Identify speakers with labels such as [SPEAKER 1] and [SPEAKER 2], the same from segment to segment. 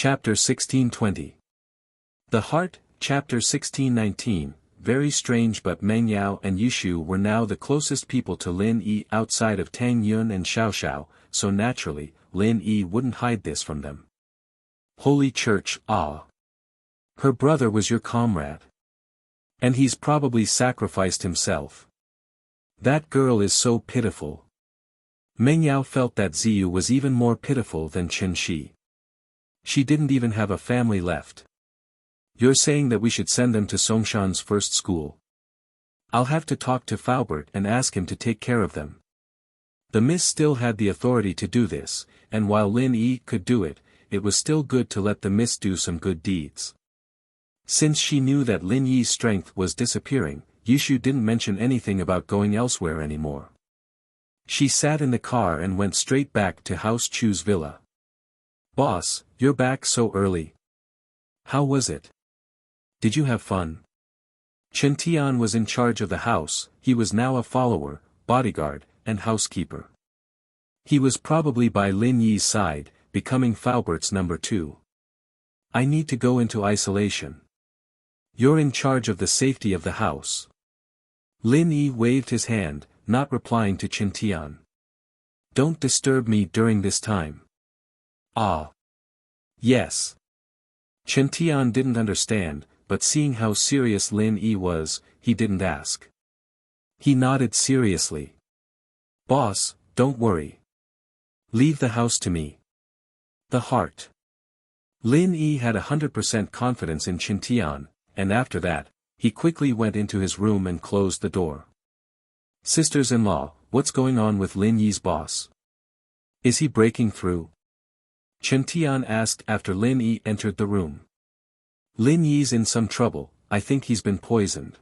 [SPEAKER 1] Chapter 1620. The Heart, Chapter 1619. Very strange, but Meng Yao and Yushu were now the closest people to Lin Yi outside of Tang Yun and Xiao Xiao, so naturally, Lin Yi wouldn't hide this from them. Holy Church, ah! Her brother was your comrade. And he's probably sacrificed himself. That girl is so pitiful. Meng Yao felt that Ziyu was even more pitiful than Chen Shi. She didn't even have a family left. You're saying that we should send them to Songshan's first school. I'll have to talk to Faubert and ask him to take care of them. The Miss still had the authority to do this, and while Lin Yi could do it, it was still good to let the Miss do some good deeds. Since she knew that Lin Yi's strength was disappearing, Yushu didn't mention anything about going elsewhere anymore. She sat in the car and went straight back to House Chu's villa. Boss, you're back so early. How was it? Did you have fun? Chen Tian was in charge of the house. He was now a follower, bodyguard, and housekeeper. He was probably by Lin Yi's side, becoming Faubert's number 2. I need to go into isolation. You're in charge of the safety of the house. Lin Yi waved his hand, not replying to Chen Tian. Don't disturb me during this time. Ah. Yes. Chen Tian didn't understand, but seeing how serious Lin Yi was, he didn't ask. He nodded seriously. Boss, don't worry. Leave the house to me. The Heart. Lin Yi had 100% confidence in Chen Tian, and after that, he quickly went into his room and closed the door. Sisters-in-law, what's going on with Lin Yi's boss? Is he breaking through? Chen Tian asked after Lin Yi entered the room. Lin Yi's in some trouble. I think he's been poisoned.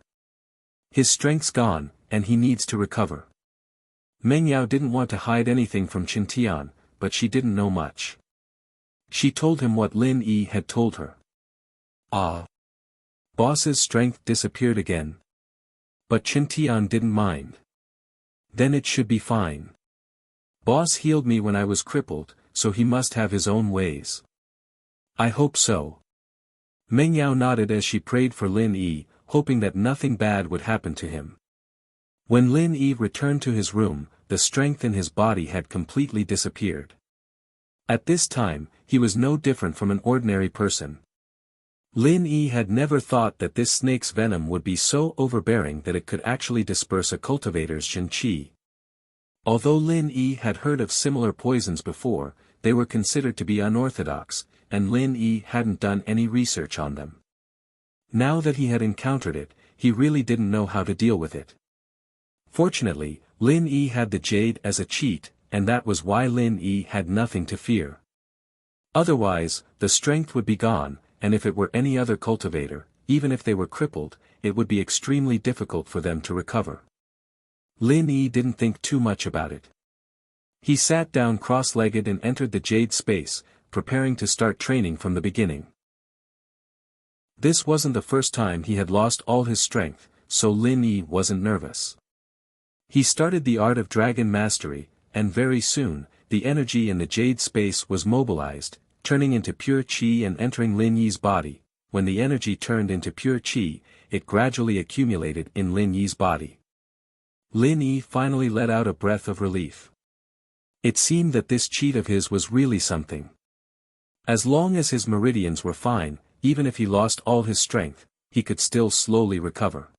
[SPEAKER 1] His strength's gone, and he needs to recover. Meng Yao didn't want to hide anything from Chen Tian, but she didn't know much. She told him what Lin Yi had told her. Ah. Boss's strength disappeared again. But Chen Tian didn't mind. Then it should be fine. Boss healed me when I was crippled, so he must have his own ways. I hope so. Meng Yao nodded as she prayed for Lin Yi, hoping that nothing bad would happen to him. When Lin Yi returned to his room, the strength in his body had completely disappeared. At this time, he was no different from an ordinary person. Lin Yi had never thought that this snake's venom would be so overbearing that it could actually disperse a cultivator's qi. Although Lin Yi had heard of similar poisons before, they were considered to be unorthodox, and Lin Yi hadn't done any research on them. Now that he had encountered it, he really didn't know how to deal with it. Fortunately, Lin Yi had the jade as a cheat, and that was why Lin Yi had nothing to fear. Otherwise, the strength would be gone, and if it were any other cultivator, even if they were crippled, it would be extremely difficult for them to recover. Lin Yi didn't think too much about it. He sat down cross-legged and entered the jade space, preparing to start training from the beginning. This wasn't the first time he had lost all his strength, so Lin Yi wasn't nervous. He started the art of dragon mastery, and very soon, the energy in the jade space was mobilized, turning into pure qi and entering Lin Yi's body. When the energy turned into pure qi, it gradually accumulated in Lin Yi's body. Lin Yi finally let out a breath of relief. It seemed that this cheat of his was really something. As long as his meridians were fine, even if he lost all his strength, he could still slowly recover.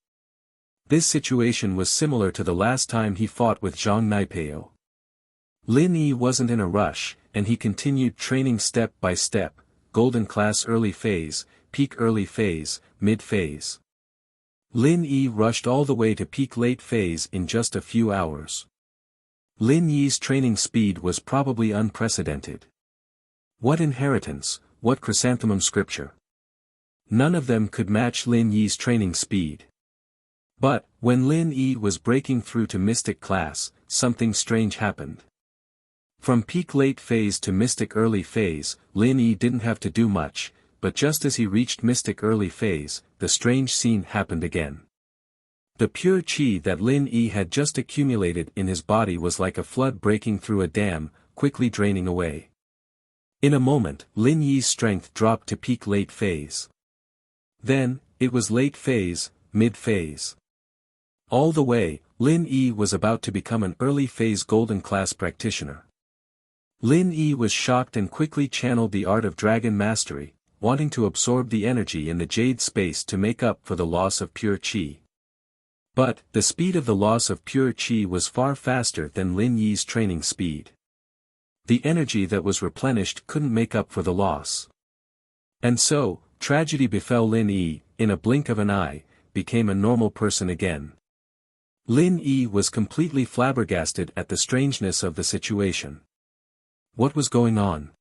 [SPEAKER 1] This situation was similar to the last time he fought with Zhang Naipeo. Lin Yi wasn't in a rush, and he continued training step by step: golden class early phase, peak early phase, mid phase. Lin Yi rushed all the way to peak late phase in just a few hours. Lin Yi's training speed was probably unprecedented. What inheritance, what chrysanthemum scripture. None of them could match Lin Yi's training speed. But, when Lin Yi was breaking through to mystic class, something strange happened. From peak late phase to mystic early phase, Lin Yi didn't have to do much, but just as he reached mystic early phase, the strange scene happened again. The pure qi that Lin Yi had just accumulated in his body was like a flood breaking through a dam, quickly draining away. In a moment, Lin Yi's strength dropped to peak late phase. Then, it was late phase, mid phase. All the way, Lin Yi was about to become an early phase golden class practitioner. Lin Yi was shocked and quickly channeled the art of dragon mastery, wanting to absorb the energy in the jade space to make up for the loss of pure qi. But, the speed of the loss of pure qi was far faster than Lin Yi's training speed. The energy that was replenished couldn't make up for the loss. And so, tragedy befell Lin Yi, in a blink of an eye, became a normal person again. Lin Yi was completely flabbergasted at the strangeness of the situation. What was going on?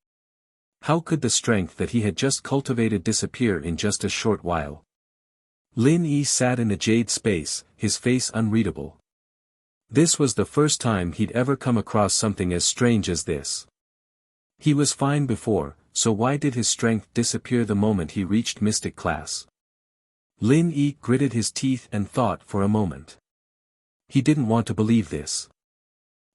[SPEAKER 1] How could the strength that he had just cultivated disappear in just a short while? Lin Yi sat in the jade space, his face unreadable. This was the first time he'd ever come across something as strange as this. He was fine before, so why did his strength disappear the moment he reached mystic class? Lin Yi gritted his teeth and thought for a moment. He didn't want to believe this.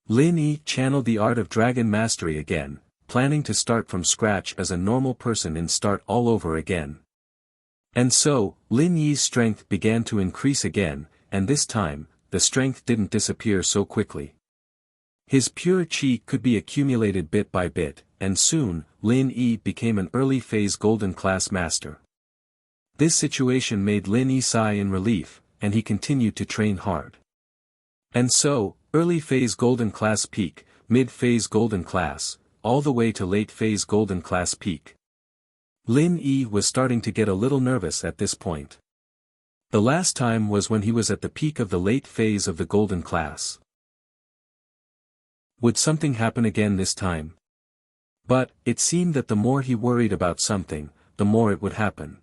[SPEAKER 1] Lin Yi channeled the art of dragon mastery again, planning to start from scratch as a normal person and start all over again. And so, Lin Yi's strength began to increase again, and this time, the strength didn't disappear so quickly. His pure qi could be accumulated bit by bit, and soon, Lin Yi became an early phase golden class master. This situation made Lin Yi sigh in relief, and he continued to train hard. And so, early phase golden class peak, mid phase golden class, all the way to late phase golden class peak. Lin Yi was starting to get a little nervous at this point. The last time was when he was at the peak of the late phase of the golden class. Would something happen again this time? But, it seemed that the more he worried about something, the more it would happen.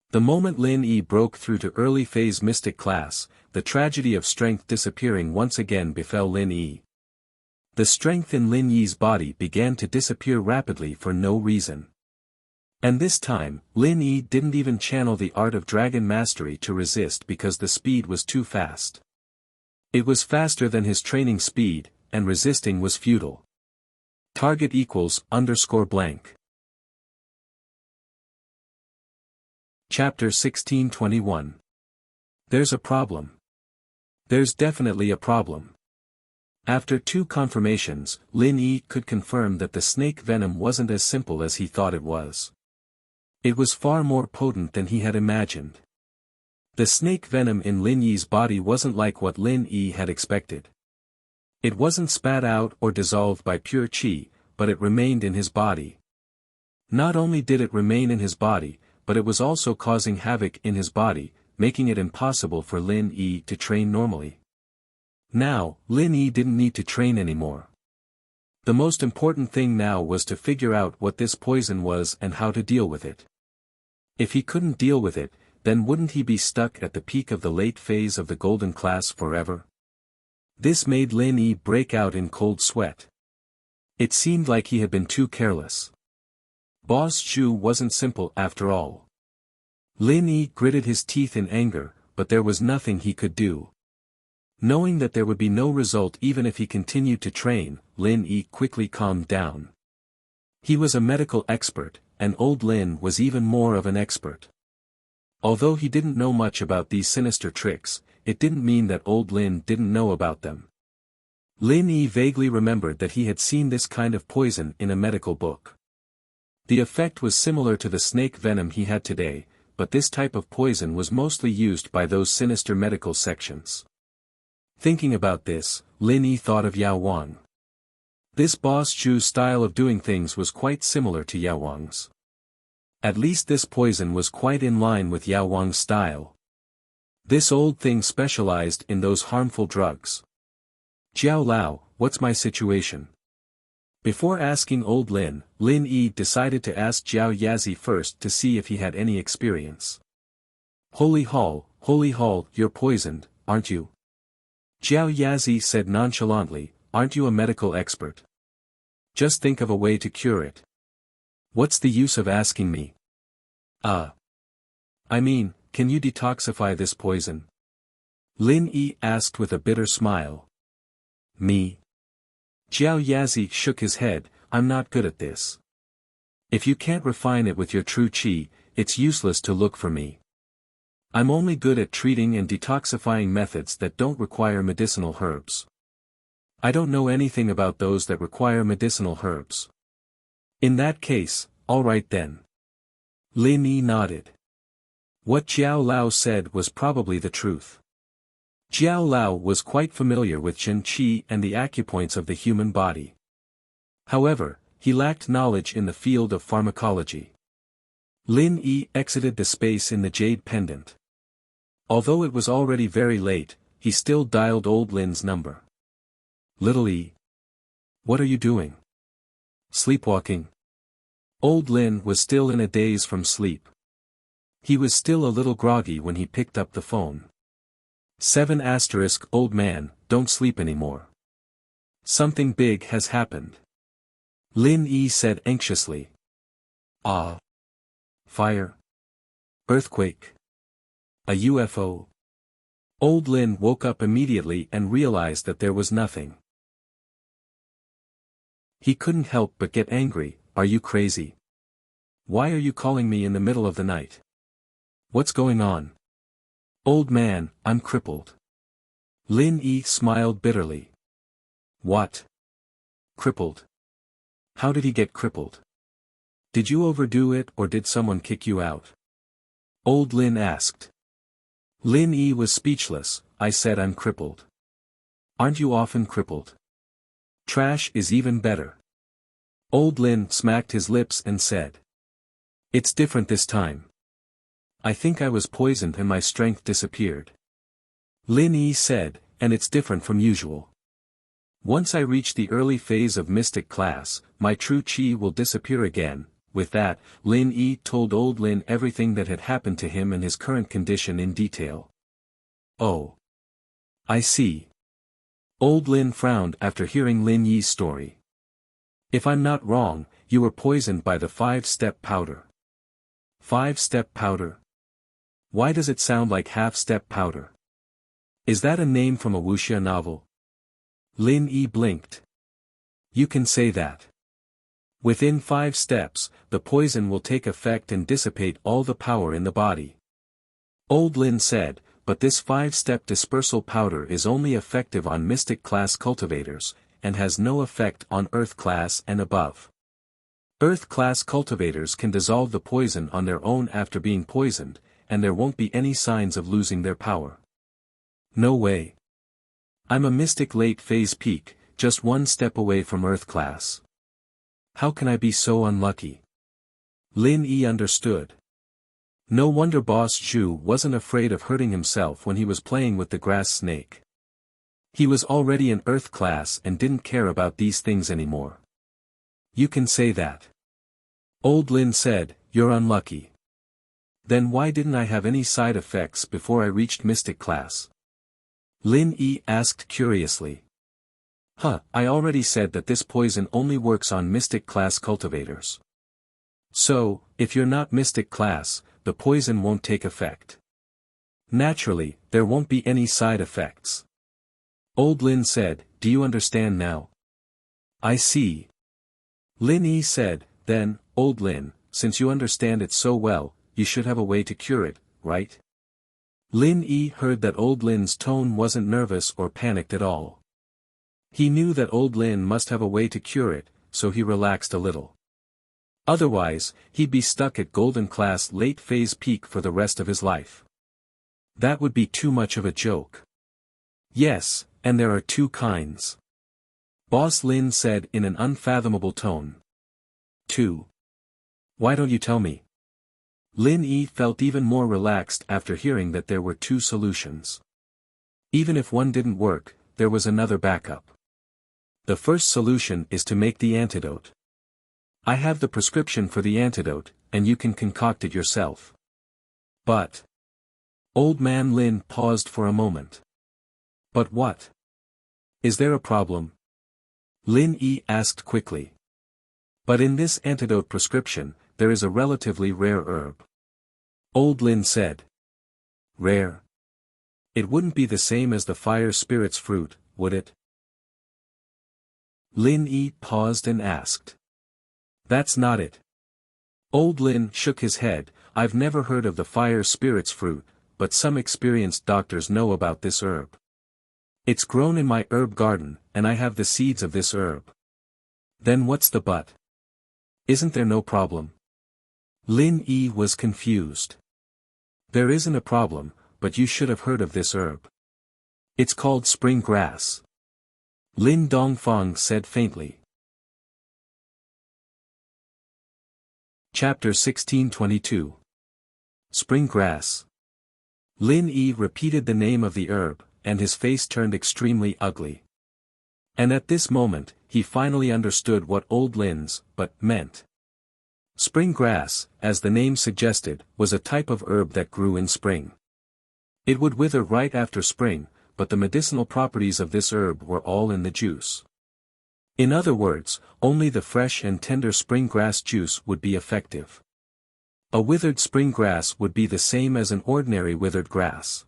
[SPEAKER 1] The moment Lin Yi broke through to early phase mystic class, the tragedy of strength disappearing once again befell Lin Yi. The strength in Lin Yi's body began to disappear rapidly for no reason. And this time, Lin Yi didn't even channel the art of dragon mastery to resist because the speed was too fast. It was faster than his training speed, and resisting was futile. Target equals _blank. Chapter 1621. There's a problem. There's definitely a problem. After 2 confirmations, Lin Yi could confirm that the snake venom wasn't as simple as he thought it was. It was far more potent than he had imagined. The snake venom in Lin Yi's body wasn't like what Lin Yi had expected. It wasn't spat out or dissolved by pure qi, but it remained in his body. Not only did it remain in his body, but it was also causing havoc in his body, making it impossible for Lin Yi to train normally. Now, Lin Yi didn't need to train anymore. The most important thing now was to figure out what this poison was and how to deal with it. If he couldn't deal with it, then wouldn't he be stuck at the peak of the late phase of the golden class forever? This made Lin Yi break out in cold sweat. It seemed like he had been too careless. Boss Zhu wasn't simple after all. Lin Yi gritted his teeth in anger, but there was nothing he could do. Knowing that there would be no result even if he continued to train, Lin Yi quickly calmed down. He was a medical expert, and old Lin was even more of an expert. Although he didn't know much about these sinister tricks, it didn't mean that old Lin didn't know about them. Lin Yi vaguely remembered that he had seen this kind of poison in a medical book. The effect was similar to the snake venom he had today, but this type of poison was mostly used by those sinister medical sections. Thinking about this, Lin Yi thought of Yao Wang. This Boss Zhu's style of doing things was quite similar to Yao Wang's. At least this poison was quite in line with Yao Wang's style. This old thing specialized in those harmful drugs. Jiao Lao, what's my situation? Before asking old Lin, Lin Yi decided to ask Jiao Yazi first to see if he had any experience. Holy Hall, you're poisoned, aren't you? Jiao Yazi said nonchalantly, aren't you a medical expert? Just think of a way to cure it. What's the use of asking me? I mean, can you detoxify this poison? Lin Yi asked with a bitter smile. Me? Jiao Yazi shook his head, I'm not good at this. If you can't refine it with your true qi, it's useless to look for me. I'm only good at treating and detoxifying methods that don't require medicinal herbs. I don't know anything about those that require medicinal herbs. In that case, all right then. Lin Yi nodded. What Jiao Lao said was probably the truth. Jiao Lao was quite familiar with Qin Qi and the acupoints of the human body. However, he lacked knowledge in the field of pharmacology. Lin Yi exited the space in the jade pendant. Although it was already very late, he still dialed old Lin's number. Little E. What are you doing? Sleepwalking. Old Lin was still in a daze from sleep. He was still a little groggy when he picked up the phone. 7 * Old man, don't sleep anymore. Something big has happened. Lin Yi said anxiously. Ah. Fire. Earthquake. A UFO. Old Lin woke up immediately and realized that there was nothing. He couldn't help but get angry. Are you crazy? Why are you calling me in the middle of the night? What's going on? Old man, I'm crippled. Lin Yi smiled bitterly. What? Crippled? How did he get crippled? Did you overdo it or did someone kick you out? Old Lin asked. Lin Yi was speechless. I said I'm crippled. Aren't you often crippled? Trash is even better. Old Lin smacked his lips and said. It's different this time. I think I was poisoned and my strength disappeared. Lin Yi said, and it's different from usual. Once I reach the early phase of mystic class, my true qi will disappear again. With that, Lin Yi told old Lin everything that had happened to him and his current condition in detail. Oh. I see. Old Lin frowned after hearing Lin Yi's story. If I'm not wrong, you were poisoned by the 5-step powder. 5-step powder? Why does it sound like half-step powder? Is that a name from a wuxia novel? Lin Yi blinked. You can say that. Within 5 steps, the poison will take effect and dissipate all the power in the body. Old Lin said, but this 5-step dispersal powder is only effective on mystic class cultivators, and has no effect on earth class and above. Earth class cultivators can dissolve the poison on their own after being poisoned, and there won't be any signs of losing their power. No way. I'm a mystic late phase peak, just 1 step away from earth class. How can I be so unlucky? Lin Yi understood. No wonder Boss Zhu wasn't afraid of hurting himself when he was playing with the grass snake. He was already in earth class and didn't care about these things anymore. You can say that. Old Lin said, you're unlucky. Then why didn't I have any side effects before I reached mystic class? Lin Yi asked curiously. I already said that this poison only works on mystic class cultivators. So, if you're not mystic class, the poison won't take effect. Naturally, there won't be any side effects. Old Lin said, do you understand now? I see. Lin Yi said, then, Old Lin, since you understand it so well, you should have a way to cure it, right? Lin Yi heard that Old Lin's tone wasn't nervous or panicked at all. He knew that Old Lin must have a way to cure it, so he relaxed a little. Otherwise, he'd be stuck at golden class late phase peak for the rest of his life. That would be too much of a joke. Yes, and there are 2 kinds. Boss Lin said in an unfathomable tone. 2. Why don't you tell me? Lin Yi felt even more relaxed after hearing that there were 2 solutions. Even if one didn't work, there was another backup. The first solution is to make the antidote. I have the prescription for the antidote, and you can concoct it yourself. But. Old man Lin paused for a moment. But what? Is there a problem? Lin Yi asked quickly. But in this antidote prescription, there is a relatively rare herb. Old Lin said. Rare? It wouldn't be the same as the fire spirit's fruit, would it? Lin Yi paused and asked. That's not it. Old Lin shook his head. I've never heard of the fire spirit's fruit, but some experienced doctors know about this herb. It's grown in my herb garden, and I have the seeds of this herb. Then what's the but? Isn't there no problem? Lin Yi was confused. There isn't a problem, but you should have heard of this herb. It's called spring grass. Lin Dongfang said faintly. Chapter 1622. Spring grass. Lin Yi repeated the name of the herb, and his face turned extremely ugly. And at this moment, he finally understood what old Lin's but meant. Spring grass, as the name suggested, was a type of herb that grew in spring. It would wither right after spring, but the medicinal properties of this herb were all in the juice. In other words, only the fresh and tender spring grass juice would be effective. A withered spring grass would be the same as an ordinary withered grass.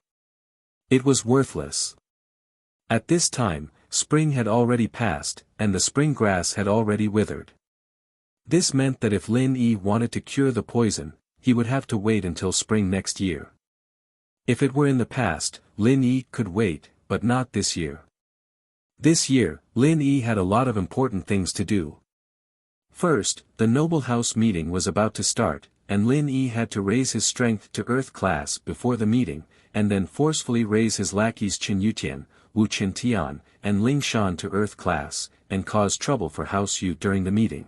[SPEAKER 1] It was worthless. At this time, spring had already passed, and the spring grass had already withered. This meant that if Lin Yi wanted to cure the poison, he would have to wait until spring next year. If it were in the past, Lin Yi could wait, but not this year. This year, Lin Yi had a lot of important things to do. First, the noble house meeting was about to start, and Lin Yi had to raise his strength to earth class before the meeting, and then forcefully raise his lackeys Qin Yutian, Wu Qin Tian, and Ling Shan to earth class, and cause trouble for House Yu during the meeting.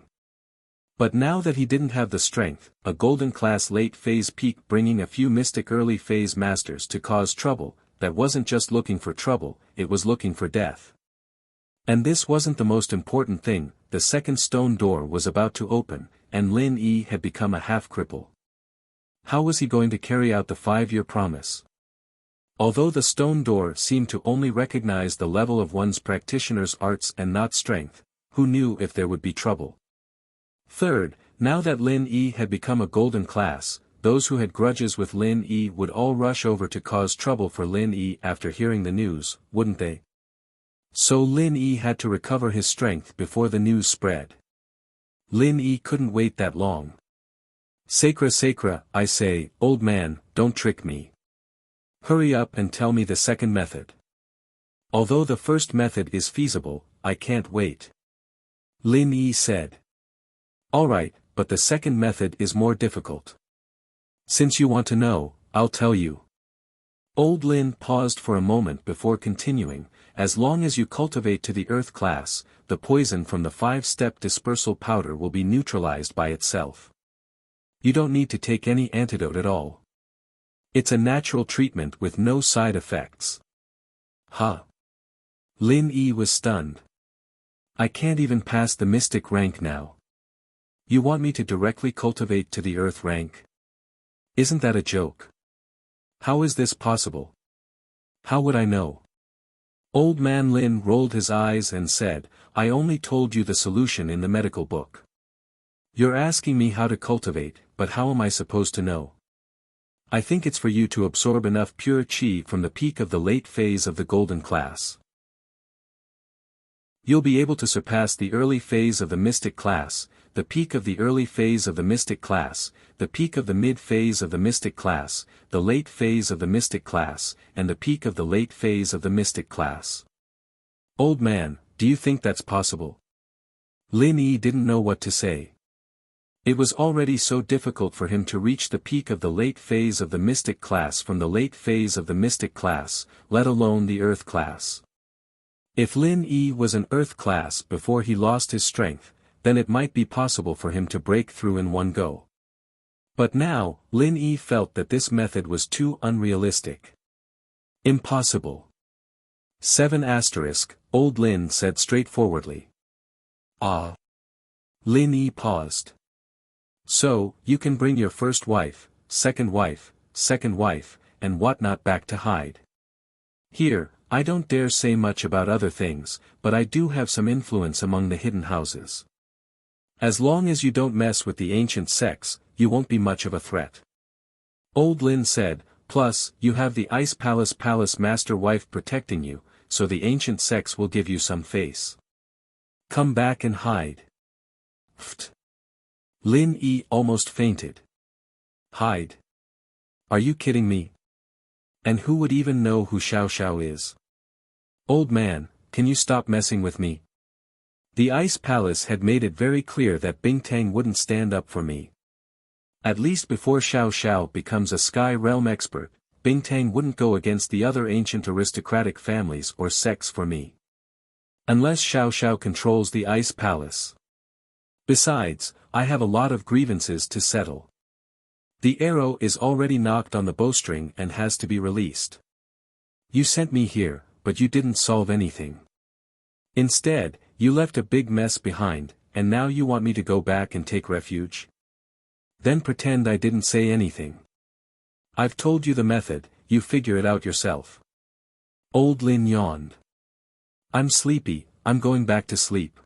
[SPEAKER 1] But now that he didn't have the strength, a golden class late phase peak bringing a few mystic early phase masters to cause trouble, that wasn't just looking for trouble, it was looking for death. And this wasn't the most important thing. The second stone door was about to open, and Lin Yi had become a half-cripple. How was he going to carry out the 5-year promise? Although the stone door seemed to only recognize the level of one's practitioner's arts and not strength, who knew if there would be trouble? Third, now that Lin Yi had become a golden class, those who had grudges with Lin Yi would all rush over to cause trouble for Lin Yi after hearing the news, wouldn't they? So Lin Yi had to recover his strength before the news spread. Lin Yi couldn't wait that long. Sacra, I say, old man, don't trick me. Hurry up and tell me the second method. Although the first method is feasible, I can't wait. Lin Yi said. Alright, but the second method is more difficult. Since you want to know, I'll tell you. Old Lin paused for a moment before continuing. As long as you cultivate to the earth class, the poison from the 5-step dispersal powder will be neutralized by itself. You don't need to take any antidote at all. It's a natural treatment with no side effects. Huh? Lin Yi was stunned. I can't even pass the mystic rank now. You want me to directly cultivate to the earth rank? Isn't that a joke? How is this possible? How would I know? Old man Lin rolled his eyes and said, I only told you the solution in the medical book. You're asking me how to cultivate, but how am I supposed to know? I think it's for you to absorb enough pure qi from the peak of the late phase of the golden class. You'll be able to surpass the early phase of the mystic class, the peak of the early phase of the mystic class, the peak of the mid phase of the mystic class, the late phase of the mystic class, and the peak of the late phase of the mystic class. Old man, do you think that's possible? Lin Yi didn't know what to say. It was already so difficult for him to reach the peak of the late phase of the mystic class from the late phase of the mystic class, let alone the earth class. If Lin Yi was an earth class before he lost his strength, then it might be possible for him to break through in one go. But now, Lin Yi felt that this method was too unrealistic. Impossible. 7 asterisk, old Lin said straightforwardly. Ah. Lin Yi paused. So, you can bring your first wife, second wife, and whatnot back to hide. Here, I don't dare say much about other things, but I do have some influence among the hidden houses. As long as you don't mess with the ancient sects, you won't be much of a threat. Old Lin said, plus, you have the Ice Palace master wife protecting you, so the ancient sects will give you some face. Come back and hide. Pfft. Lin Yi almost fainted. Hide. Are you kidding me? And who would even know who Xiao Xiao is? Old man, can you stop messing with me? The Ice Palace had made it very clear that Bingtang wouldn't stand up for me. At least before Xiao Xiao becomes a Sky Realm expert, Bingtang wouldn't go against the other ancient aristocratic families or sects for me. Unless Xiao Xiao controls the Ice Palace. Besides, I have a lot of grievances to settle. The arrow is already knocked on the bowstring and has to be released. You sent me here, but you didn't solve anything. Instead, you left a big mess behind, and now you want me to go back and take refuge? Then pretend I didn't say anything. I've told you the method, you figure it out yourself. Old Lin yawned. I'm sleepy, I'm going back to sleep.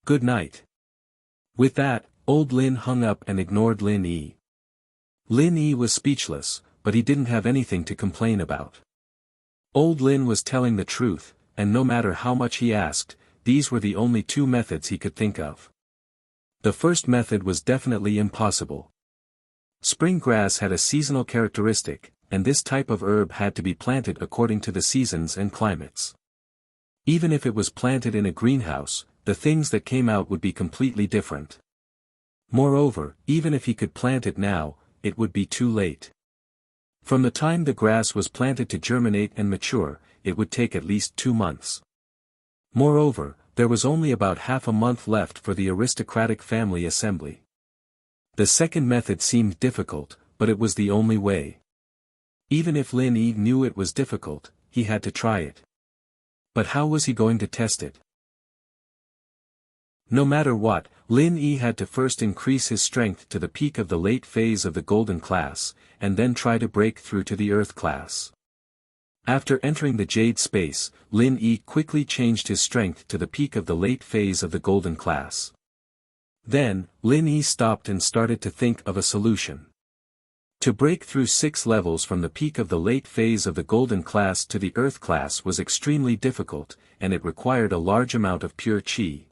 [SPEAKER 1] Good night. With that, old Lin hung up and ignored Lin Yi. Lin Yi was speechless, but he didn't have anything to complain about. Old Lin was telling the truth, and no matter how much he asked, these were the only two methods he could think of. The first method was definitely impossible. Spring grass had a seasonal characteristic, and this type of herb had to be planted according to the seasons and climates. Even if it was planted in a greenhouse, the things that came out would be completely different. Moreover, even if he could plant it now, it would be too late. From the time the grass was planted to germinate and mature, it would take at least 2 months. Moreover, there was only about half a month left for the aristocratic family assembly. The second method seemed difficult, but it was the only way. Even if Lin Yi knew it was difficult, he had to try it. But how was he going to test it? No matter what, Lin Yi had to first increase his strength to the peak of the late phase of the Golden class, and then try to break through to the Earth class. After entering the Jade space, Lin Yi quickly changed his strength to the peak of the late phase of the Golden class. Then, Lin Yi stopped and started to think of a solution. To break through 6 levels from the peak of the late phase of the Golden class to the Earth class was extremely difficult, and it required a large amount of pure qi.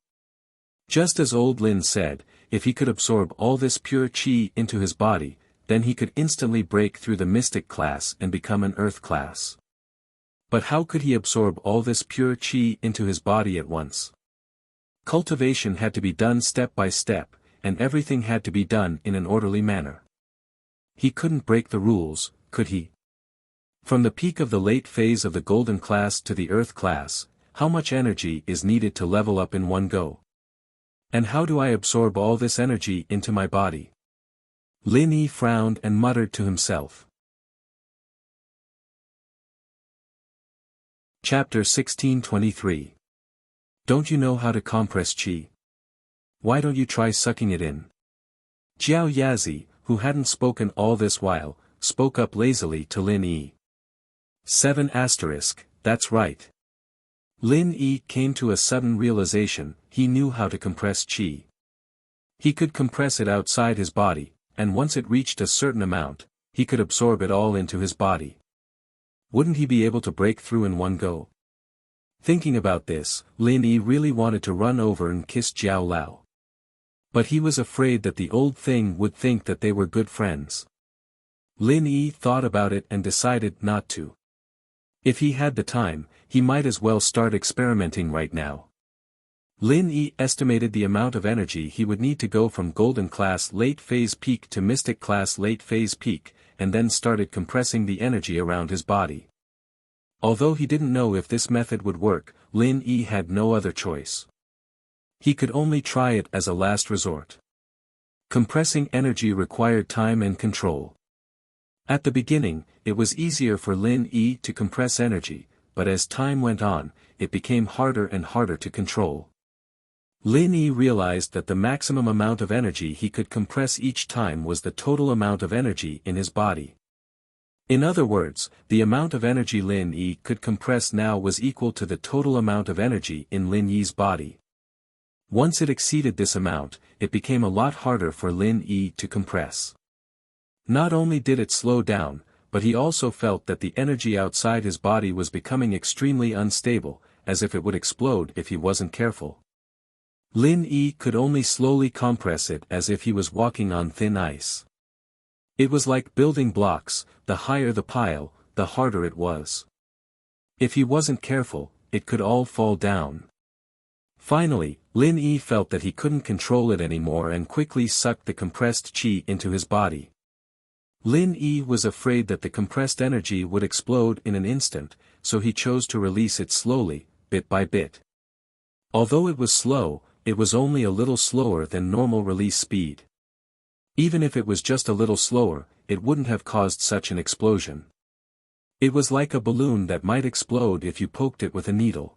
[SPEAKER 1] Just as old Lin said, if he could absorb all this pure qi into his body, then he could instantly break through the Mystic class and become an Earth class. But how could he absorb all this pure qi into his body at once? Cultivation had to be done step by step, and everything had to be done in an orderly manner. He couldn't break the rules, could he? From the peak of the late phase of the Golden class to the Earth class, how much energy is needed to level up in one go? And how do I absorb all this energy into my body? Lin Yi frowned and muttered to himself. Chapter 1623. Don't you know how to compress qi? Why don't you try sucking it in? Jiao Yazi, who hadn't spoken all this while, spoke up lazily to Lin Yi. 7 asterisk, that's right. Lin Yi came to a sudden realization, he knew how to compress qi. He could compress it outside his body, and once it reached a certain amount, he could absorb it all into his body. Wouldn't he be able to break through in one go? Thinking about this, Lin Yi really wanted to run over and kiss Jiao Lao. But he was afraid that the old thing would think that they were good friends. Lin Yi thought about it and decided not to. If he had the time, he might as well start experimenting right now. Lin Yi estimated the amount of energy he would need to go from Golden class late phase peak to Mystic class late phase peak, and then started compressing the energy around his body. Although he didn't know if this method would work, Lin Yi had no other choice. He could only try it as a last resort. Compressing energy required time and control. At the beginning, it was easier for Lin Yi to compress energy, but as time went on, it became harder and harder to control. Lin Yi realized that the maximum amount of energy he could compress each time was the total amount of energy in his body. In other words, the amount of energy Lin Yi could compress now was equal to the total amount of energy in Lin Yi's body. Once it exceeded this amount, it became a lot harder for Lin Yi to compress. Not only did it slow down, but he also felt that the energy outside his body was becoming extremely unstable, as if it would explode if he wasn't careful. Lin Yi could only slowly compress it as if he was walking on thin ice. It was like building blocks, the higher the pile, the harder it was. If he wasn't careful, it could all fall down. Finally, Lin Yi felt that he couldn't control it anymore and quickly sucked the compressed qi into his body. Lin Yi was afraid that the compressed energy would explode in an instant, so he chose to release it slowly, bit by bit. Although it was slow, it was only a little slower than normal release speed. Even if it was just a little slower, it wouldn't have caused such an explosion. It was like a balloon that might explode if you poked it with a needle.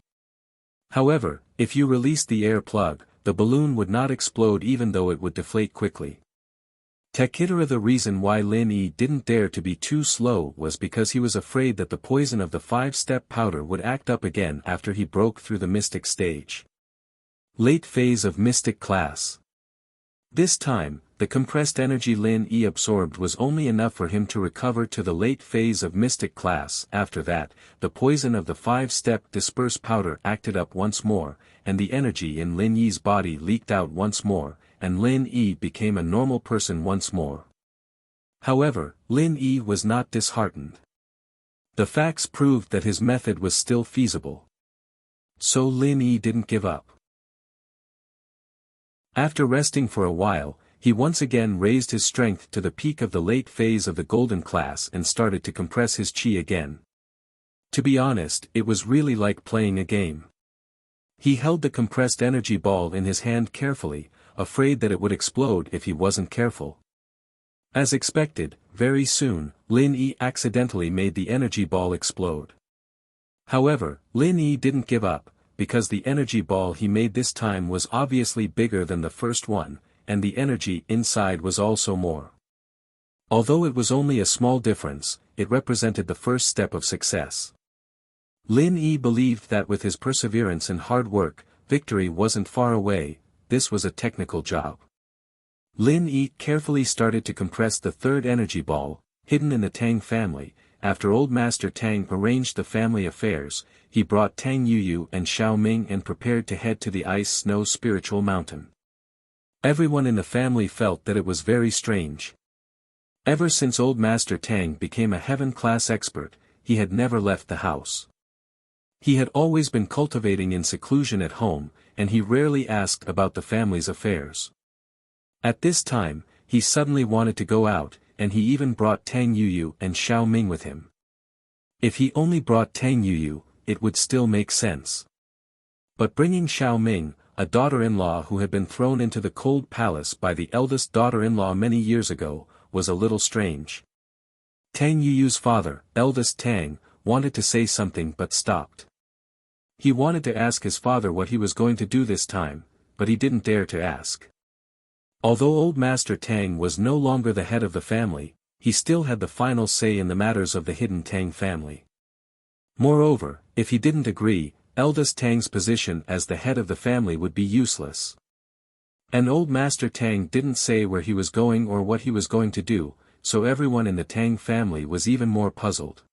[SPEAKER 1] However, if you released the air plug, the balloon would not explode even though it would deflate quickly. Tekitara. The reason why Lin Yi didn't dare to be too slow was because he was afraid that the poison of the 5-step powder would act up again after he broke through the mystic stage. Late phase of mystic class. This time, the compressed energy Lin Yi absorbed was only enough for him to recover to the late phase of mystic class. After that, the poison of the 5-step disperse powder acted up once more, and the energy in Lin Yi's body leaked out once more, and Lin Yi became a normal person once more. However, Lin Yi was not disheartened. The facts proved that his method was still feasible. So Lin Yi didn't give up. After resting for a while, he once again raised his strength to the peak of the late phase of the golden class and started to compress his qi again. To be honest, it was really like playing a game. He held the compressed energy ball in his hand carefully, afraid that it would explode if he wasn't careful. As expected, very soon, Lin Yi accidentally made the energy ball explode. However, Lin Yi didn't give up, because the energy ball he made this time was obviously bigger than the first one, and the energy inside was also more. Although it was only a small difference, it represented the first step of success. Lin Yi believed that with his perseverance and hard work, victory wasn't far away. This was a technical job. Lin Yi carefully started to compress the third energy ball, hidden in the Tang family. After Old Master Tang arranged the family affairs, he brought Tang Yuyu and Xiao Ming and prepared to head to the Ice Snow Spiritual Mountain. Everyone in the family felt that it was very strange. Ever since Old Master Tang became a heaven-class expert, he had never left the house. He had always been cultivating in seclusion at home, and he rarely asked about the family's affairs. At this time, he suddenly wanted to go out, and he even brought Tang Yuyu and Xiao Ming with him. If he only brought Tang Yuyu, it would still make sense. But bringing Xiao Ming, a daughter-in-law who had been thrown into the cold palace by the eldest daughter-in-law many years ago, was a little strange. Tang Yuyu's father, eldest Tang, wanted to say something but stopped. He wanted to ask his father what he was going to do this time, but he didn't dare to ask. Although Old Master Tang was no longer the head of the family, he still had the final say in the matters of the hidden Tang family. Moreover, if he didn't agree, eldest Tang's position as the head of the family would be useless. And Old Master Tang didn't say where he was going or what he was going to do, so everyone in the Tang family was even more puzzled.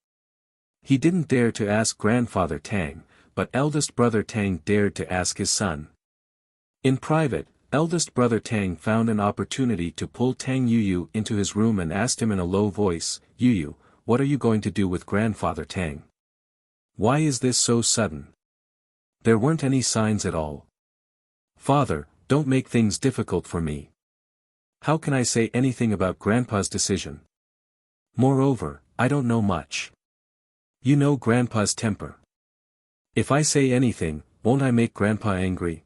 [SPEAKER 1] He didn't dare to ask Grandfather Tang, but eldest brother Tang dared to ask his son. In private, eldest brother Tang found an opportunity to pull Tang Yuyu into his room and asked him in a low voice, "Yuyu, what are you going to do with Grandfather Tang? Why is this so sudden? There weren't any signs at all. Father, don't make things difficult for me. How can I say anything about Grandpa's decision? Moreover, I don't know much. You know Grandpa's temper. If I say anything, won't I make Grandpa angry?"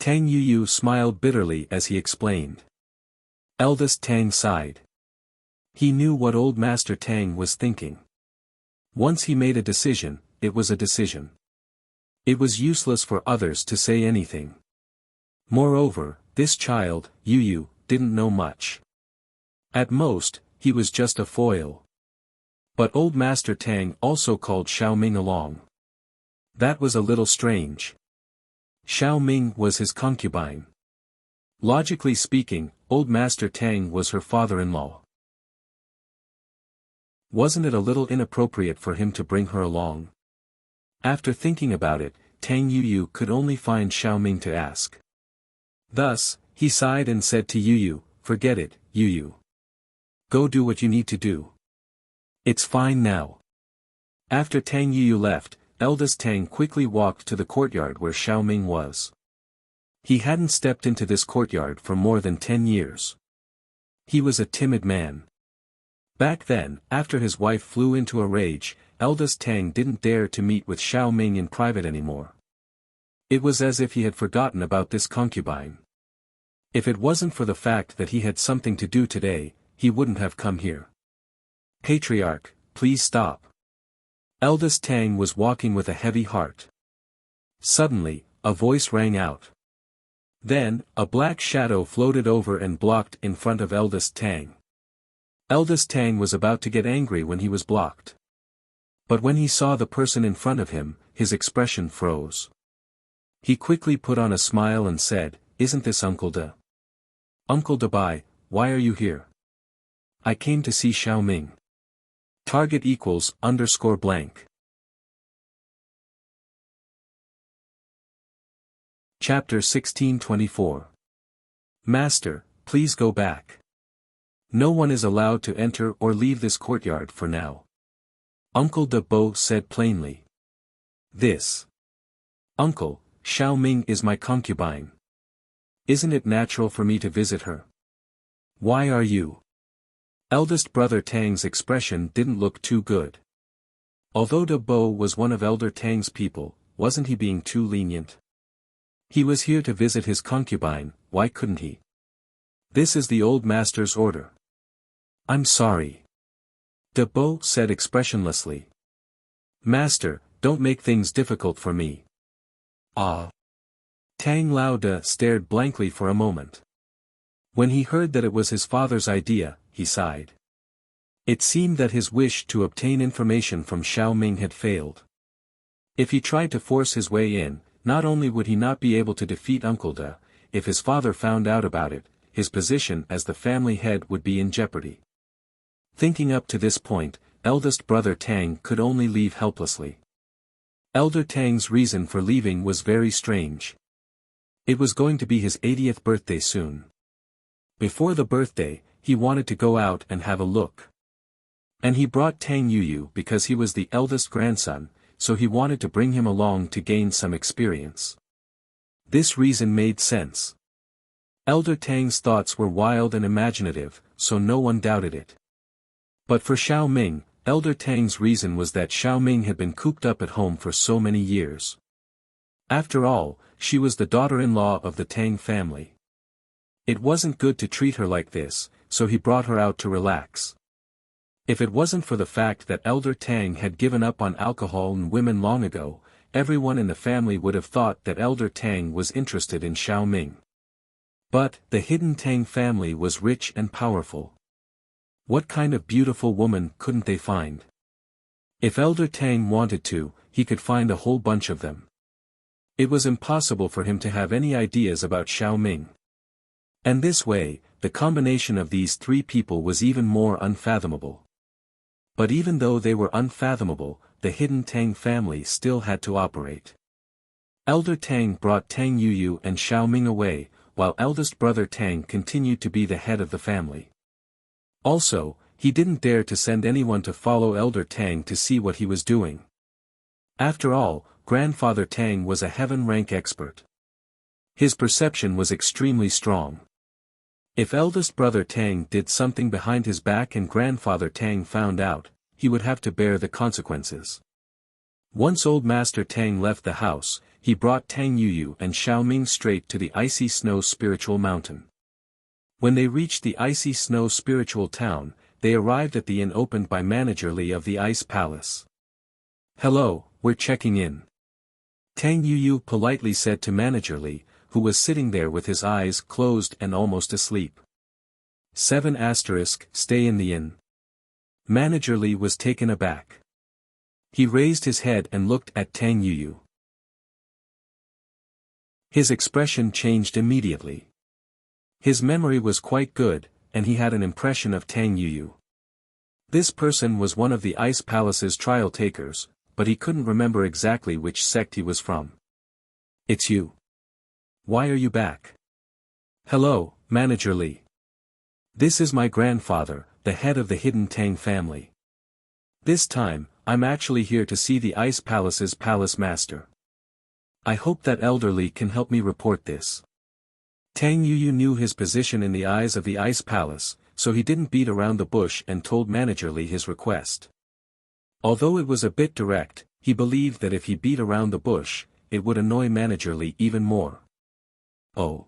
[SPEAKER 1] Tang Yuyu smiled bitterly as he explained. Eldest Tang sighed. He knew what Old Master Tang was thinking. Once he made a decision, it was a decision. It was useless for others to say anything. Moreover, this child, Yuyu, didn't know much. At most, he was just a foil. But Old Master Tang also called Xiao Ming along. That was a little strange. Xiao Ming was his concubine. Logically speaking, Old Master Tang was her father-in-law. Wasn't it a little inappropriate for him to bring her along? After thinking about it, Tang Yuyu could only find Xiao Ming to ask. Thus, he sighed and said to Yu, "Forget it, Yu. Go do what you need to do. It's fine now." After Tang Yu left, eldest Tang quickly walked to the courtyard where Xiaoming was. He hadn't stepped into this courtyard for more than 10 years. He was a timid man. Back then, after his wife flew into a rage, eldest Tang didn't dare to meet with Xiaoming in private anymore. It was as if he had forgotten about this concubine. If it wasn't for the fact that he had something to do today, he wouldn't have come here. "Patriarch, please stop." Eldest Tang was walking with a heavy heart. Suddenly, a voice rang out. Then, a black shadow floated over and blocked in front of eldest Tang. Eldest Tang was about to get angry when he was blocked. But when he saw the person in front of him, his expression froze. He quickly put on a smile and said, "Isn't this Uncle De? Uncle Debai, why are you here?" "I came to see Xiaoming. Target equals _blank. Chapter 1624. Master, please go back. No one is allowed to enter or leave this courtyard for now. Uncle De Bo said plainly. This. Uncle, Xiaoming is my concubine. Isn't it natural for me to visit her? Why are you? Eldest brother Tang's expression didn't look too good. Although De Bo was one of Elder Tang's people, wasn't he being too lenient? He was here to visit his concubine, why couldn't he? This is the old master's order. I'm sorry. De Bo said expressionlessly. Master, don't make things difficult for me. Ah. Tang Laoda stared blankly for a moment. When he heard that it was his father's idea, he sighed. It seemed that his wish to obtain information from Xiaoming had failed. If he tried to force his way in, not only would he not be able to defeat Uncle De, if his father found out about it, his position as the family head would be in jeopardy. Thinking up to this point, eldest brother Tang could only leave helplessly. Elder Tang's reason for leaving was very strange. It was going to be his 80th birthday soon. Before the birthday, he wanted to go out and have a look. And he brought Tang Yuyu because he was the eldest grandson, so he wanted to bring him along to gain some experience. This reason made sense. Elder Tang's thoughts were wild and imaginative, so no one doubted it. But for Xiaoming, Elder Tang's reason was that Xiaoming had been cooped up at home for so many years. After all, she was the daughter-in-law of the Tang family. It wasn't good to treat her like this, so he brought her out to relax. If it wasn't for the fact that Elder Tang had given up on alcohol and women long ago, everyone in the family would have thought that Elder Tang was interested in Xiaoming. But, the hidden Tang family was rich and powerful. What kind of beautiful woman couldn't they find? If Elder Tang wanted to, he could find a whole bunch of them. It was impossible for him to have any ideas about Xiaoming. And this way, the combination of these three people was even more unfathomable. But even though they were unfathomable, the hidden Tang family still had to operate. Elder Tang brought Tang Yuyu and Xiaoming away, while eldest brother Tang continued to be the head of the family. Also, he didn't dare to send anyone to follow Elder Tang to see what he was doing. After all, Grandfather Tang was a heaven-rank expert. His perception was extremely strong. If eldest brother Tang did something behind his back and Grandfather Tang found out, he would have to bear the consequences. Once old Master Tang left the house, he brought Tang Yuyu and Xiaoming straight to the icy snow spiritual mountain. When they reached the icy snow spiritual town, they arrived at the inn opened by Manager Li of the Ice Palace. Hello, we're checking in. Tang Yuyu politely said to Manager Li, who was sitting there with his eyes closed and almost asleep. 7 stay in the inn. Manager Li was taken aback. He raised his head and looked at Tang Yuyu. His expression changed immediately. His memory was quite good, and he had an impression of Tang Yuyu. This person was one of the Ice Palace's trial takers, but he couldn't remember exactly which sect he was from. It's you. Why are you back? Hello, Manager Li. This is my grandfather, the head of the Hidden Tang family. This time, I'm actually here to see the Ice Palace's palace master. I hope that Elder Li can help me report this. Tang Yuyu knew his position in the eyes of the Ice Palace, so he didn't beat around the bush and told Manager Li his request. Although it was a bit direct, he believed that if he beat around the bush, it would annoy Manager Li even more. Oh.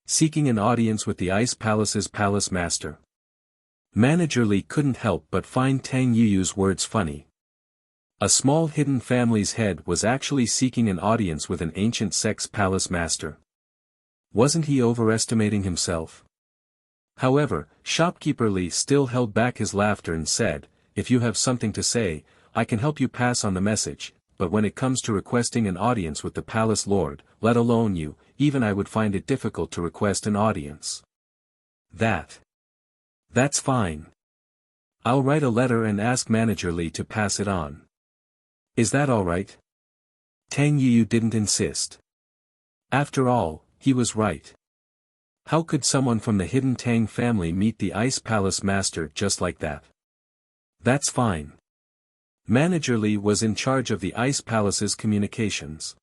[SPEAKER 1] Seeking an audience with the Ice Palace's palace master. Manager Li couldn't help but find Tang Yuyu's words funny. A small hidden family's head was actually seeking an audience with an ancient sect's palace master. Wasn't he overestimating himself? However, shopkeeper Li still held back his laughter and said, "If you have something to say, I can help you pass on the message, but when it comes to requesting an audience with the palace lord, let alone you, even I would find it difficult to request an audience." That's fine. I'll write a letter and ask Manager Li to pass it on. Is that alright? Tang Yuyu didn't insist. After all, he was right. How could someone from the Hidden Tang family meet the Ice Palace master just like that? That's fine. Manager Li was in charge of the Ice Palace's communications.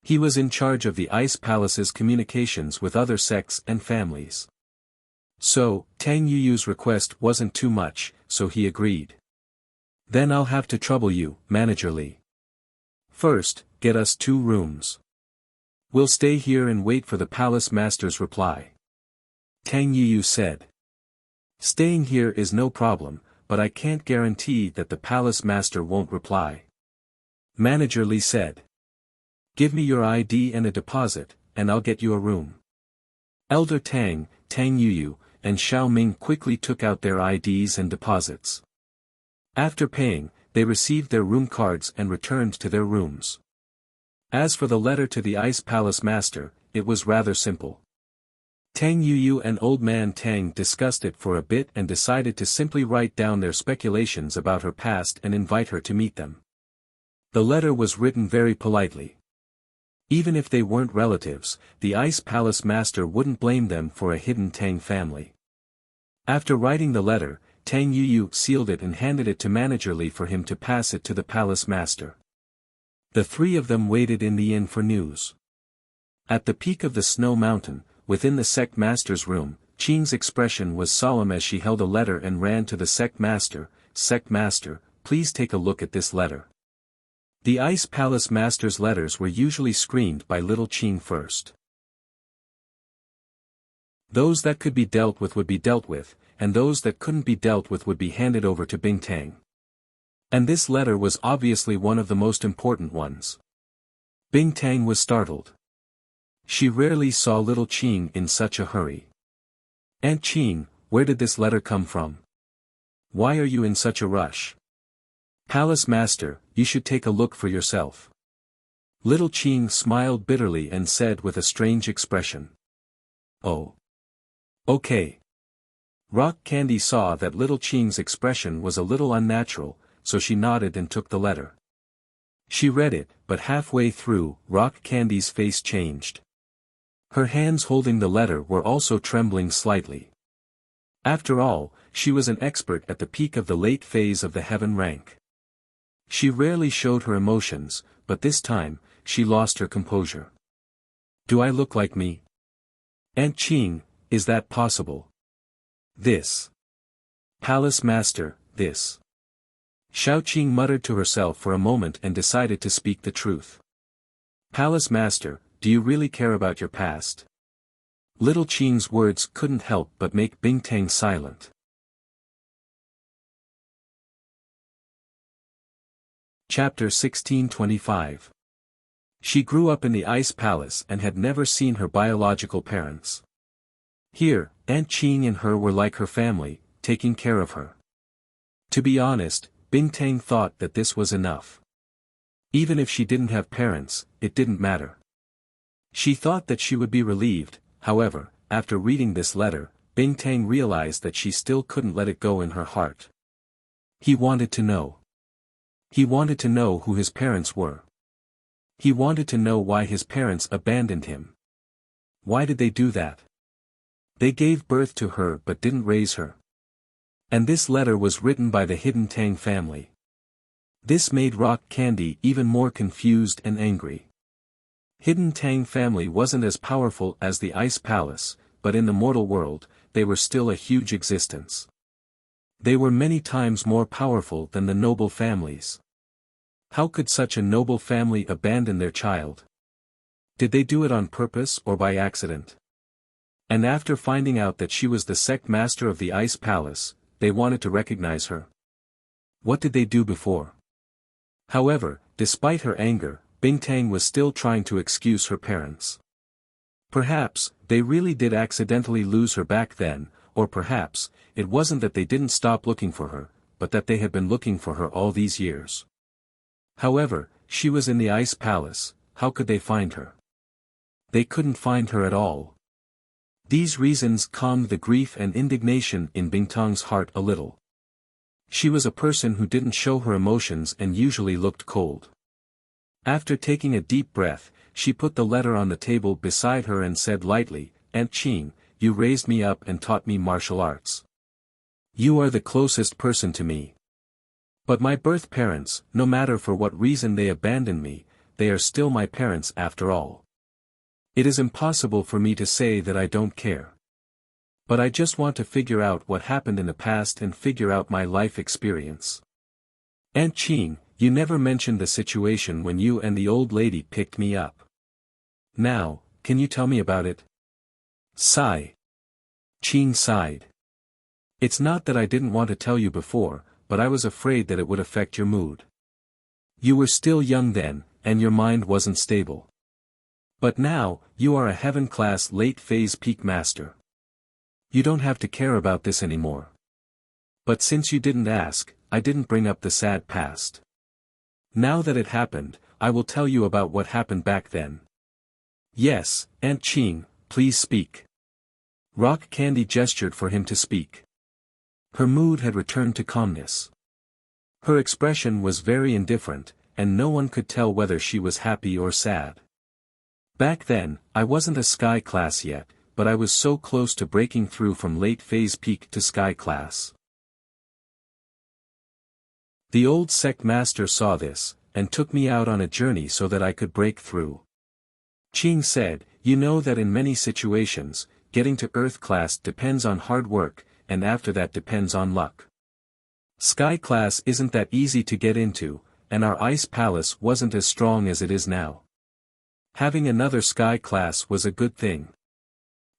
[SPEAKER 1] He was in charge of the Ice Palace's communications with other sects and families. So, Tang Yuyu's request wasn't too much, so he agreed. Then I'll have to trouble you, Manager Li. First, get us 2 rooms. We'll stay here and wait for the palace master's reply. Tang Yuyu said. Staying here is no problem, but I can't guarantee that the palace master won't reply. Manager Li said. Give me your ID and a deposit, and I'll get you a room. Elder Tang, Tang Yuyu, and Xiao Ming quickly took out their IDs and deposits. After paying, they received their room cards and returned to their rooms. As for the letter to the Ice Palace master, it was rather simple. Tang Yuyu and Old Man Tang discussed it for a bit and decided to simply write down their speculations about her past and invite her to meet them. The letter was written very politely. Even if they weren't relatives, the Ice Palace master wouldn't blame them for a Hidden Tang family. After writing the letter, Tang Yuyu sealed it and handed it to Manager Li for him to pass it to the palace master. The 3 of them waited in the inn for news. At the peak of the snow mountain, within the sect master's room, Qing's expression was solemn as she held a letter and ran to the sect master. "Sect master, please take a look at this letter." The Ice Palace master's letters were usually screened by little Qing first. Those that could be dealt with would be dealt with, and those that couldn't be dealt with would be handed over to Bingtang. And this letter was obviously one of the most important ones. Bingtang was startled. She rarely saw little Qing in such a hurry. "Aunt Qing, where did this letter come from? Why are you in such a rush?" "Palace master, you should take a look for yourself." Little Qing smiled bitterly and said with a strange expression. "Oh. Okay." Rock Candy saw that little Qing's expression was a little unnatural, so she nodded and took the letter. She read it, but halfway through, Rock Candy's face changed. Her hands holding the letter were also trembling slightly. After all, she was an expert at the peak of the late phase of the heaven rank. She rarely showed her emotions, but this time, she lost her composure. "Do I look like me? Aunt Qing, is that possible? This. Palace master, this." Xiao Qing muttered to herself for a moment and decided to speak the truth. "Palace master, do you really care about your past?" Little Qing's words couldn't help but make Bingtang silent. Chapter 1625. She grew up in the Ice Palace and had never seen her biological parents. Here, Aunt Qing and her were like her family, taking care of her. To be honest, Bingtang thought that this was enough. Even if she didn't have parents, it didn't matter. She thought that she would be relieved. However, after reading this letter, Bingtang realized that she still couldn't let it go in her heart. He wanted to know. He wanted to know who his parents were. He wanted to know why his parents abandoned him. Why did they do that? They gave birth to her but didn't raise her. And this letter was written by the hidden Tang family. This made Rock Candy even more confused and angry. Hidden Tang family wasn't as powerful as the Ice Palace, but in the mortal world, they were still a huge existence. They were many times more powerful than the noble families. How could such a noble family abandon their child? Did they do it on purpose or by accident? And after finding out that she was the sect master of the Ice Palace, they wanted to recognize her. What did they do before? However, despite her anger, Bingtang was still trying to excuse her parents. Perhaps, they really did accidentally lose her back then, or perhaps, it wasn't that they didn't stop looking for her, but that they had been looking for her all these years. However, she was in the Ice Palace, how could they find her? They couldn't find her at all. These reasons calmed the grief and indignation in Bingtang's heart a little. She was a person who didn't show her emotions and usually looked cold. After taking a deep breath, she put the letter on the table beside her and said lightly, "Aunt Qing, you raised me up and taught me martial arts. You are the closest person to me. But my birth parents, no matter for what reason they abandoned me, they are still my parents after all. It is impossible for me to say that I don't care. But I just want to figure out what happened in the past and figure out my life experience. Aunt Qing, you never mentioned the situation when you and the old lady picked me up. Now, can you tell me about it?" Sigh. Qing sighed. "It's not that I didn't want to tell you before, but I was afraid that it would affect your mood. You were still young then, and your mind wasn't stable. But now, you are a heaven-class late-phase peak master. You don't have to care about this anymore. But since you didn't ask, I didn't bring up the sad past. Now that it happened, I will tell you about what happened back then." "Yes, Aunt Qing, please speak." Rock Candy gestured for him to speak. Her mood had returned to calmness. Her expression was very indifferent, and no one could tell whether she was happy or sad. "Back then, I wasn't a sky class yet, but I was so close to breaking through from late phase peak to sky class. The old sect master saw this, and took me out on a journey so that I could break through." Qing said, "You know that in many situations, getting to Earth class depends on hard work, and after that depends on luck. Sky class isn't that easy to get into, and our Ice Palace wasn't as strong as it is now. Having another sky class was a good thing.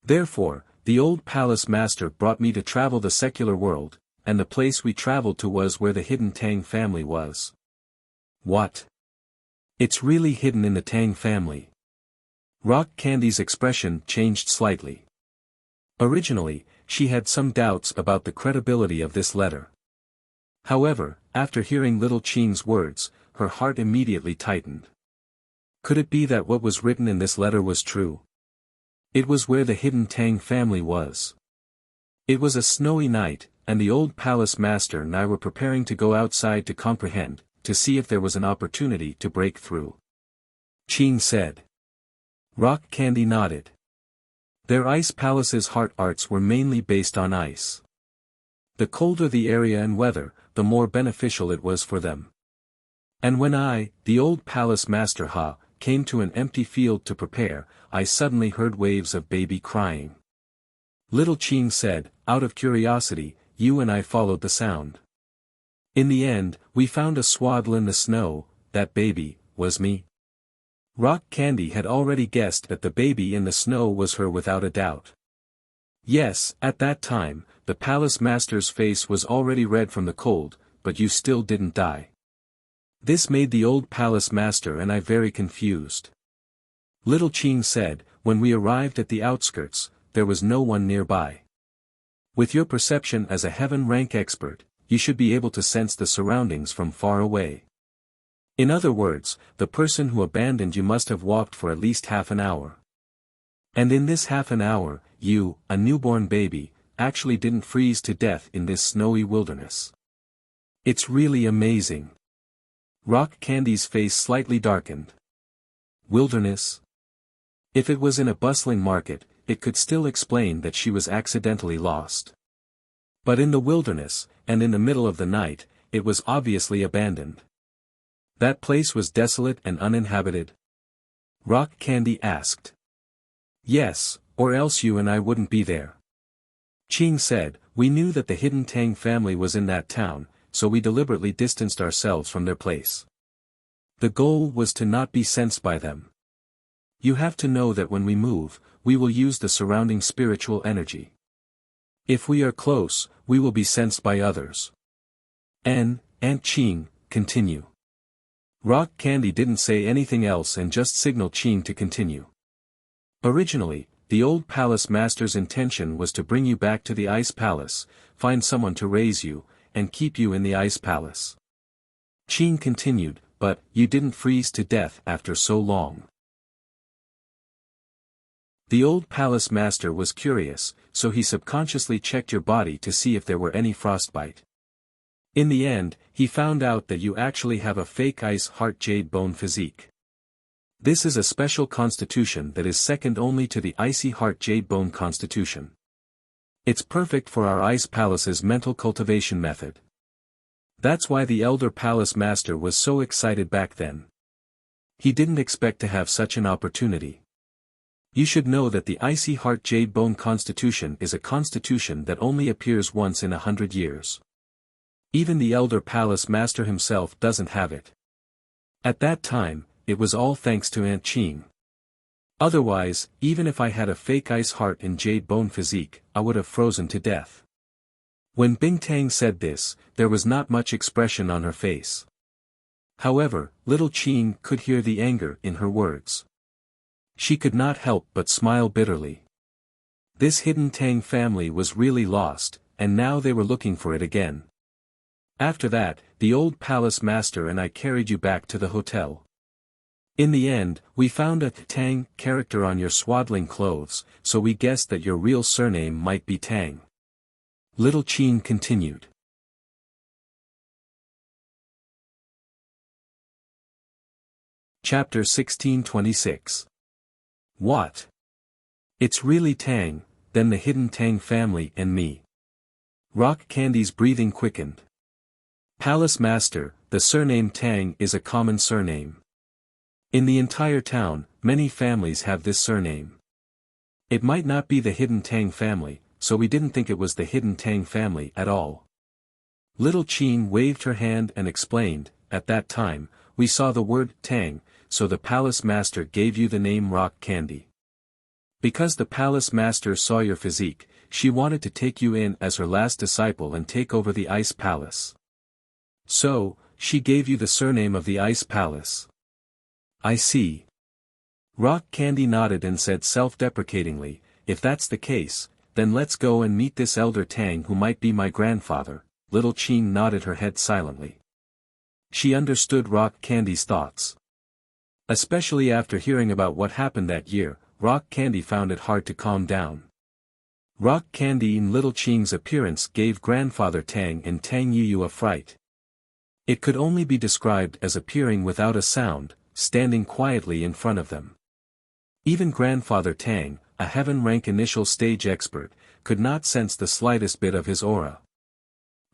[SPEAKER 1] Therefore, the old palace master brought me to travel the secular world, and the place we traveled to was where the hidden Tang family was." "What? It's really hidden in the Tang family?" Rock Candy's expression changed slightly. Originally, she had some doubts about the credibility of this letter. However, after hearing little Qing's words, her heart immediately tightened. Could it be that what was written in this letter was true? It was where the hidden Tang family was. It was a snowy night, and the old palace master and I were preparing to go outside to comprehend, to see if there was an opportunity to break through. Qing said. Rock Candy nodded. Their ice palace's heart arts were mainly based on ice. The colder the area and weather, the more beneficial it was for them. And when I, the old palace master came to an empty field to prepare, I suddenly heard waves of baby crying. Little Qing said, out of curiosity, you and I followed the sound. In the end, we found a swaddle in the snow, that baby, was me. Rock Candy had already guessed that the baby in the snow was her without a doubt. Yes, at that time, the palace master's face was already red from the cold, but you still didn't die. This made the old palace master and I very confused. Little Qing said, when we arrived at the outskirts, there was no one nearby. With your perception as a heaven rank expert, you should be able to sense the surroundings from far away. In other words, the person who abandoned you must have walked for at least half an hour. And in this half an hour, you, a newborn baby, actually didn't freeze to death in this snowy wilderness. It's really amazing. Rock Candy's face slightly darkened. Wilderness? If it was in a bustling market, it could still explain that she was accidentally lost. But in the wilderness, and in the middle of the night, it was obviously abandoned. That place was desolate and uninhabited? Rock Candy asked. Yes, or else you and I wouldn't be there. Qing said, we knew that the hidden Tang family was in that town, so we deliberately distanced ourselves from their place. The goal was to not be sensed by them. You have to know that when we move, we will use the surrounding spiritual energy. If we are close, we will be sensed by others. Aunt Qing, continue. Rock Candy didn't say anything else and just signaled Qing to continue. Originally, the old palace master's intention was to bring you back to the ice palace, find someone to raise you, and keep you in the ice palace. Qing continued, but you didn't freeze to death after so long. The old palace master was curious, so he subconsciously checked your body to see if there were any frostbite. In the end, he found out that you actually have a fake ice heart jade bone physique. This is a special constitution that is second only to the icy heart jade bone constitution. It's perfect for our ice palace's mental cultivation method. That's why the elder palace master was so excited back then. He didn't expect to have such an opportunity. You should know that the icy heart jade bone constitution is a constitution that only appears once in 100 years. Even the elder palace master himself doesn't have it. At that time, it was all thanks to Aunt Qing. Otherwise, even if I had a fake ice heart in jade bone physique, I would have frozen to death. When Bingtang said this, there was not much expression on her face. However, little Qing could hear the anger in her words. She could not help but smile bitterly. This hidden Tang family was really lost, and now they were looking for it again. After that, the old palace master and I carried you back to the hotel. In the end, we found a Tang character on your swaddling clothes, so we guessed that your real surname might be Tang. Little Qing continued. Chapter 1626. What? It's really Tang, then the hidden Tang family and me. Rock Candy's breathing quickened. Palace Master, the surname Tang is a common surname. In the entire town, many families have this surname. It might not be the hidden Tang family, so we didn't think it was the hidden Tang family at all. Little Qing waved her hand and explained, at that time, we saw the word Tang, so the Palace Master gave you the name Rock Candy. Because the Palace Master saw your physique, she wanted to take you in as her last disciple and take over the Ice Palace. So, she gave you the surname of the Ice Palace. I see. Rock Candy nodded and said self-deprecatingly, if that's the case, then let's go and meet this elder Tang who might be my grandfather. Little Qing nodded her head silently. She understood Rock Candy's thoughts. Especially after hearing about what happened that year, Rock Candy found it hard to calm down. Rock Candy and Little Qing's appearance gave Grandfather Tang and Tang Yu a fright. It could only be described as appearing without a sound, standing quietly in front of them. Even Grandfather Tang, a heaven-rank initial stage expert, could not sense the slightest bit of his aura.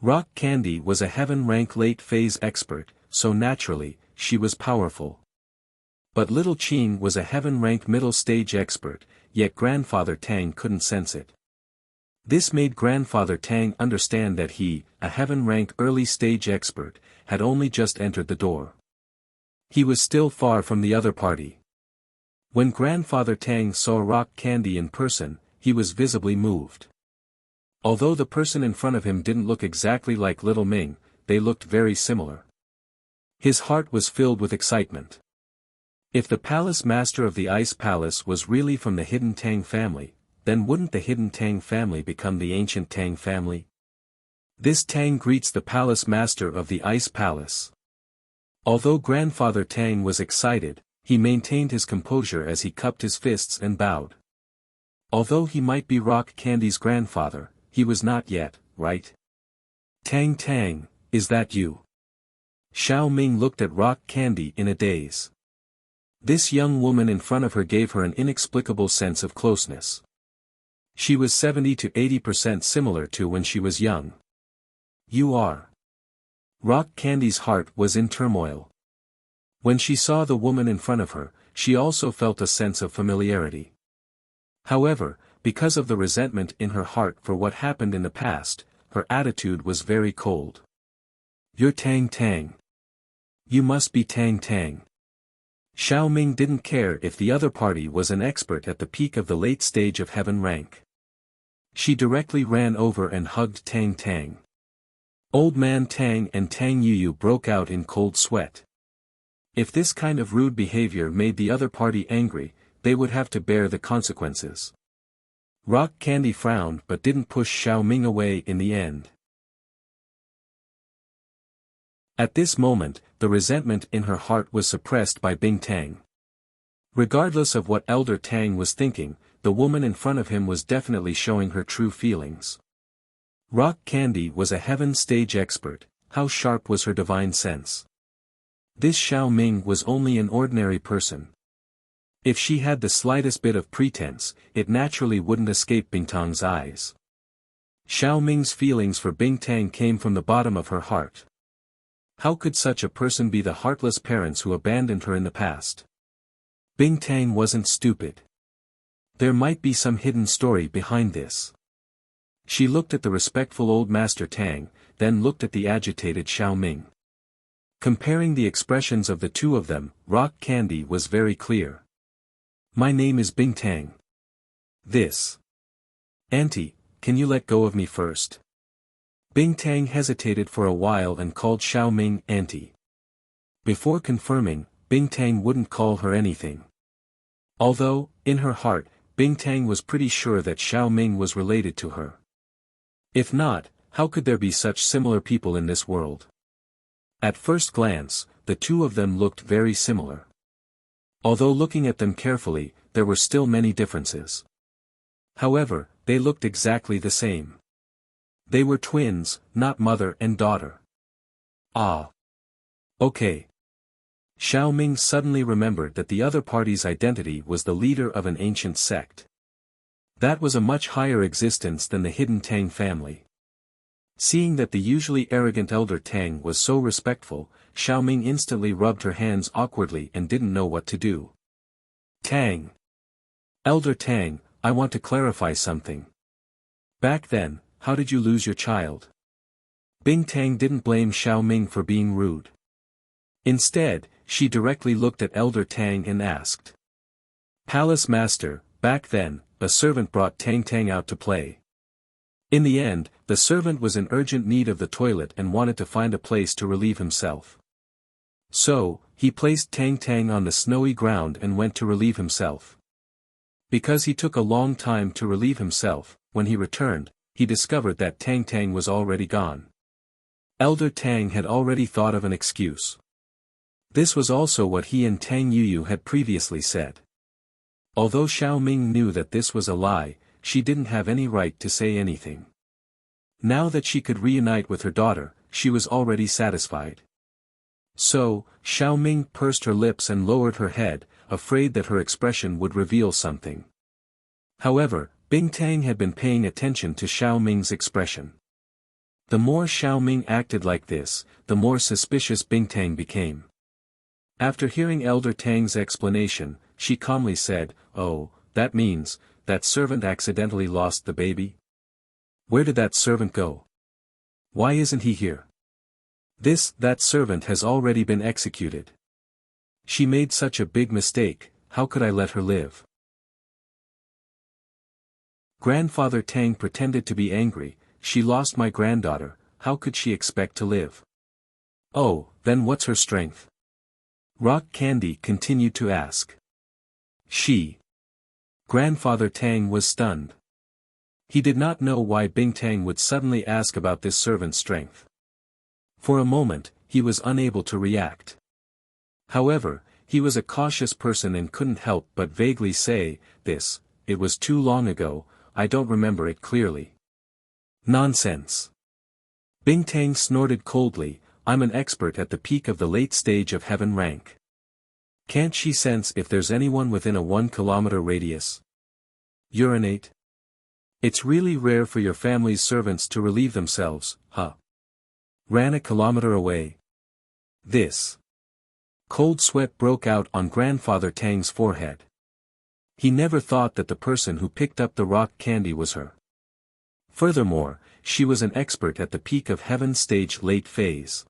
[SPEAKER 1] Rock Candy was a heaven-rank late-phase expert, so naturally, she was powerful. But Little Qing was a heaven-rank middle-stage expert, yet Grandfather Tang couldn't sense it. This made Grandfather Tang understand that he, a heaven-rank early-stage expert, had only just entered the door. He was still far from the other party. When Grandfather Tang saw Rock Candy in person, he was visibly moved. Although the person in front of him didn't look exactly like Little Ming, they looked very similar. His heart was filled with excitement. If the Palace Master of the Ice Palace was really from the hidden Tang family, then wouldn't the hidden Tang family become the ancient Tang family? This Tang greets the Palace Master of the Ice Palace. Although Grandfather Tang was excited, he maintained his composure as he cupped his fists and bowed. Although he might be Rock Candy's grandfather, he was not yet, right? Tang Tang, is that you? Xiao Ming looked at Rock Candy in a daze. This young woman in front of her gave her an inexplicable sense of closeness. She was 70 to 80% similar to when she was young. You are. Rock Candy's heart was in turmoil. When she saw the woman in front of her, she also felt a sense of familiarity. However, because of the resentment in her heart for what happened in the past, her attitude was very cold. You're Tang Tang. You must be Tang Tang. Xiao Ming didn't care if the other party was an expert at the peak of the late stage of heaven rank. She directly ran over and hugged Tang Tang. Old Man Tang and Tang Yuyu broke out in cold sweat. If this kind of rude behavior made the other party angry, they would have to bear the consequences. Rock Candy frowned but didn't push Xiao Ming away in the end. At this moment, the resentment in her heart was suppressed by Bing Tang. Regardless of what Elder Tang was thinking, the woman in front of him was definitely showing her true feelings. Rock Candy was a heaven stage expert. How sharp was her divine sense? This Xiao Ming was only an ordinary person. If she had the slightest bit of pretense, it naturally wouldn't escape Bing Tang's eyes. Xiao Ming's feelings for Bing Tang came from the bottom of her heart. How could such a person be the heartless parents who abandoned her in the past? Bing Tang wasn't stupid. There might be some hidden story behind this. She looked at the respectful old Master Tang, then looked at the agitated Xiao Ming. Comparing the expressions of the two of them, Rock Candy was very clear. My name is Bing Tang. This. Auntie, can you let go of me first? Bing Tang hesitated for a while and called Xiao Ming Auntie. Before confirming, Bing Tang wouldn't call her anything. Although, in her heart, Bing Tang was pretty sure that Xiao Ming was related to her. If not, how could there be such similar people in this world? At first glance, the two of them looked very similar. Although looking at them carefully, there were still many differences. However, they looked exactly the same. They were twins, not mother and daughter. Ah. Okay. Xiao Ming suddenly remembered that the other party's identity was the leader of an ancient sect. That was a much higher existence than the hidden Tang family. Seeing that the usually arrogant Elder Tang was so respectful, Xiao Ming instantly rubbed her hands awkwardly and didn't know what to do. Tang. Elder Tang, I want to clarify something. Back then, how did you lose your child? Bing Tang didn't blame Xiao Ming for being rude. Instead, she directly looked at Elder Tang and asked. Palace Master, back then, a servant brought Tang Tang out to play. In the end, the servant was in urgent need of the toilet and wanted to find a place to relieve himself. So, he placed Tang Tang on the snowy ground and went to relieve himself. Because he took a long time to relieve himself, when he returned, he discovered that Tang Tang was already gone. Elder Tang had already thought of an excuse. This was also what he and Tang Yuyu had previously said. Although Xiao Ming knew that this was a lie, she didn't have any right to say anything. Now that she could reunite with her daughter, she was already satisfied. So, Xiao Ming pursed her lips and lowered her head, afraid that her expression would reveal something. However, Bing Tang had been paying attention to Xiao Ming's expression. The more Xiao Ming acted like this, the more suspicious Bing Tang became. After hearing Elder Tang's explanation, she calmly said, Oh, that means, that servant accidentally lost the baby? Where did that servant go? Why isn't he here? That servant has already been executed. She made such a big mistake, how could I let her live? Grandfather Tang pretended to be angry, she lost my granddaughter, how could she expect to live? Oh, then what's her strength? Rock Candy continued to ask. Grandfather Tang was stunned. He did not know why Bing Tang would suddenly ask about this servant's strength. For a moment, he was unable to react. However, he was a cautious person and couldn't help but vaguely say, it was too long ago, I don't remember it clearly. Nonsense. Bing Tang snorted coldly, I'm an expert at the peak of the late stage of heaven rank. Can't she sense if there's anyone within a 1 kilometer radius? Urinate? It's really rare for your family's servants to relieve themselves, huh? Ran a kilometer away. This. Cold sweat broke out on Grandfather Tang's forehead. He never thought that the person who picked up the rock candy was her. Furthermore, she was an expert at the peak of Heaven's stage late phase.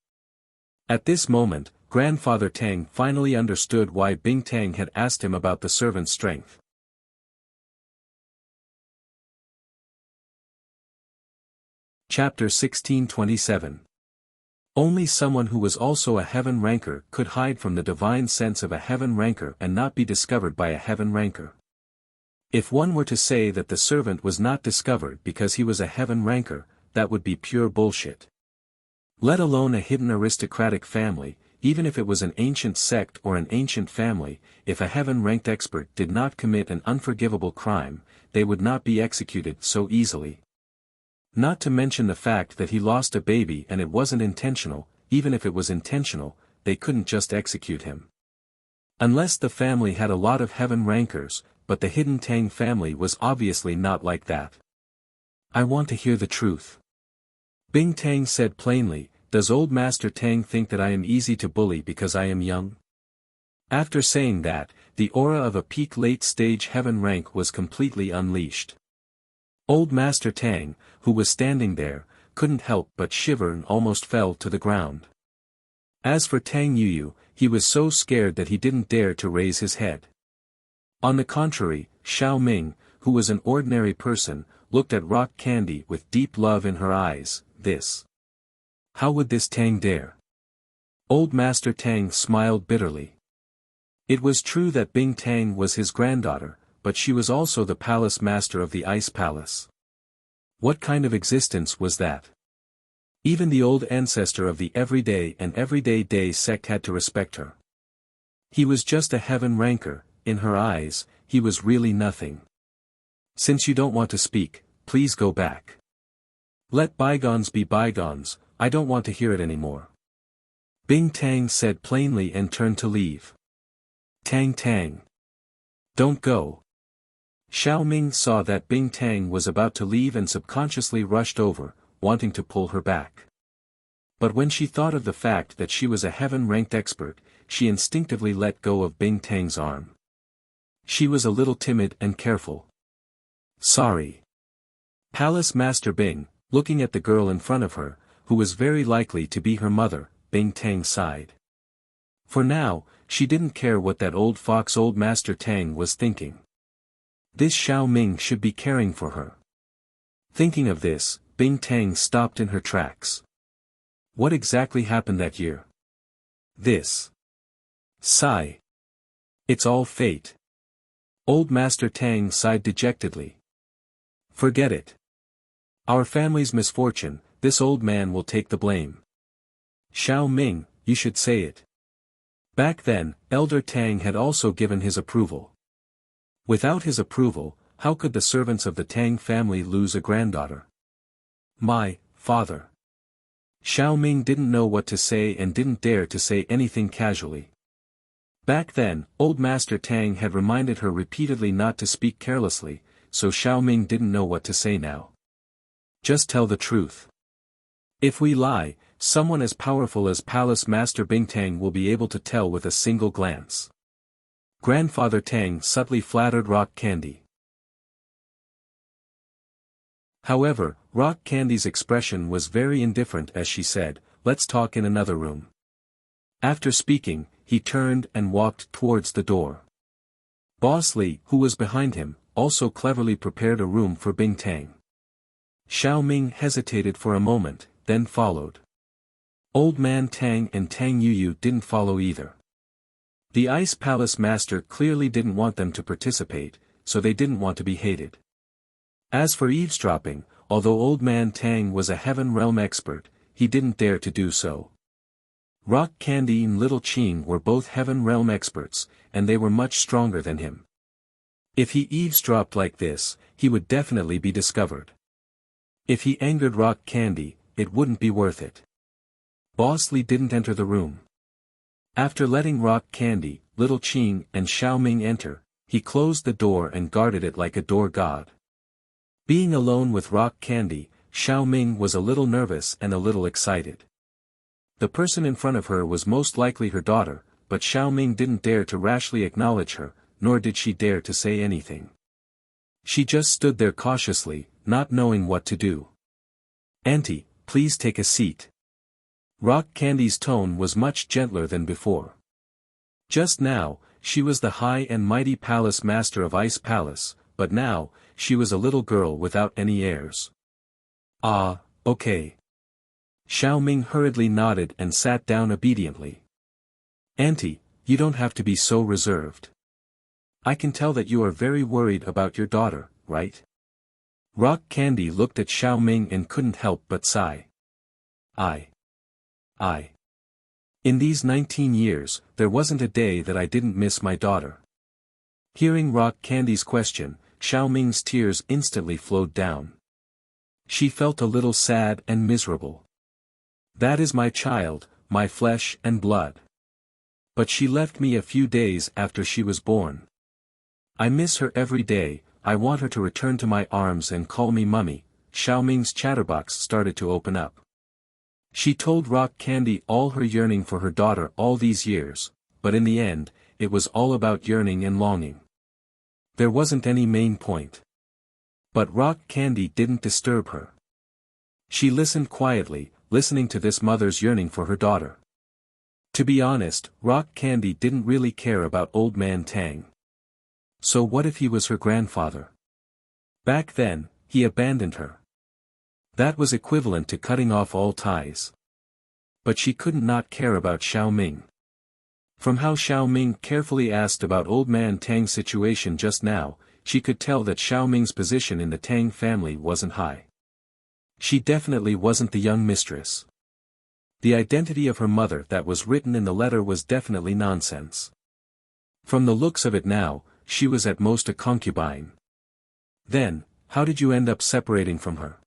[SPEAKER 1] At this moment, Grandfather Tang finally understood why Bing Tang had asked him about the servant's strength. Chapter 1627. Only someone who was also a heaven ranker could hide from the divine sense of a heaven ranker and not be discovered by a heaven ranker. If one were to say that the servant was not discovered because he was a heaven ranker, that would be pure bullshit. Let alone a hidden aristocratic family, even if it was an ancient sect or an ancient family, if a heaven-ranked expert did not commit an unforgivable crime, they would not be executed so easily. Not to mention the fact that he lost a baby and it wasn't intentional. Even if it was intentional, they couldn't just execute him. Unless the family had a lot of heaven rankers, but the hidden Tang family was obviously not like that. I want to hear the truth. Bing Tang said plainly, does old Master Tang think that I am easy to bully because I am young? After saying that, the aura of a peak late-stage heaven rank was completely unleashed. Old Master Tang, who was standing there, couldn't help but shiver and almost fell to the ground. As for Tang Yuyu, he was so scared that he didn't dare to raise his head. On the contrary, Xiao Ming, who was an ordinary person, looked at rock candy with deep love in her eyes. This. How would this Tang dare? Old Master Tang smiled bitterly. It was true that Bing Tang was his granddaughter, but she was also the palace master of the Ice Palace. What kind of existence was that? Even the old ancestor of the Everyday and Everyday Day sect had to respect her. He was just a heaven ranker. In her eyes, he was really nothing. Since you don't want to speak, please go back. Let bygones be bygones, I don't want to hear it anymore. Bing Tang said plainly and turned to leave. Tang Tang. Don't go. Xiao Ming saw that Bing Tang was about to leave and subconsciously rushed over, wanting to pull her back. But when she thought of the fact that she was a heaven-ranked expert, she instinctively let go of Bing Tang's arm. She was a little timid and careful. Sorry. Palace Master Bing, looking at the girl in front of her, who was very likely to be her mother, Bing Tang sighed. For now, she didn't care what that old fox old Master Tang was thinking. This Xiao Ming should be caring for her. Thinking of this, Bing Tang stopped in her tracks. What exactly happened that year? This. Sigh. It's all fate. Old Master Tang sighed dejectedly. Forget it. Our family's misfortune, this old man will take the blame. Xiao Ming, you should say it. Back then, Elder Tang had also given his approval. Without his approval, how could the servants of the Tang family lose a granddaughter? My father. Xiao Ming didn't know what to say and didn't dare to say anything casually. Back then, old Master Tang had reminded her repeatedly not to speak carelessly, so Xiao Ming didn't know what to say now. Just tell the truth. If we lie, someone as powerful as Palace Master Bing Tang will be able to tell with a single glance. Grandfather Tang subtly flattered Rock Candy. However, Rock Candy's expression was very indifferent as she said, let's talk in another room. After speaking, he turned and walked towards the door. Boss Li, who was behind him, also cleverly prepared a room for Bing Tang. Xiao Ming hesitated for a moment, then followed. Old Man Tang and Tang Yuyu didn't follow either. The Ice Palace Master clearly didn't want them to participate, so they didn't want to be hated. As for eavesdropping, although Old Man Tang was a Heaven Realm expert, he didn't dare to do so. Rock Candy and Little Qin were both Heaven Realm experts, and they were much stronger than him. If he eavesdropped like this, he would definitely be discovered. If he angered Rock Candy, it wouldn't be worth it. Boss Li didn't enter the room. After letting Rock Candy, Little Qing and Xiaoming enter, he closed the door and guarded it like a door god. Being alone with rock candy, Xiaoming was a little nervous and a little excited. The person in front of her was most likely her daughter, but Xiaoming didn't dare to rashly acknowledge her, nor did she dare to say anything. She just stood there cautiously, not knowing what to do. "Auntie, please take a seat." Rock Candy's tone was much gentler than before. Just now, she was the high and mighty palace master of Ice Palace, but now, she was a little girl without any airs. "Ah, okay." Xiaoming hurriedly nodded and sat down obediently. "Auntie, you don't have to be so reserved. I can tell that you are very worried about your daughter, right?" Rock Candy looked at Xiaoming and couldn't help but sigh. I. In these 19 years, there wasn't a day that I didn't miss my daughter." Hearing Rock Candy's question, Xiaoming's tears instantly flowed down. She felt a little sad and miserable. "That is my child, my flesh and blood. But she left me a few days after she was born. I miss her every day, I want her to return to my arms and call me mummy." Xiaoming's chatterbox started to open up. She told Rock Candy all her yearning for her daughter all these years, but in the end, it was all about yearning and longing. There wasn't any main point. But Rock Candy didn't disturb her. She listened quietly, listening to this mother's yearning for her daughter. To be honest, Rock Candy didn't really care about Old Man Tang. So what if he was her grandfather? Back then, he abandoned her. That was equivalent to cutting off all ties. But she couldn't not care about Xiaoming. From how Xiaoming carefully asked about Old Man Tang's situation just now, she could tell that Xiaoming's position in the Tang family wasn't high. She definitely wasn't the young mistress. The identity of her mother that was written in the letter was definitely nonsense. From the looks of it now, she was at most a concubine. Then, how did you end up separating from her?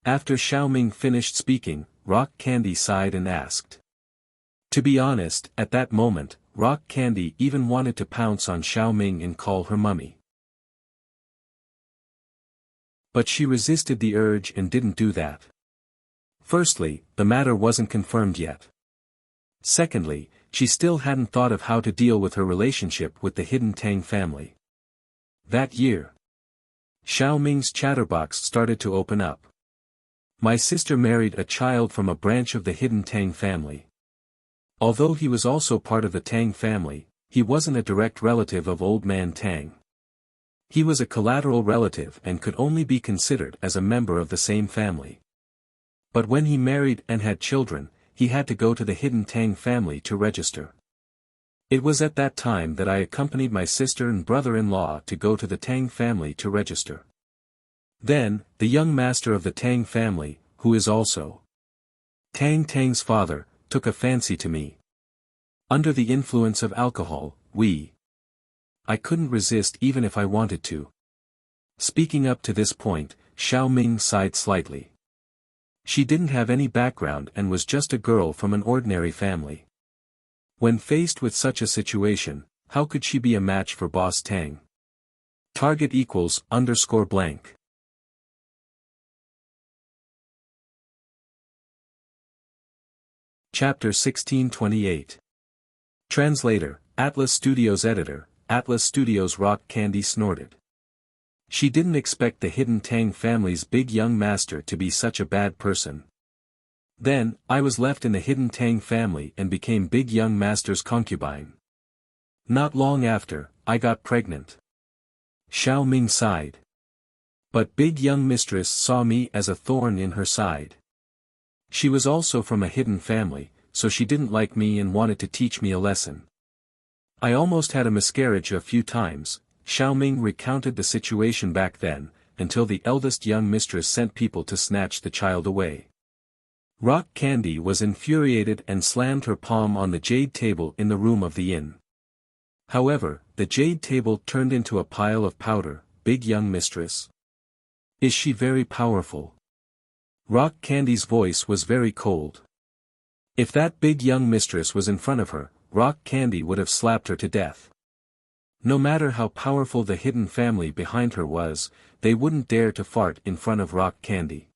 [SPEAKER 1] After Xiaoming finished speaking, Rock Candy sighed and asked. To be honest, at that moment, Rock Candy even wanted to pounce on Xiaoming and call her mummy. But she resisted the urge and didn't do that. Firstly, the matter wasn't confirmed yet. Secondly, she still hadn't thought of how to deal with her relationship with the hidden Tang family. That year, Xiaoming's chatterbox started to open up. My sister married a child from a branch of the hidden Tang family. Although he was also part of the Tang family, he wasn't a direct relative of Old Man Tang. He was a collateral relative and could only be considered as a member of the same family. But when he married and had children, he had to go to the hidden Tang family to register. It was at that time that I accompanied my sister and brother-in-law to go to the Tang family to register. Then, the young master of the Tang family, who is also Tang's father, took a fancy to me. Under the influence of alcohol, I couldn't resist even if I wanted to. Speaking up to this point, Xiaoming sighed slightly. She didn't have any background and was just a girl from an ordinary family. When faced with such a situation, how could she be a match for Boss Tang? Target =_. Chapter 1628. Translator, Atlas Studios Editor, Atlas Studios. Rock Candy snorted. She didn't expect the hidden Tang family's big young master to be such a bad person. Then, I was left in the hidden Tang family and became big young master's concubine. Not long after, I got pregnant. Xiaoming sighed. But big young mistress saw me as a thorn in her side. She was also from a hidden family, so she didn't like me and wanted to teach me a lesson. I almost had a miscarriage a few times. Xiaoming recounted the situation back then, until the eldest young mistress sent people to snatch the child away. Rock Candy was infuriated and slammed her palm on the jade table in the room of the inn. However, the jade table turned into a pile of powder. Big young mistress? Is she very powerful? Rock Candy's voice was very cold. If that big young mistress was in front of her, Rock Candy would have slapped her to death. No matter how powerful the hidden family behind her was, they wouldn't dare to fart in front of Rock Candy.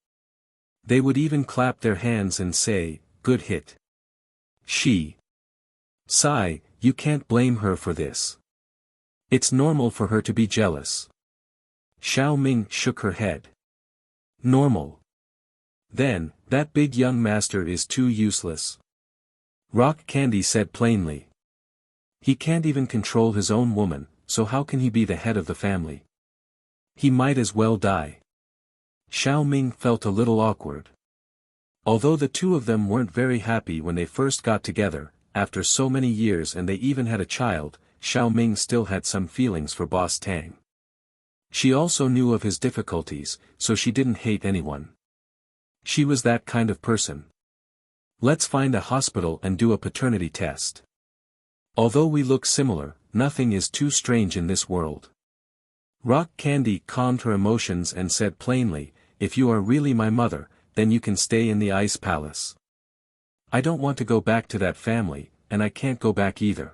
[SPEAKER 1] They would even clap their hands and say, "Good hit." Sigh, you can't blame her for this. It's normal for her to be jealous. Xiao Ming shook her head. Normal. Then, that big young master is too useless. Rock Candy said plainly. He can't even control his own woman, so how can he be the head of the family? He might as well die. Xiao Ming felt a little awkward. Although the two of them weren't very happy when they first got together, after so many years and they even had a child, Xiao Ming still had some feelings for Boss Tang. She also knew of his difficulties, so she didn't hate anyone. She was that kind of person. Let's find a hospital and do a paternity test. Although we look similar, nothing is too strange in this world. Rock Candy calmed her emotions and said plainly, if you are really my mother, then you can stay in the Ice Palace. I don't want to go back to that family, and I can't go back either.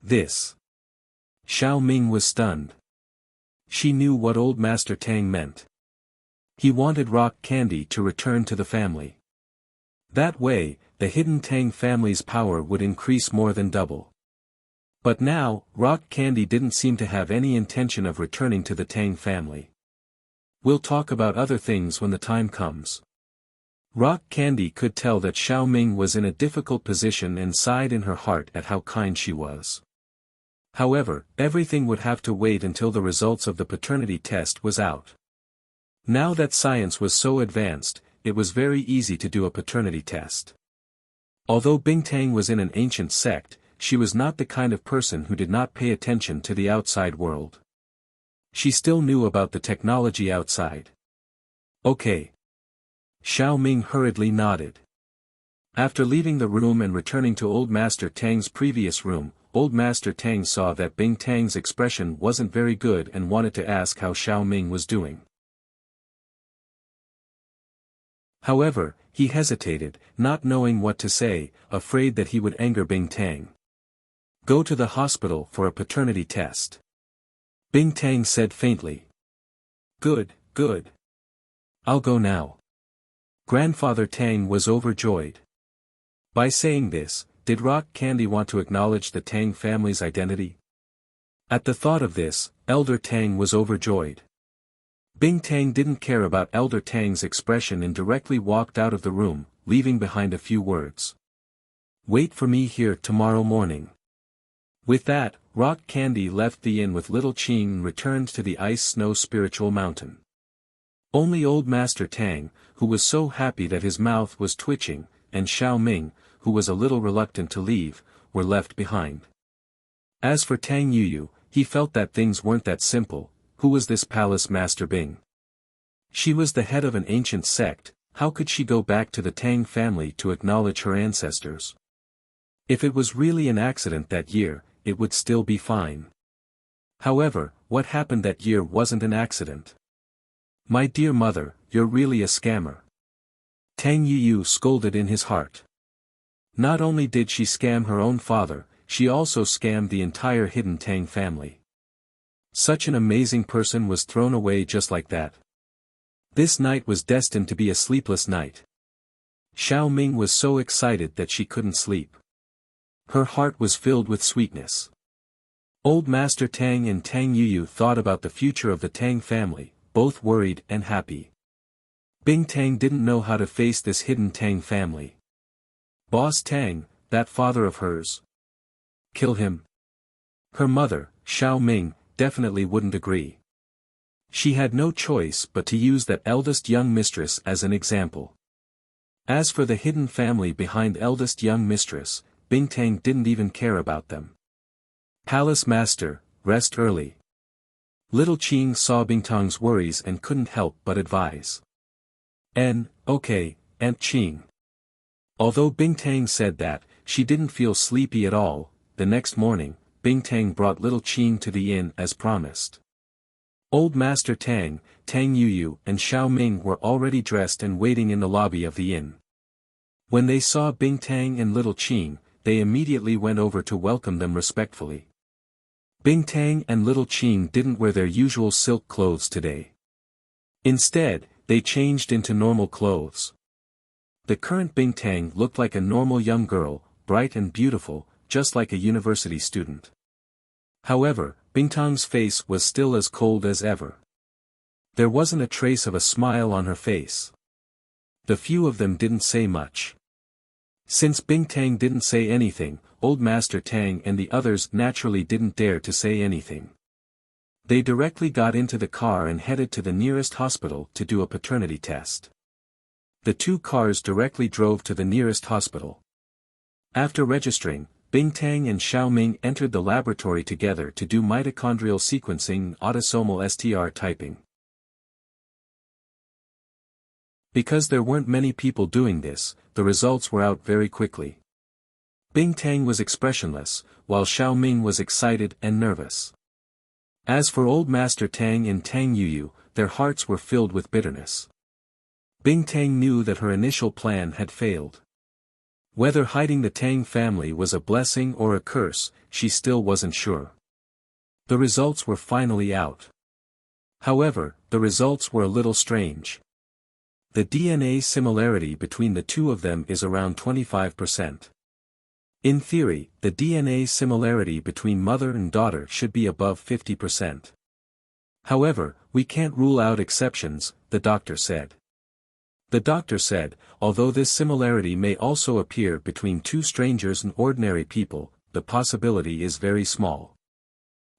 [SPEAKER 1] This. Xiao Ming was stunned. She knew what old Master Tang meant. He wanted Rock Candy to return to the family. That way, the hidden Tang family's power would increase more than double. But now, Rock Candy didn't seem to have any intention of returning to the Tang family. We'll talk about other things when the time comes. Rock Candy could tell that Xiao Ming was in a difficult position and sighed in her heart at how kind she was. However, everything would have to wait until the results of the paternity test was out. Now that science was so advanced, it was very easy to do a paternity test. Although Bingtang was in an ancient sect, she was not the kind of person who did not pay attention to the outside world. She still knew about the technology outside. Okay. Xiao Ming hurriedly nodded. After leaving the room and returning to Old Master Tang's previous room, Old Master Tang saw that Bingtang's expression wasn't very good and wanted to ask how Xiao Ming was doing. However, he hesitated, not knowing what to say, afraid that he would anger Bingtang. Go to the hospital for a paternity test. Bingtang said faintly. Good, good. I'll go now. Grandfather Tang was overjoyed. By saying this, did Rock Candy want to acknowledge the Tang family's identity? At the thought of this, Elder Tang was overjoyed. Bingtang didn't care about Elder Tang's expression and directly walked out of the room, leaving behind a few words. Wait for me here tomorrow morning. With that, Rock Candy left the inn with Little Qing and returned to the Ice Snow Spiritual Mountain. Only Old Master Tang, who was so happy that his mouth was twitching, and Xiao Ming, who was a little reluctant to leave, were left behind. As for Tang Yuyu, he felt that things weren't that simple. Who was this Palace Master Bing? She was the head of an ancient sect, how could she go back to the Tang family to acknowledge her ancestors? If it was really an accident that year, it would still be fine. However, what happened that year wasn't an accident. My dear mother, you're really a scammer. Tang Yuyu scolded in his heart. Not only did she scam her own father, she also scammed the entire hidden Tang family. Such an amazing person was thrown away just like that. This night was destined to be a sleepless night. Xiao Ming was so excited that she couldn't sleep. Her heart was filled with sweetness. Old Master Tang and Tang Yuyu thought about the future of the Tang family, both worried and happy. Bingtang didn't know how to face this hidden Tang family. Boss Tang, that father of hers. Kill him. Her mother, Xiao Ming, definitely wouldn't agree. She had no choice but to use that eldest young mistress as an example. As for the hidden family behind eldest young mistress, Bingtang didn't even care about them. Palace Master, rest early. Little Qing saw Bingtang's worries and couldn't help but advise. Okay, Aunt Qing. Although Bingtang said that, she didn't feel sleepy at all. The next morning, Bingtang brought Little Qing to the inn as promised. Old Master Tang, Tang Yuyu and Xiao Ming were already dressed and waiting in the lobby of the inn. When they saw Bingtang and Little Qing, they immediately went over to welcome them respectfully. Bingtang and Little Qing didn't wear their usual silk clothes today. Instead, they changed into normal clothes. The current Bingtang looked like a normal young girl, bright and beautiful, just like a university student. However, Bingtang's face was still as cold as ever. There wasn't a trace of a smile on her face. The few of them didn't say much. Since Bingtang didn't say anything, Old Master Tang and the others naturally didn't dare to say anything. They directly got into the car and headed to the nearest hospital to do a paternity test. The two cars directly drove to the nearest hospital. After registering, Bingtang and Xiaoming entered the laboratory together to do mitochondrial sequencing and autosomal STR typing. Because there weren't many people doing this, the results were out very quickly. Bingtang was expressionless, while Xiaoming was excited and nervous. As for Old Master Tang and Tang Yuyu, their hearts were filled with bitterness. Bingtang knew that her initial plan had failed. Whether hiding the Tang family was a blessing or a curse, she still wasn't sure. The results were finally out. However, the results were a little strange. The DNA similarity between the two of them is around 25%. In theory, the DNA similarity between mother and daughter should be above 50%. However, we can't rule out exceptions, the doctor said. The doctor said, although this similarity may also appear between two strangers and ordinary people, the possibility is very small.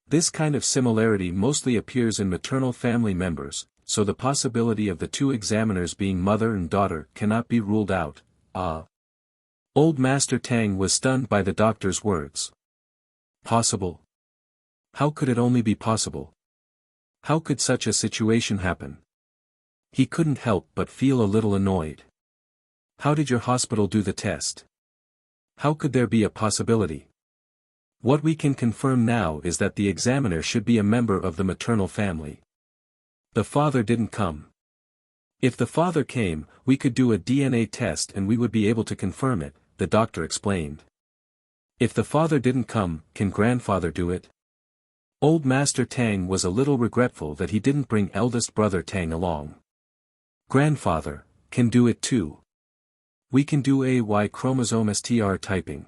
[SPEAKER 1] This kind of similarity mostly appears in maternal family members, so the possibility of the two examiners being mother and daughter cannot be ruled out. Old Master Tang was stunned by the doctor's words. Possible? How could it only be possible? How could such a situation happen? He couldn't help but feel a little annoyed. How did your hospital do the test? How could there be a possibility? What we can confirm now is that the examiner should be a member of the maternal family. The father didn't come. If the father came, we could do a DNA test and we would be able to confirm it, the doctor explained. If the father didn't come, can grandfather do it? Old Master Tang was a little regretful that he didn't bring eldest brother Tang along. Grandfather can do it too. We can do a Y chromosome STR typing.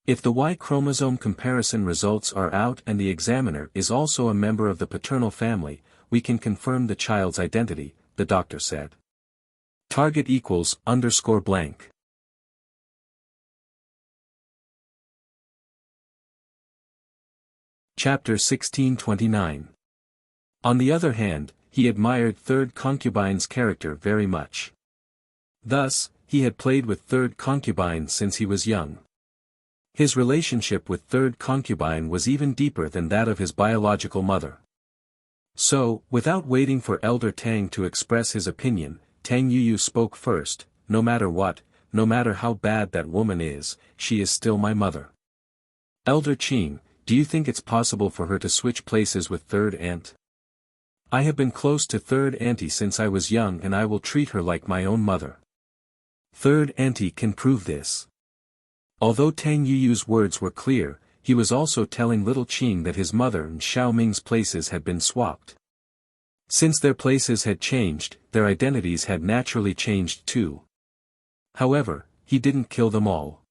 [SPEAKER 1] If the Y chromosome comparison results are out and the examiner is also a member of the paternal family, we can confirm the child's identity, the doctor said. Target equals _blank. Chapter 1629. On the other hand, he admired third concubine's character very much. Thus, he had played with third concubine since he was young. His relationship with third concubine was even deeper than that of his biological mother. So, without waiting for Elder Tang to express his opinion, Tang Yuyu spoke first. No matter what, no matter how bad that woman is, she is still my mother. Elder Qing, do you think it's possible for her to switch places with third aunt? I have been close to third auntie since I was young and I will treat her like my own mother. Third auntie can prove this. Although Tang Yuyu's words were clear, he was also telling Little Qing that his mother and Xiaoming's places had been swapped. Since their places had changed, their identities had naturally changed too. However, he didn't kill them all.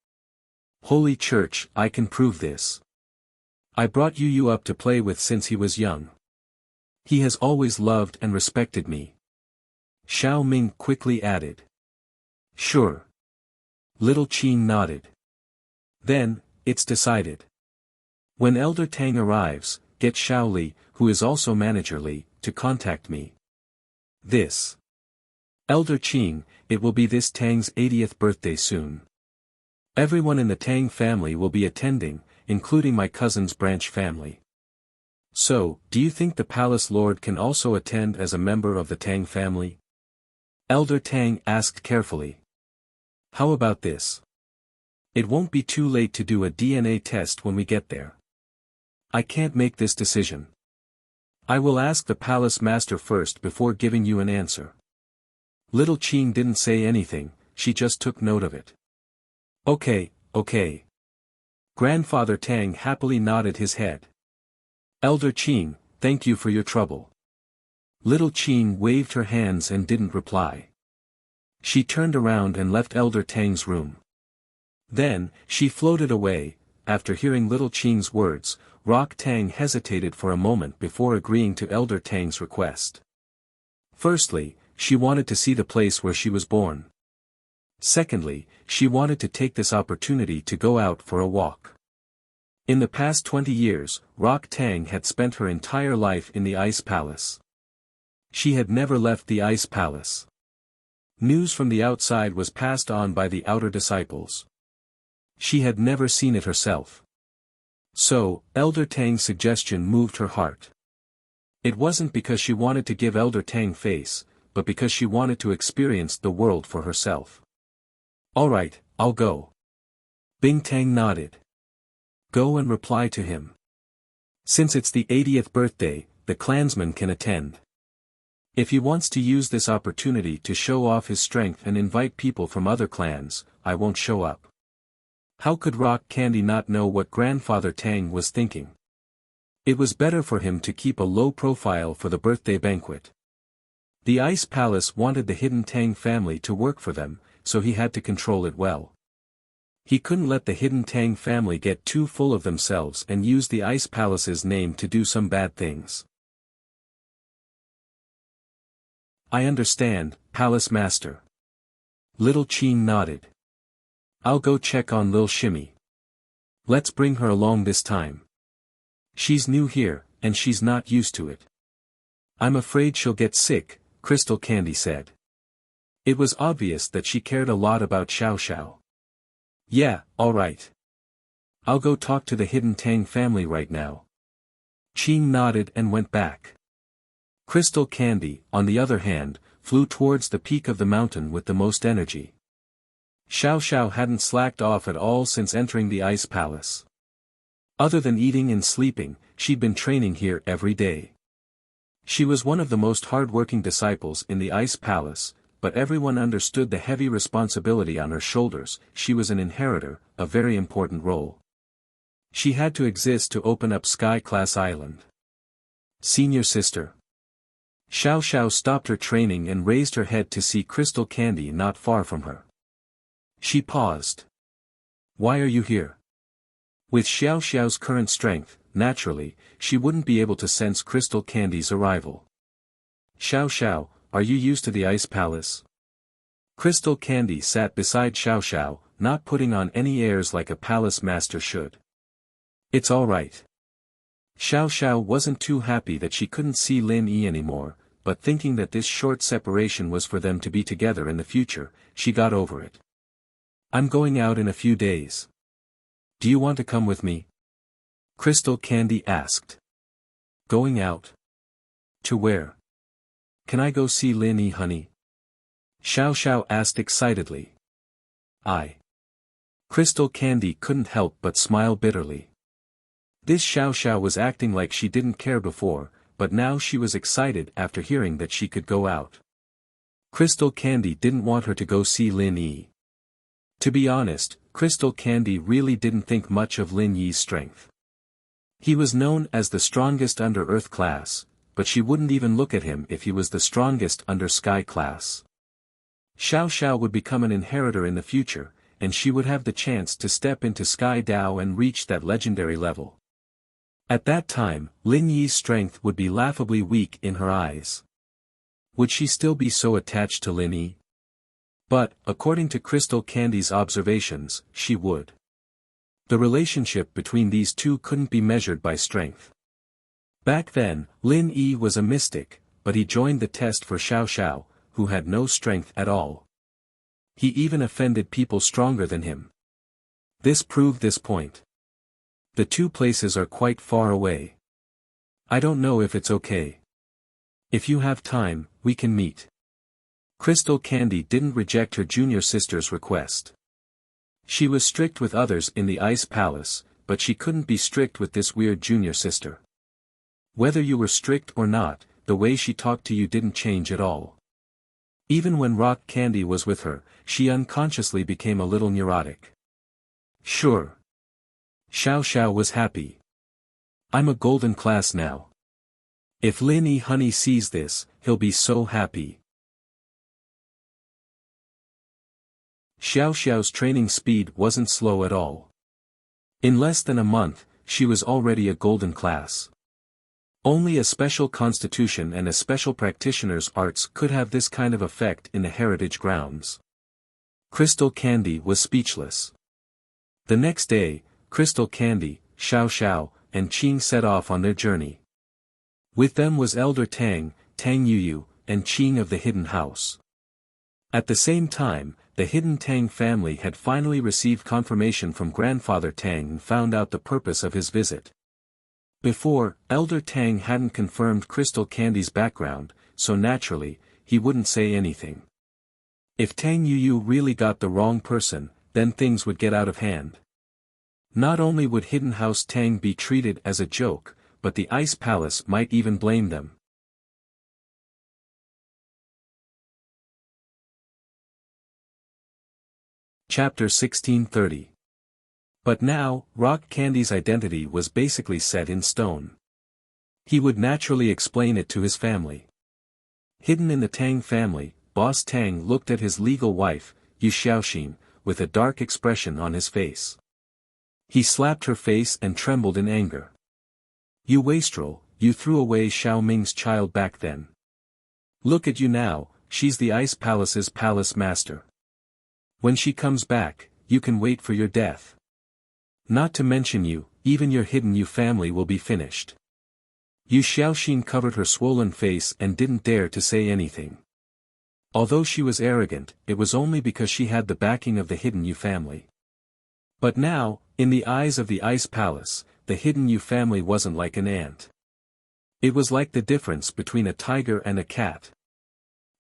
[SPEAKER 1] Holy Church, I can prove this. I brought Yuyu up to play with since he was young. He has always loved and respected me. Xiaoming quickly added. Sure. Little Qing nodded. Then, it's decided. When Elder Tang arrives, get Xiao Li, who is also Manager Li, to contact me. This. Elder Qing, it will be this Tang's 80th birthday soon. Everyone in the Tang family will be attending, including my cousin's branch family. So, do you think the Palace Lord can also attend as a member of the Tang family? Elder Tang asked carefully. How about this? It won't be too late to do a DNA test when we get there. I can't make this decision. I will ask the Palace Master first before giving you an answer. Little Qing didn't say anything, she just took note of it. Okay, Grandfather Tang happily nodded his head. Elder Qing, thank you for your trouble. Little Qing waved her hands and didn't reply. She turned around and left Elder Tang's room. Then, she floated away. After hearing Little Qing's words, Rock Tang hesitated for a moment before agreeing to Elder Tang's request. Firstly, she wanted to see the place where she was born. Secondly, she wanted to take this opportunity to go out for a walk. In the past 20 years, Rock Tang had spent her entire life in the Ice Palace. She had never left the Ice Palace. News from the outside was passed on by the outer disciples. She had never seen it herself. So, Elder Tang's suggestion moved her heart. It wasn't because she wanted to give Elder Tang face, but because she wanted to experience the world for herself. All right, I'll go. Bing Tang nodded. Go and reply to him. Since it's the 80th birthday, the clansman can attend. If he wants to use this opportunity to show off his strength and invite people from other clans, I won't show up. How could Rock Candy not know what Grandfather Tang was thinking? It was better for him to keep a low profile for the birthday banquet. The Ice Palace wanted the Hidden Tang family to work for them, so he had to control it well. He couldn't let the Hidden Tang family get too full of themselves and use the Ice Palace's name to do some bad things. I understand, Palace Master. Little Qing nodded. I'll go check on Lil Shimmy. Let's bring her along this time. She's new here, and she's not used to it. I'm afraid she'll get sick, Crystal Candy said. It was obvious that she cared a lot about Xiao Xiao. Yeah, all right. I'll go talk to the Hidden Tang family right now. Qing nodded and went back. Crystal Candy, on the other hand, flew towards the peak of the mountain with the most energy. Xiao Xiao hadn't slacked off at all since entering the Ice Palace. Other than eating and sleeping, she'd been training here every day. She was one of the most hard-working disciples in the Ice Palace, but everyone understood the heavy responsibility on her shoulders. She was an inheritor, a very important role. She had to exist to open up Sky Class Island. Senior sister. Xiao Xiao stopped her training and raised her head to see Crystal Candy not far from her. She paused. Why are you here? With Xiao Xiao's current strength, naturally, she wouldn't be able to sense Crystal Candy's arrival. Xiao Xiao, are you used to the Ice Palace? Crystal Candy sat beside Xiao Xiao, not putting on any airs like a palace master should. It's all right. Xiao Xiao wasn't too happy that she couldn't see Lin Yi anymore, but thinking that this short separation was for them to be together in the future, she got over it. I'm going out in a few days. Do you want to come with me? Crystal Candy asked. Going out? To where? Can I go see Lin Yi, honey? Xiao Xiao asked excitedly. Crystal Candy couldn't help but smile bitterly. This Xiao Xiao was acting like she didn't care before, but now she was excited after hearing that she could go out. Crystal Candy didn't want her to go see Lin Yi. To be honest, Crystal Candy really didn't think much of Lin Yi's strength. He was known as the strongest under Earth class, but she wouldn't even look at him if he was the strongest under Sky class. Xiao Xiao would become an inheritor in the future, and she would have the chance to step into Sky Dao and reach that legendary level. At that time, Lin Yi's strength would be laughably weak in her eyes. Would she still be so attached to Lin Yi? But, according to Crystal Candy's observations, she would. The relationship between these two couldn't be measured by strength. Back then, Lin Yi was a mystic, but he joined the test for Xiao Xiao, who had no strength at all. He even offended people stronger than him. This proved this point. The two places are quite far away. I don't know if it's okay. If you have time, we can meet. Crystal Candy didn't reject her junior sister's request. She was strict with others in the Ice Palace, but she couldn't be strict with this weird junior sister. Whether you were strict or not, the way she talked to you didn't change at all. Even when Rock Candy was with her, she unconsciously became a little neurotic. Sure. Xiao Xiao was happy. I'm a golden class now. If Lin E Honey sees this, he'll be so happy. Xiao Xiao's training speed wasn't slow at all. In less than a month, she was already a golden class. Only a special constitution and a special practitioner's arts could have this kind of effect in the heritage grounds. Crystal Candy was speechless. The next day, Crystal Candy, Xiao Xiao, and Qing set off on their journey. With them was Elder Tang, Tang Yuyu, and Qing of the Hidden House. At the same time, the Hidden Tang family had finally received confirmation from Grandfather Tang and found out the purpose of his visit. Before, Elder Tang hadn't confirmed Crystal Candy's background, so naturally, he wouldn't say anything. If Tang Yuyu really got the wrong person, then things would get out of hand. Not only would Hidden House Tang be treated as a joke, but the Ice Palace might even blame them. Chapter 1630. But now, Rock Candy's identity was basically set in stone. He would naturally explain it to his family. Hidden in the Tang family, Boss Tang looked at his legal wife, Yu Xiaoxin, with a dark expression on his face. He slapped her face and trembled in anger. You wastrel, you threw away Xiao Ming's child back then. Look at you now, she's the Ice Palace's palace master. When she comes back, you can wait for your death. Not to mention you, even your Hidden Yu family will be finished. Yu Xiaoxin covered her swollen face and didn't dare to say anything. Although she was arrogant, it was only because she had the backing of the Hidden Yu family. But now, in the eyes of the Ice Palace, the Hidden Yu family wasn't like an ant. It was like the difference between a tiger and a cat.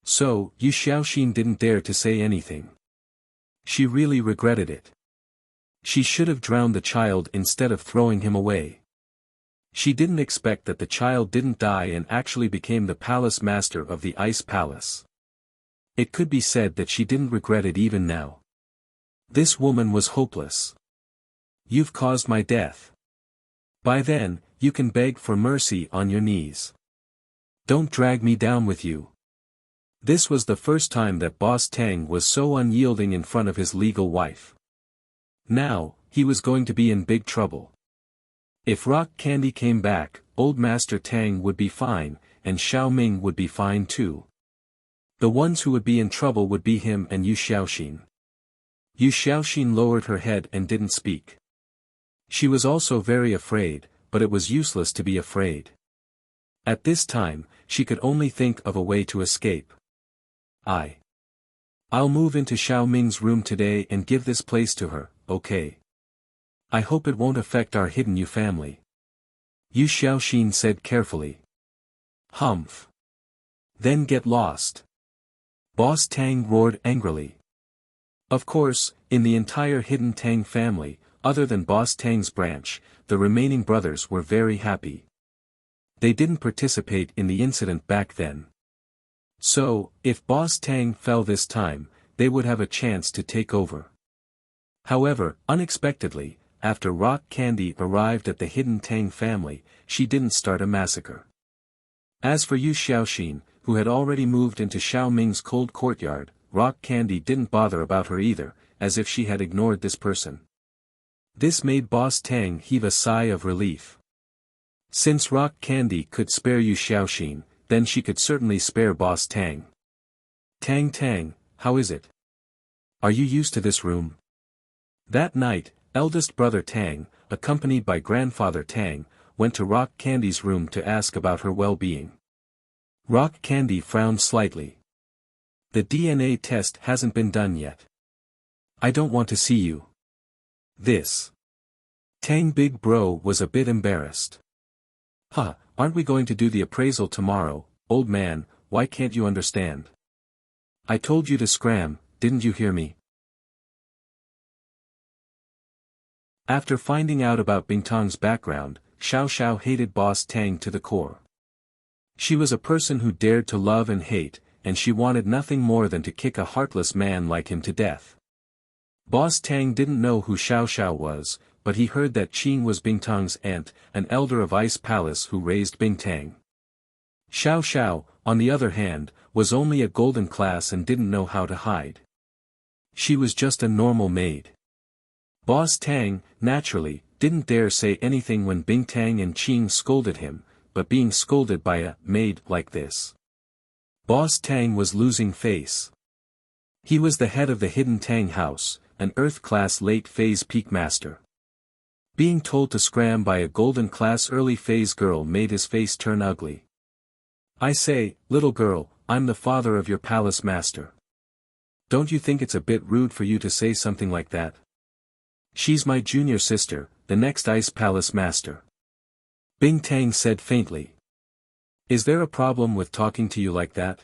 [SPEAKER 1] So, Yu Xiaoxin didn't dare to say anything. She really regretted it. She should have drowned the child instead of throwing him away. She didn't expect that the child didn't die and actually became the palace master of the Ice Palace. It could be said that she didn't regret it even now. This woman was hopeless. You've caused my death. By then, you can beg for mercy on your knees. Don't drag me down with you. This was the first time that Boss Tang was so unyielding in front of his legal wife. Now, he was going to be in big trouble. If Rock Candy came back, Old Master Tang would be fine, and Xiao Ming would be fine too. The ones who would be in trouble would be him and Yu Xiaoxin. Yu Xiaoxin lowered her head and didn't speak. She was also very afraid, but it was useless to be afraid. At this time, she could only think of a way to escape. I'll move into Xiao Ming's room today and give this place to her, okay? I hope it won't affect our Hidden Yu family. Yu Xiaoxin said carefully. Humph. Then get lost. Boss Tang roared angrily. Of course, in the entire Hidden Tang family, other than Boss Tang's branch, the remaining brothers were very happy. They didn't participate in the incident back then. So, if Boss Tang fell this time, they would have a chance to take over. However, unexpectedly, after Rock Candy arrived at the Hidden Tang family, she didn't start a massacre. As for Yu Xiaoxin, who had already moved into Xiao Ming's cold courtyard, Rock Candy didn't bother about her either, as if she had ignored this person. This made Boss Tang heave a sigh of relief. Since Rock Candy could spare Yu Xiaoxin, then she could certainly spare Boss Tang. Tang, how is it? Are you used to this room? That night, eldest brother Tang, accompanied by grandfather Tang, went to Rock Candy's room to ask about her well-being. Rock Candy frowned slightly. The DNA test hasn't been done yet. I don't want to see you. This. Tang Big Bro was a bit embarrassed. Aren't we going to do the appraisal tomorrow, old man? Why can't you understand? I told you to scram, didn't you hear me? After finding out about Bingtong's background, Xiao Xiao hated Boss Tang to the core. She was a person who dared to love and hate, and she wanted nothing more than to kick a heartless man like him to death. Boss Tang didn't know who Xiao Xiao was, but he heard that Qing was Bingtang's aunt, an elder of Ice Palace who raised Bingtang. Xiao Xiao, on the other hand, was only a golden class and didn't know how to hide. She was just a normal maid. Boss Tang, naturally, didn't dare say anything when Bingtang and Qing scolded him, but being scolded by a maid like this. Boss Tang was losing face. He was the head of the hidden Tang house, an Earth-class late-phase peak master. Being told to scram by a golden-class early-phase girl made his face turn ugly. I say, little girl, I'm the father of your palace master. Don't you think it's a bit rude for you to say something like that? She's my junior sister, the next Ice Palace master. Bingtang said faintly. Is there a problem with talking to you like that?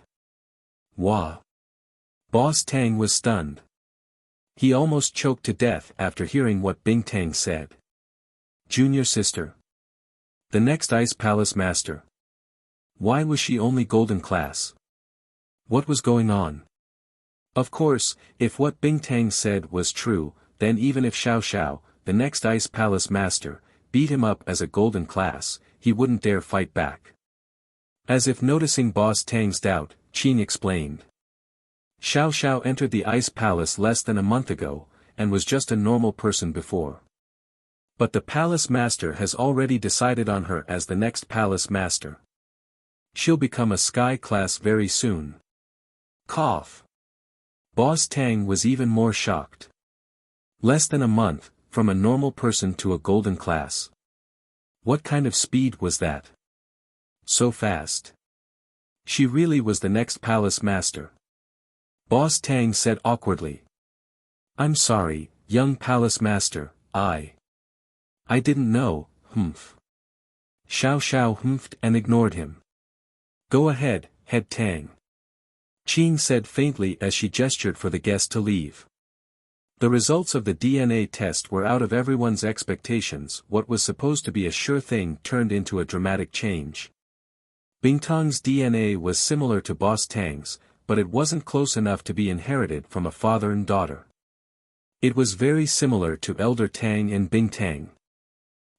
[SPEAKER 1] Wah. Boss Tang was stunned. He almost choked to death after hearing what Bingtang said. Junior sister. The next Ice Palace master. Why was she only golden class? What was going on? Of course, if what Bingtang said was true, then even if Xiao Xiao, the next Ice Palace master, beat him up as a golden class, he wouldn't dare fight back. As if noticing Boss Tang's doubt, Qing explained. Xiao Xiao entered the Ice Palace less than a month ago, and was just a normal person before. But the palace master has already decided on her as the next palace master. She'll become a sky class very soon. Cough. Boss Tang was even more shocked. Less than a month, from a normal person to a golden class. What kind of speed was that? So fast. She really was the next palace master. Boss Tang said awkwardly. I'm sorry, young palace master, I didn't know, humph. Xiao Xiao humphed and ignored him. Go ahead, head Tang. Qing said faintly as she gestured for the guest to leave. The results of the DNA test were out of everyone's expectations. What was supposed to be a sure thing turned into a dramatic change. Bingtang's DNA was similar to Boss Tang's, but it wasn't close enough to be inherited from a father and daughter. It was very similar to Elder Tang and Bingtang.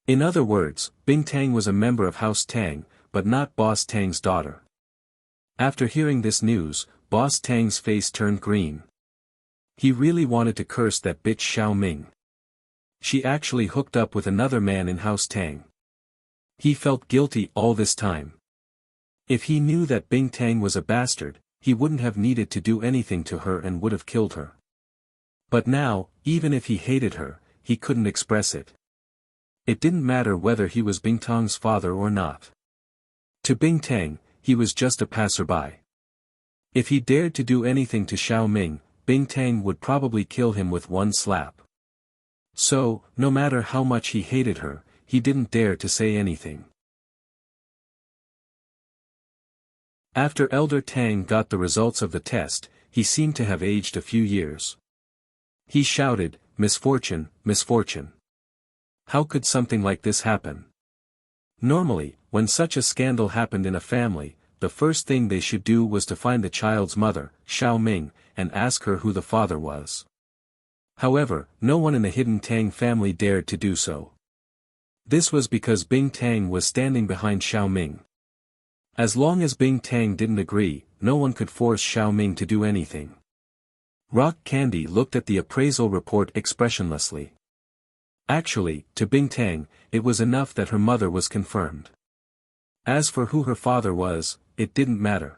[SPEAKER 1] In other words, Bingtang was a member of House Tang, but not Boss Tang's daughter. After hearing this news, Boss Tang's face turned green. He really wanted to curse that bitch Xiao Ming. She actually hooked up with another man in House Tang. He felt guilty all this time. If he knew that Bingtang was a bastard, he wouldn't have needed to do anything to her and would have killed her. But now, even if he hated her, he couldn't express it. It didn't matter whether he was Bingtang's father or not. To Bingtang, he was just a passerby. If he dared to do anything to Xiao Ming, Bingtang would probably kill him with one slap. So, no matter how much he hated her, he didn't dare to say anything. After Elder Tang got the results of the test, he seemed to have aged a few years. He shouted, "Misfortune, misfortune. How could something like this happen?" Normally, when such a scandal happened in a family, the first thing they should do was to find the child's mother, Xiao Ming, and ask her who the father was. However, no one in the hidden Tang family dared to do so. This was because Bingtang was standing behind Xiao Ming. As long as Bingtang didn't agree, no one could force Xiao Ming to do anything. Rock Candy looked at the appraisal report expressionlessly. Actually, to Bingtang, it was enough that her mother was confirmed. As for who her father was, it didn't matter.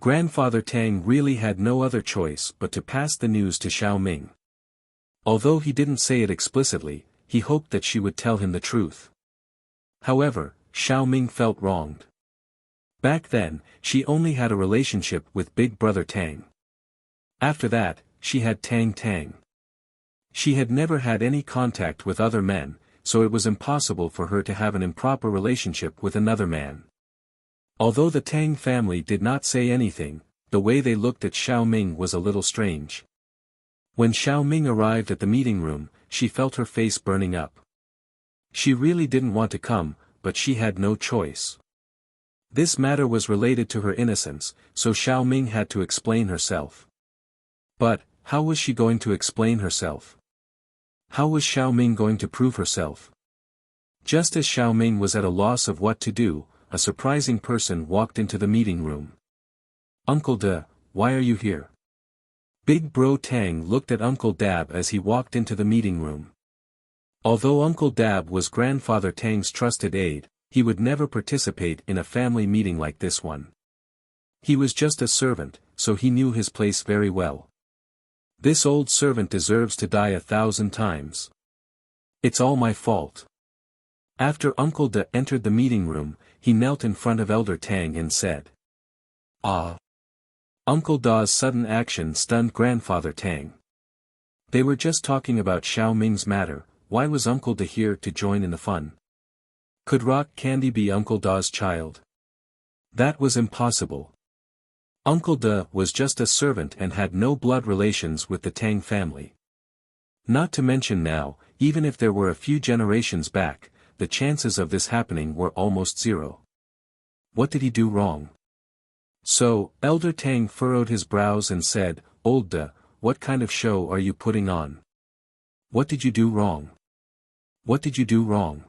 [SPEAKER 1] Grandfather Tang really had no other choice but to pass the news to Xiao Ming. Although he didn't say it explicitly, he hoped that she would tell him the truth. However, Xiao Ming felt wronged. Back then, she only had a relationship with Big Brother Tang. After that, she had Tang Tang. She had never had any contact with other men, so it was impossible for her to have an improper relationship with another man. Although the Tang family did not say anything, the way they looked at Xiao Ming was a little strange. When Xiao Ming arrived at the meeting room, she felt her face burning up. She really didn't want to come, but she had no choice. This matter was related to her innocence, so Xiao Ming had to explain herself. But, how was she going to explain herself? How was Xiao Ming going to prove herself? Just as Xiao Ming was at a loss of what to do, a surprising person walked into the meeting room. "Uncle De, why are you here?" Big Bro Tang looked at Uncle Dab as he walked into the meeting room. Although Uncle Dab was Grandfather Tang's trusted aide, he would never participate in a family meeting like this one. He was just a servant, so he knew his place very well. This old servant deserves to die 1,000 times. It's all my fault. After Uncle De entered the meeting room, he knelt in front of Elder Tang and said, "Ah." Uncle Da's sudden action stunned Grandfather Tang. They were just talking about Xiao Ming's matter, why was Uncle De here to join in the fun? Could Rock Candy be Uncle Da's child? That was impossible. Uncle De was just a servant and had no blood relations with the Tang family. Not to mention now, even if there were a few generations back, the chances of this happening were almost zero. What did he do wrong? So, Elder Tang furrowed his brows and said, "Old De, what kind of show are you putting on? What did you do wrong? What did you do wrong?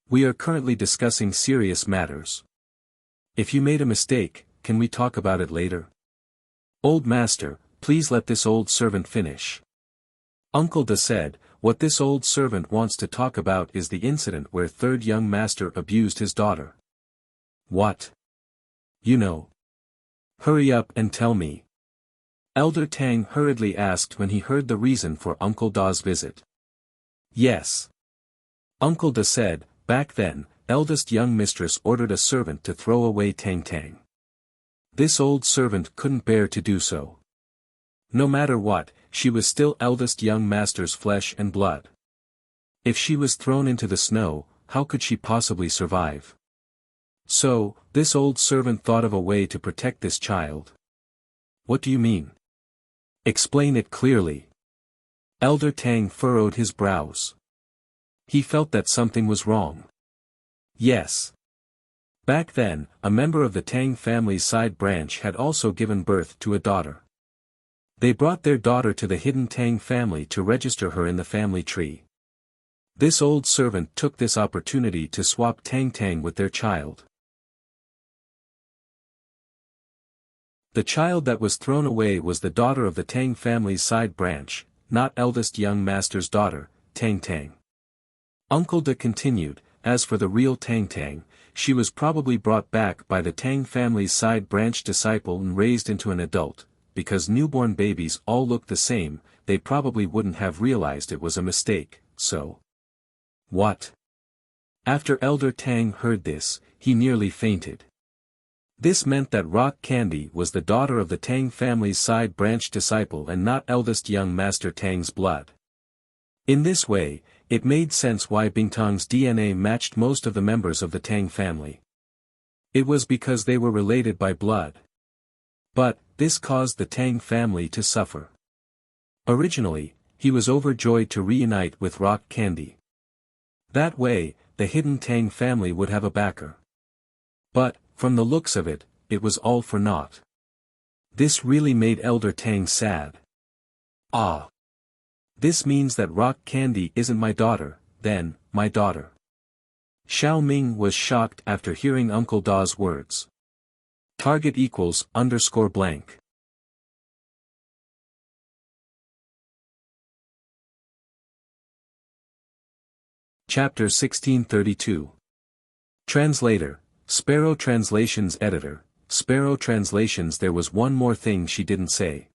[SPEAKER 1] We are currently discussing serious matters. If you made a mistake, can we talk about it later? Old Master, please let this old servant finish." Uncle De said, "What this old servant wants to talk about is the incident where third young master abused his daughter." "What? You know. Hurry up and tell me." Elder Tang hurriedly asked when he heard the reason for Uncle Da's visit. "Yes." Uncle De said, "Back then, eldest young mistress ordered a servant to throw away Tang Tang. This old servant couldn't bear to do so. No matter what, she was still eldest young master's flesh and blood. If she was thrown into the snow, how could she possibly survive? So, this old servant thought of a way to protect this child." "What do you mean? Explain it clearly." Elder Tang furrowed his brows. He felt that something was wrong. Yes. Back then, a member of the Tang family's side branch had also given birth to a daughter. They brought their daughter to the hidden Tang family to register her in the family tree. This old servant took this opportunity to swap Tang Tang with their child. The child that was thrown away was the daughter of the Tang family's side branch, not eldest young master's daughter, Tang Tang. Uncle De continued, "As for the real Tang Tang, she was probably brought back by the Tang family's side branch disciple and raised into an adult, because newborn babies all look the same, they probably wouldn't have realized it was a mistake, so." "What?" After Elder Tang heard this, he nearly fainted. This meant that Rock Candy was the daughter of the Tang family's side branch disciple and not eldest young Master Tang's blood. In this way, it made sense why Bingtong's DNA matched most of the members of the Tang family. It was because they were related by blood. But, this caused the Tang family to suffer. Originally, he was overjoyed to reunite with Rock Candy. That way, the hidden Tang family would have a backer. But, from the looks of it, it was all for naught. This really made Elder Tang sad. "Ah. This means that Rock Candy isn't my daughter, then, my daughter." Xiao Ming was shocked after hearing Uncle Da's words. Target equals _blank. Chapter 1632. Translator, Sparrow Translations Editor, Sparrow Translations. There was one more thing she didn't say.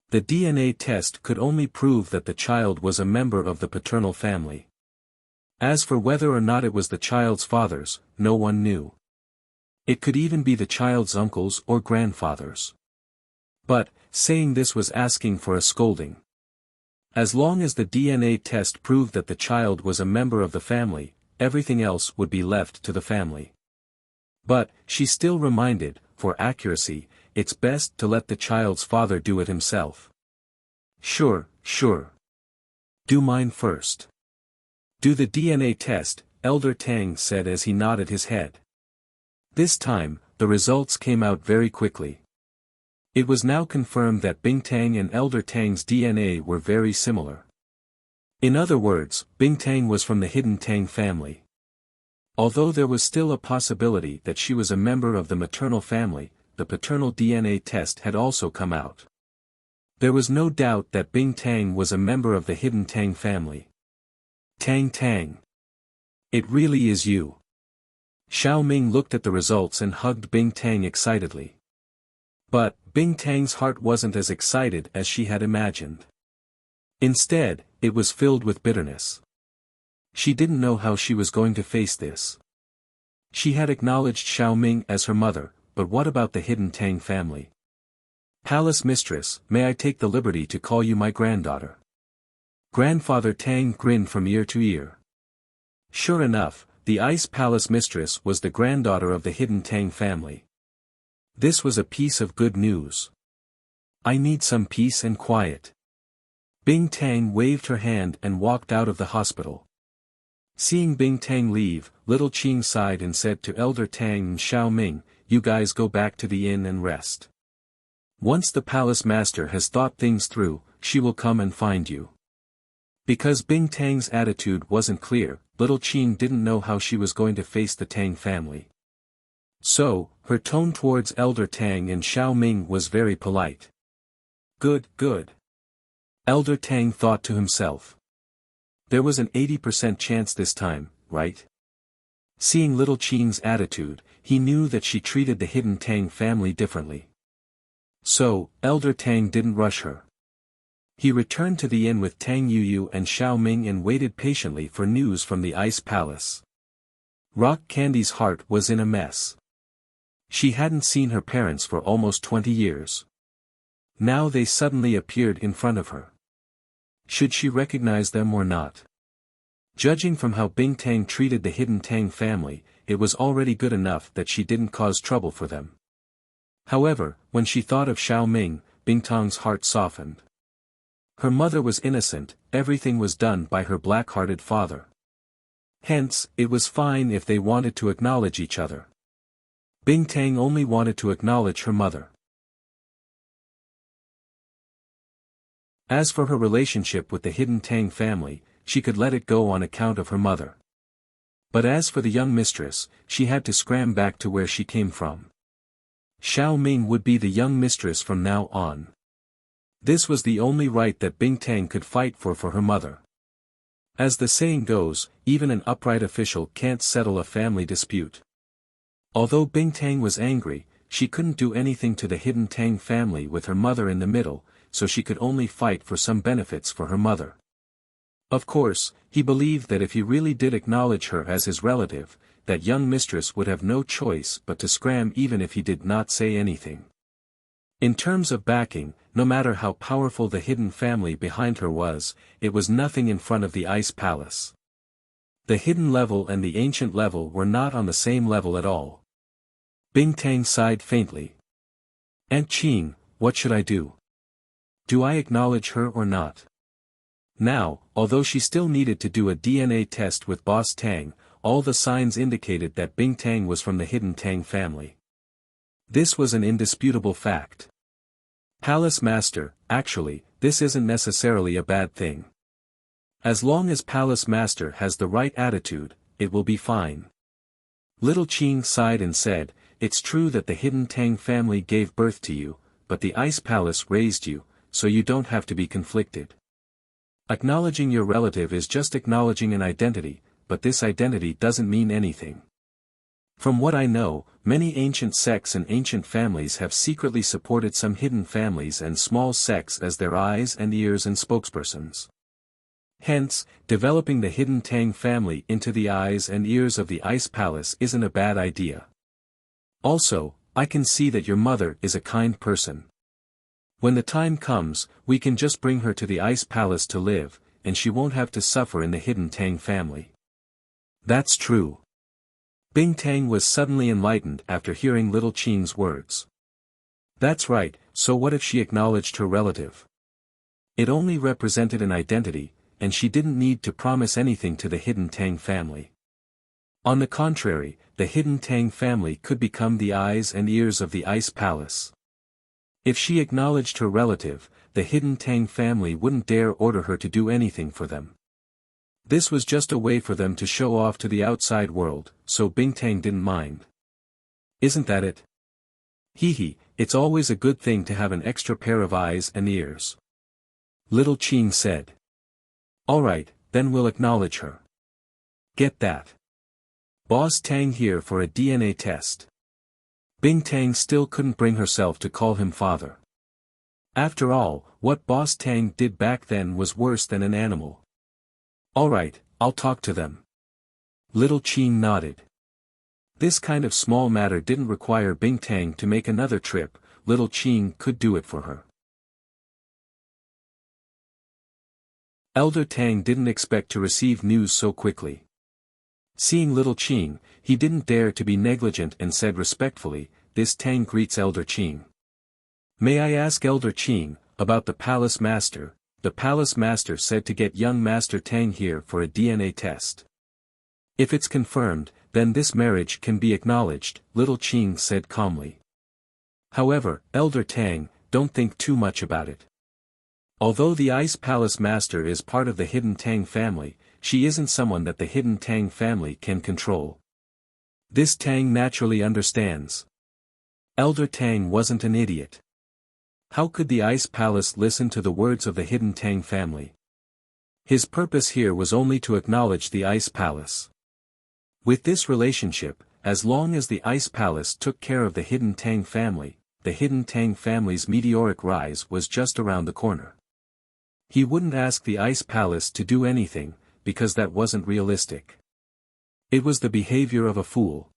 [SPEAKER 1] The DNA test could only prove that the child was a member of the paternal family. As for whether or not it was the child's father's, no one knew. It could even be the child's uncles or grandfathers. But, saying this was asking for a scolding. As long as the DNA test proved that the child was a member of the family, everything else would be left to the family. But, she still reminded, for accuracy, it's best to let the child's father do it himself. Sure. Do mine first. Do the DNA test, Elder Tang said as he nodded his head. This time, the results came out very quickly. It was now confirmed that Bing Tang and Elder Tang's DNA were very similar. In other words, Bing Tang was from the hidden Tang family. Although there was still a possibility that she was a member of the maternal family, the paternal DNA test had also come out. There was no doubt that Bing Tang was a member of the hidden Tang family. Tang Tang. It really is you. Xiao Ming looked at the results and hugged Bing Tang excitedly. But, Bing Tang's heart wasn't as excited as she had imagined. Instead, it was filled with bitterness. She didn't know how she was going to face this. She had acknowledged Xiao Ming as her mother, but what about the hidden Tang family? Palace Mistress, may I take the liberty to call you my granddaughter? Grandfather Tang grinned from ear to ear. Sure enough, the Ice Palace Mistress was the granddaughter of the hidden Tang family. This was a piece of good news. I need some peace and quiet. Bing Tang waved her hand and walked out of the hospital. Seeing Bing Tang leave, Little Qing sighed and said to Elder Tang and Xiao Ming, you guys go back to the inn and rest. Once the palace master has thought things through, she will come and find you. Because Bing Tang's attitude wasn't clear, Little Qing didn't know how she was going to face the Tang family. So, her tone towards Elder Tang and Xiao Ming was very polite. Good, good. Elder Tang thought to himself. There was an 80% chance this time, right? Seeing Little Qing's attitude, he knew that she treated the hidden Tang family differently. So, Elder Tang didn't rush her. He returned to the inn with Tang Yuyu and Xiao Ming and waited patiently for news from the Ice Palace. Rock Candy's heart was in a mess. She hadn't seen her parents for almost 20 years. Now they suddenly appeared in front of her. Should she recognize them or not? Judging from how Bing Tang treated the hidden Tang family, it was already good enough that she didn't cause trouble for them. However, when she thought of Xiao Ming, Bing Tang's heart softened. Her mother was innocent, everything was done by her black-hearted father. Hence, it was fine if they wanted to acknowledge each other. Bing Tang only wanted to acknowledge her mother. As for her relationship with the hidden Tang family, she could let it go on account of her mother. But as for the young mistress, she had to scram back to where she came from. Xiao Ming would be the young mistress from now on. This was the only right that Bing Tang could fight for her mother. As the saying goes, even an upright official can't settle a family dispute. Although Bing Tang was angry, she couldn't do anything to the hidden Tang family with her mother in the middle, so she could only fight for some benefits for her mother. Of course, he believed that if he really did acknowledge her as his relative, that young mistress would have no choice but to scram even if he did not say anything. In terms of backing, no matter how powerful the hidden family behind her was, it was nothing in front of the Ice Palace. The hidden level and the ancient level were not on the same level at all. Bing Tang sighed faintly. Aunt Qing, what should I do? Do I acknowledge her or not? Now, although she still needed to do a DNA test with Boss Tang, all the signs indicated that Bing Tang was from the hidden Tang family. This was an indisputable fact. Palace Master, actually, this isn't necessarily a bad thing. As long as Palace Master has the right attitude, it will be fine. Little Qing sighed and said, it's true that the hidden Tang family gave birth to you, but the Ice Palace raised you, so you don't have to be conflicted. Acknowledging your relative is just acknowledging an identity, but this identity doesn't mean anything. From what I know, many ancient sects and ancient families have secretly supported some hidden families and small sects as their eyes and ears and spokespersons. Hence, developing the hidden Tang family into the eyes and ears of the Ice Palace isn't a bad idea. Also, I can see that your mother is a kind person. When the time comes, we can just bring her to the Ice Palace to live, and she won't have to suffer in the hidden Tang family. That's true. Bing Tang was suddenly enlightened after hearing Little Qing's words. That's right, so what if she acknowledged her relative? It only represented an identity, and she didn't need to promise anything to the hidden Tang family. On the contrary, the hidden Tang family could become the eyes and ears of the Ice Palace. If she acknowledged her relative, the hidden Tang family wouldn't dare order her to do anything for them. This was just a way for them to show off to the outside world, so Bingtang didn't mind. Isn't that it? Hee, it's always a good thing to have an extra pair of eyes and ears. Little Qing said. Alright, then we'll acknowledge her. Get that. Boss Tang here for a DNA test. Bingtang still couldn't bring herself to call him father. After all, what Boss Tang did back then was worse than an animal. Alright, I'll talk to them. Little Qing nodded. This kind of small matter didn't require Bingtang to make another trip, Little Qing could do it for her. Elder Tang didn't expect to receive news so quickly. Seeing Little Qing, he didn't dare to be negligent and said respectfully, "This Tang greets Elder Qing. May I ask Elder Qing, about the Palace Master?" The Palace Master said to get young Master Tang here for a DNA test. If it's confirmed, then this marriage can be acknowledged, Little Qing said calmly. However, Elder Tang, don't think too much about it. Although the Ice Palace Master is part of the Hidden Tang family, she isn't someone that the Hidden Tang family can control. This Tang naturally understands. Elder Tang wasn't an idiot. How could the Ice Palace listen to the words of the Hidden Tang family? His purpose here was only to acknowledge the Ice Palace. With this relationship, as long as the Ice Palace took care of the Hidden Tang family, the Hidden Tang family's meteoric rise was just around the corner. He wouldn't ask the Ice Palace to do anything, because that wasn't realistic. It was the behavior of a fool.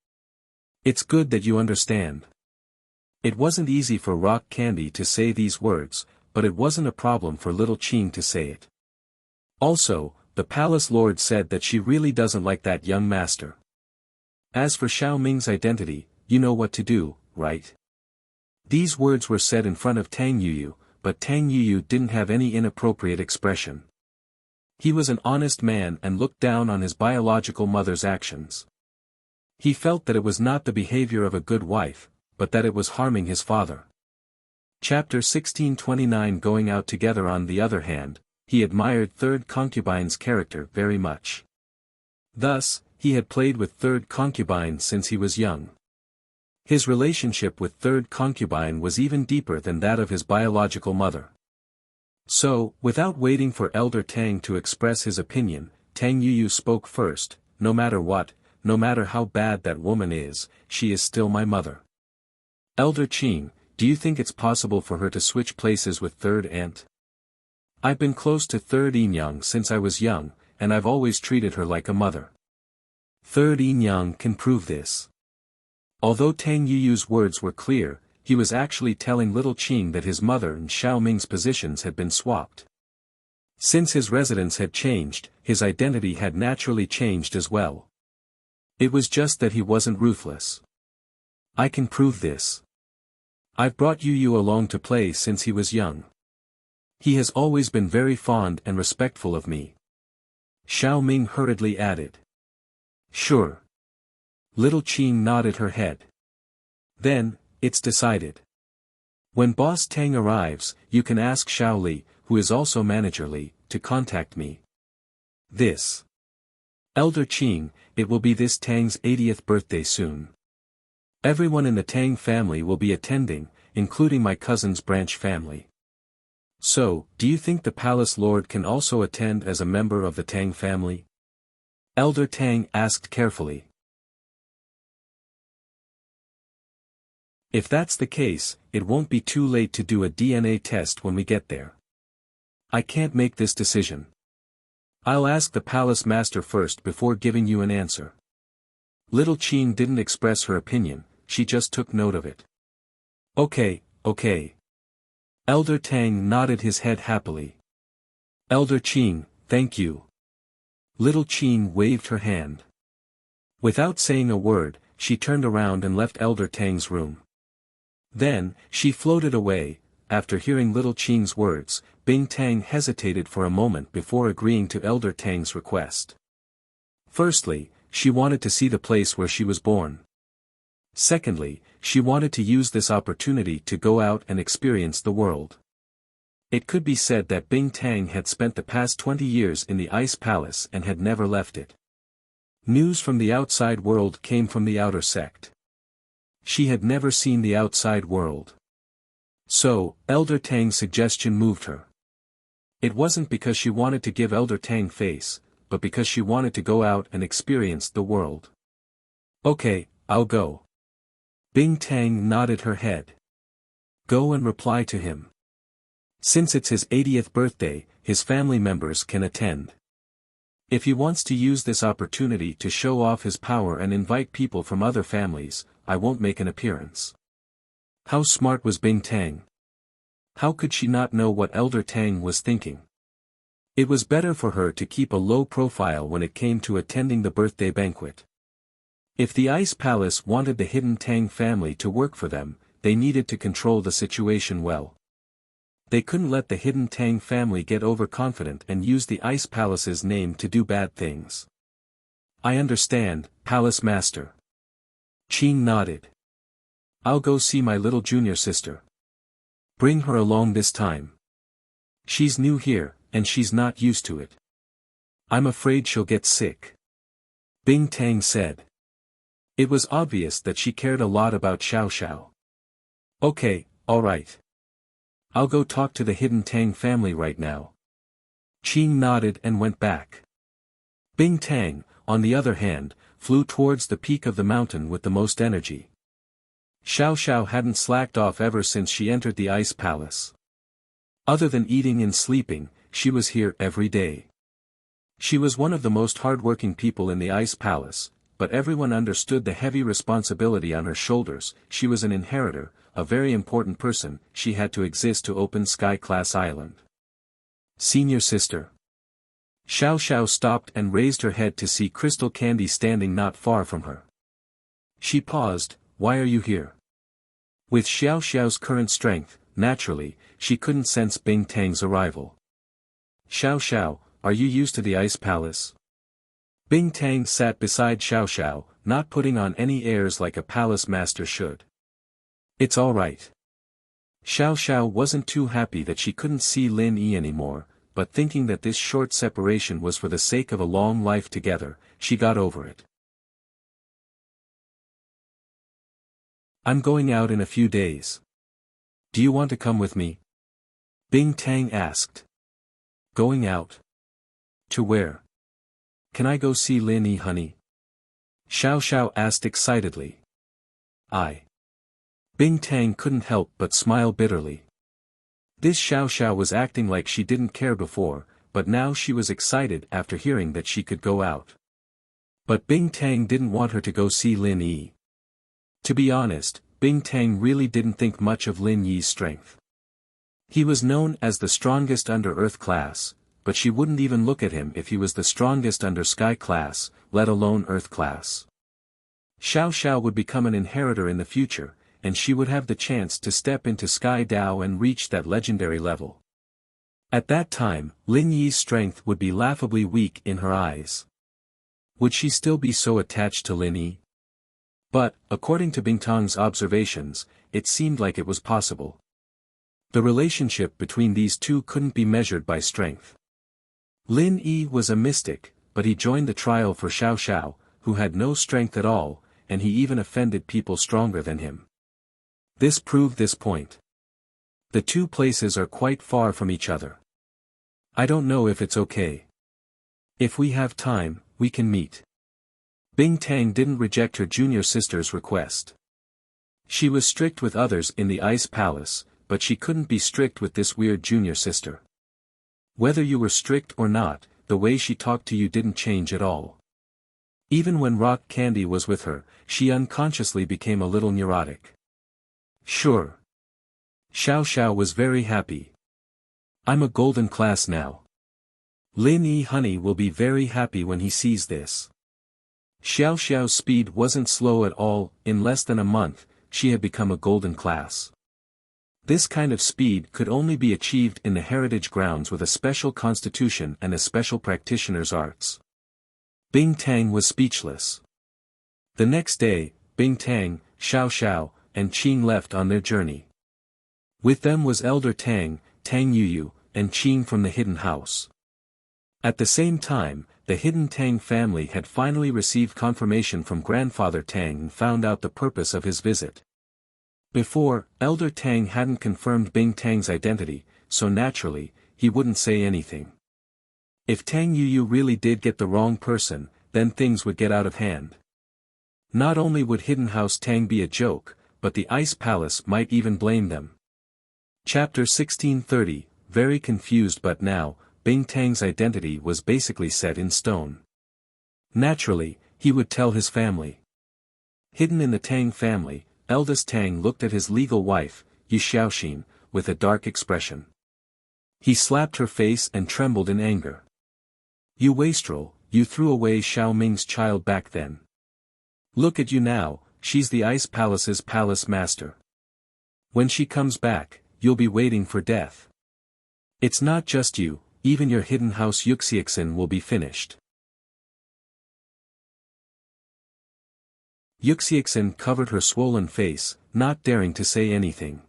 [SPEAKER 1] It's good that you understand. It wasn't easy for Rock Candy to say these words, but it wasn't a problem for Little Qing to say it. Also, the Palace Lord said that she really doesn't like that young master. As for Xiao Ming's identity, you know what to do, right? These words were said in front of Tang Yuyu, but Tang Yuyu didn't have any inappropriate expression. He was an honest man and looked down on his biological mother's actions. He felt that it was not the behavior of a good wife, but that it was harming his father. Chapter 1629. Going out together. On the other hand, he admired third concubine's character very much. Thus, he had played with third concubine since he was young. His relationship with third concubine was even deeper than that of his biological mother. So, without waiting for Elder Tang to express his opinion, Tang Yuyu spoke first. No matter what, no matter how bad that woman is, she is still my mother. Elder Qing, do you think it's possible for her to switch places with third aunt? I've been close to third Enyang since I was young, and I've always treated her like a mother. Third Enyang can prove this. Although Tang Yuyu's words were clear, he was actually telling Little Qing that his mother and Xiao Ming's positions had been swapped. Since his residence had changed, his identity had naturally changed as well. It was just that he wasn't ruthless. I can prove this. I've brought Yuyu along to play since he was young. He has always been very fond and respectful of me. Xiao Ming hurriedly added. Sure. Little Qing nodded her head. Then, it's decided. When Boss Tang arrives, you can ask Xiao Li, who is also Manager Li, to contact me. This. Elder Qing, it will be this Tang's 80th birthday soon. Everyone in the Tang family will be attending, including my cousin's branch family. So, do you think the Palace Lord can also attend as a member of the Tang family? Elder Tang asked carefully. If that's the case, it won't be too late to do a DNA test when we get there. I can't make this decision. I'll ask the Palace Master first before giving you an answer. Little Qing didn't express her opinion, she just took note of it. Okay. Elder Tang nodded his head happily. Elder Qing, thank you. Little Qing waved her hand. Without saying a word, she turned around and left Elder Tang's room. Then, she floated away. After hearing Little Qing's words, Bing Tang hesitated for a moment before agreeing to Elder Tang's request. Firstly, She wanted to see the place where she was born. Secondly, she wanted to use this opportunity to go out and experience the world. It could be said that Bing Tang had spent the past 20 years in the Ice Palace and had never left it. News from the outside world came from the outer sect. She had never seen the outside world. So, Elder Tang's suggestion moved her. It wasn't because she wanted to give Elder Tang face, but because she wanted to go out and experience the world. Okay, I'll go. Bing Tang nodded her head. Go and reply to him. Since it's his 80th birthday, his family members can attend. If he wants to use this opportunity to show off his power and invite people from other families, I won't make an appearance. How smart was Bing Tang? How could she not know what Elder Tang was thinking? It was better for her to keep a low profile when it came to attending the birthday banquet. If the Ice Palace wanted the Hidden Tang family to work for them, they needed to control the situation well. They couldn't let the Hidden Tang family get overconfident and use the Ice Palace's name to do bad things. I understand, Palace Master. Qing nodded. I'll go see my little junior sister. Bring her along this time. She's new here, and she's not used to it. I'm afraid she'll get sick. Bing Tang said. It was obvious that she cared a lot about Xiao Xiao. Okay, alright. I'll go talk to the Hidden Tang family right now. Qing nodded and went back. Bing Tang, on the other hand, flew towards the peak of the mountain with the most energy. Xiao Xiao hadn't slacked off ever since she entered the Ice Palace. Other than eating and sleeping, she was here every day. She was one of the most hard-working people in the Ice Palace, but everyone understood the heavy responsibility on her shoulders. She was an inheritor, a very important person. She had to exist to open Sky Class Island. Senior sister. Xiao Xiao stopped and raised her head to see Crystal Candy standing not far from her. She paused. Why are you here? With Xiao Xiao's current strength, naturally, she couldn't sense Bing Tang's arrival. Xiao Xiao, are you used to the Ice Palace? Bing Tang sat beside Xiao Xiao, not putting on any airs like a palace master should. It's all right. Xiao Xiao wasn't too happy that she couldn't see Lin Yi anymore, but thinking that this short separation was for the sake of a long life together, she got over it. I'm going out in a few days. Do you want to come with me? Bing Tang asked. Going out? To where? Can I go see Lin Yi, honey? Xiao Xiao asked excitedly. Bing Tang couldn't help but smile bitterly. This Xiao Xiao was acting like she didn't care before, but now she was excited after hearing that she could go out. But Bing Tang didn't want her to go see Lin Yi. To be honest, Bing Tang really didn't think much of Lin Yi's strength. He was known as the strongest under Earth class, but she wouldn't even look at him if he was the strongest under Sky class, let alone Earth class. Xiao Xiao would become an inheritor in the future, and she would have the chance to step into Sky Dao and reach that legendary level. At that time, Lin Yi's strength would be laughably weak in her eyes. Would she still be so attached to Lin Yi? But, according to Bing Tang's observations, it seemed like it was possible. The relationship between these two couldn't be measured by strength. Lin Yi was a mystic, but he joined the trial for Xiao Xiao, who had no strength at all, and he even offended people stronger than him. This proved this point. The two places are quite far from each other. I don't know if it's okay. If we have time, we can meet. Bing Tang didn't reject her junior sister's request. She was strict with others in the Ice Palace, but she couldn't be strict with this weird junior sister. Whether you were strict or not, the way she talked to you didn't change at all. Even when Rock Candy was with her, she unconsciously became a little neurotic. Sure. Xiao Xiao was very happy. I'm a golden class now. Lin Yi honey will be very happy when he sees this. Xiao Xiao's speed wasn't slow at all. In less than a month, she had become a golden class. This kind of speed could only be achieved in the heritage grounds with a special constitution and a special practitioner's arts. Bing Tang was speechless. The next day, Bing Tang, Xiao Xiao, and Qing left on their journey. With them was Elder Tang, Tang Yuyu, and Qing from the hidden house. At the same time, the hidden Tang family had finally received confirmation from Grandfather Tang and found out the purpose of his visit. Before, Elder Tang hadn't confirmed Bing Tang's identity, so naturally, he wouldn't say anything. If Tang Yuyu really did get the wrong person, then things would get out of hand. Not only would Hidden House Tang be a joke, but the Ice Palace might even blame them. Chapter 1630, very confused, but now, Bing Tang's identity was basically set in stone. Naturally, he would tell his family. Hidden in the Tang family, eldest Tang looked at his legal wife, Yi Xiaoxin, with a dark expression. He slapped her face and trembled in anger. "You wastrel, you threw away Xiao Ming's child back then. Look at you now, she's the Ice Palace's palace master. When she comes back, you'll be waiting for death. It's not just you, even your hidden house Yuxiexin will be finished." Yuxiexin covered her swollen face, not daring to say anything.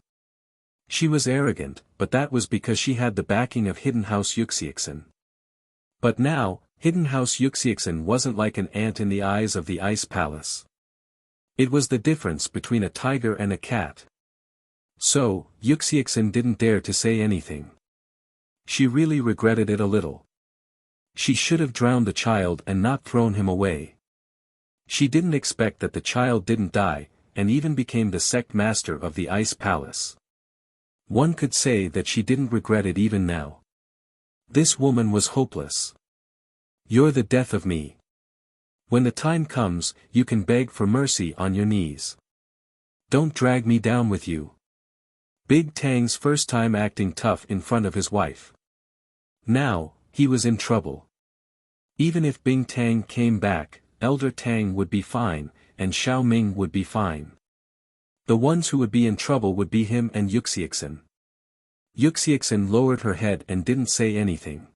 [SPEAKER 1] She was arrogant, but that was because she had the backing of Hidden House Yuxiexin. But now, Hidden House Yuxiexin wasn't like an ant in the eyes of the Ice Palace. It was the difference between a tiger and a cat. So, Yuxiexin didn't dare to say anything. She really regretted it a little. She should have drowned the child and not thrown him away. She didn't expect that the child didn't die, and even became the sect master of the Ice Palace. One could say that she didn't regret it even now. This woman was hopeless. "You're the death of me. When the time comes, you can beg for mercy on your knees. Don't drag me down with you." Big Tang's first time acting tough in front of his wife. Now, he was in trouble. Even if Bing Tang came back, Elder Tang would be fine, and Xiao Ming would be fine. The ones who would be in trouble would be him and Yuxiexin. Yuxiexin lowered her head and didn't say anything.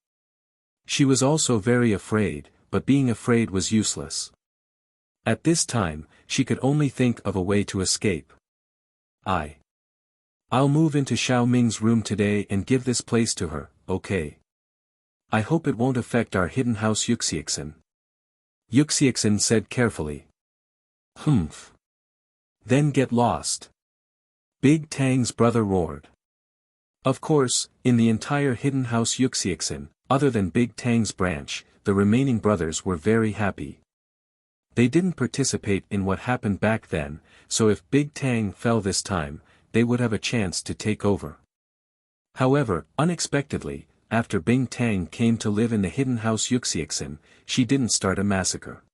[SPEAKER 1] She was also very afraid, but being afraid was useless. At this time, she could only think of a way to escape. I'll move into Xiao Ming's room today and give this place to her, okay? I hope it won't affect our hidden house Yuxiexin. Yuxiexin said carefully. Humph. Then get lost. Big Tang's brother roared. Of course, in the entire hidden house Yuxiexin, other than Big Tang's branch, the remaining brothers were very happy. They didn't participate in what happened back then, so if Big Tang fell this time, they would have a chance to take over. However, unexpectedly, after Bing Tang came to live in the hidden house Yuxiexin, she didn't start a massacre.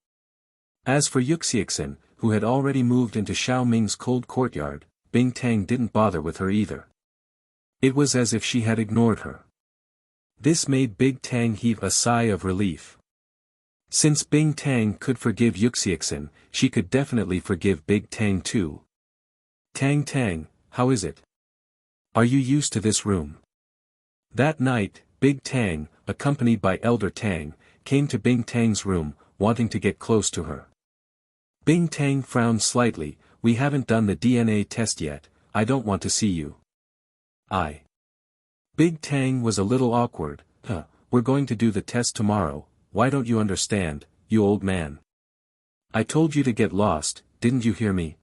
[SPEAKER 1] As for Yuxiexin, who had already moved into Xiao Ming's cold courtyard, Bing Tang didn't bother with her either. It was as if she had ignored her. This made Big Tang heave a sigh of relief. Since Bing Tang could forgive Yuxiexin, she could definitely forgive Big Tang too. Tang, how is it? Are you used to this room? That night, Big Tang, accompanied by Elder Tang, came to Bing Tang's room, wanting to get close to her. Bing Tang frowned slightly. "We haven't done the DNA test yet, I don't want to see you." Big Tang was a little awkward. We're going to do the test tomorrow, why don't you understand, you old man? I told you to get lost, didn't you hear me?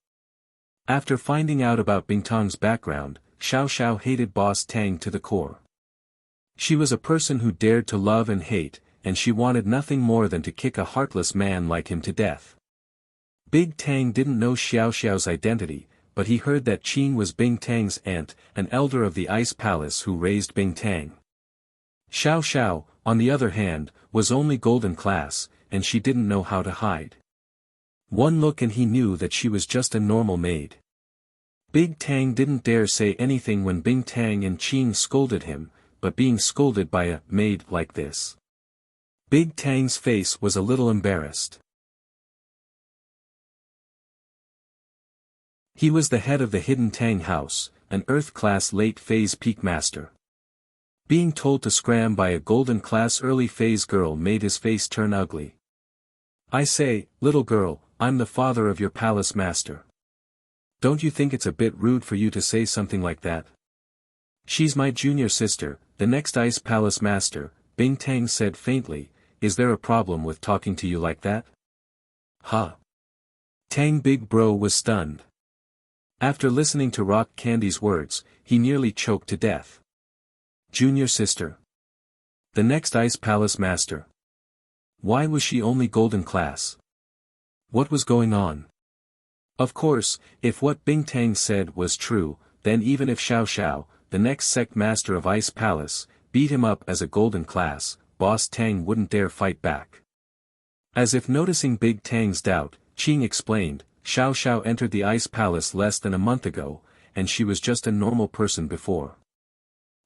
[SPEAKER 1] After finding out about Bing Tang's background, Xiao Xiao hated Boss Tang to the core. She was a person who dared to love and hate, and she wanted nothing more than to kick a heartless man like him to death. Big Tang didn't know Xiao Xiao's identity, but he heard that Qing was Bing Tang's aunt, an elder of the Ice Palace who raised Bing Tang. Xiao Xiao, on the other hand, was only golden class, and she didn't know how to hide. One look and he knew that she was just a normal maid. Big Tang didn't dare say anything when Bing Tang and Qing scolded him, but being scolded by a maid like this. Big Tang's face was a little embarrassed. He was the head of the Hidden Tang House, an Earth-class late-phase peak master. Being told to scram by a golden-class early-phase girl made his face turn ugly. I say, little girl, I'm the father of your palace master. Don't you think it's a bit rude for you to say something like that? She's my junior sister, the next Ice Palace master, Bing Tang said faintly. Is there a problem with talking to you like that? Huh? Tang Big Bro was stunned. After listening to Rock Candy's words, he nearly choked to death. Junior sister. The next Ice Palace master. Why was she only golden class? What was going on? Of course, if what Bing Tang said was true, then even if Xiao Xiao, the next sect master of Ice Palace, beat him up as a golden class, Boss Tang wouldn't dare fight back. As if noticing Big Tang's doubt, Qing explained, Xiao Xiao entered the Ice Palace less than a month ago, and she was just a normal person before.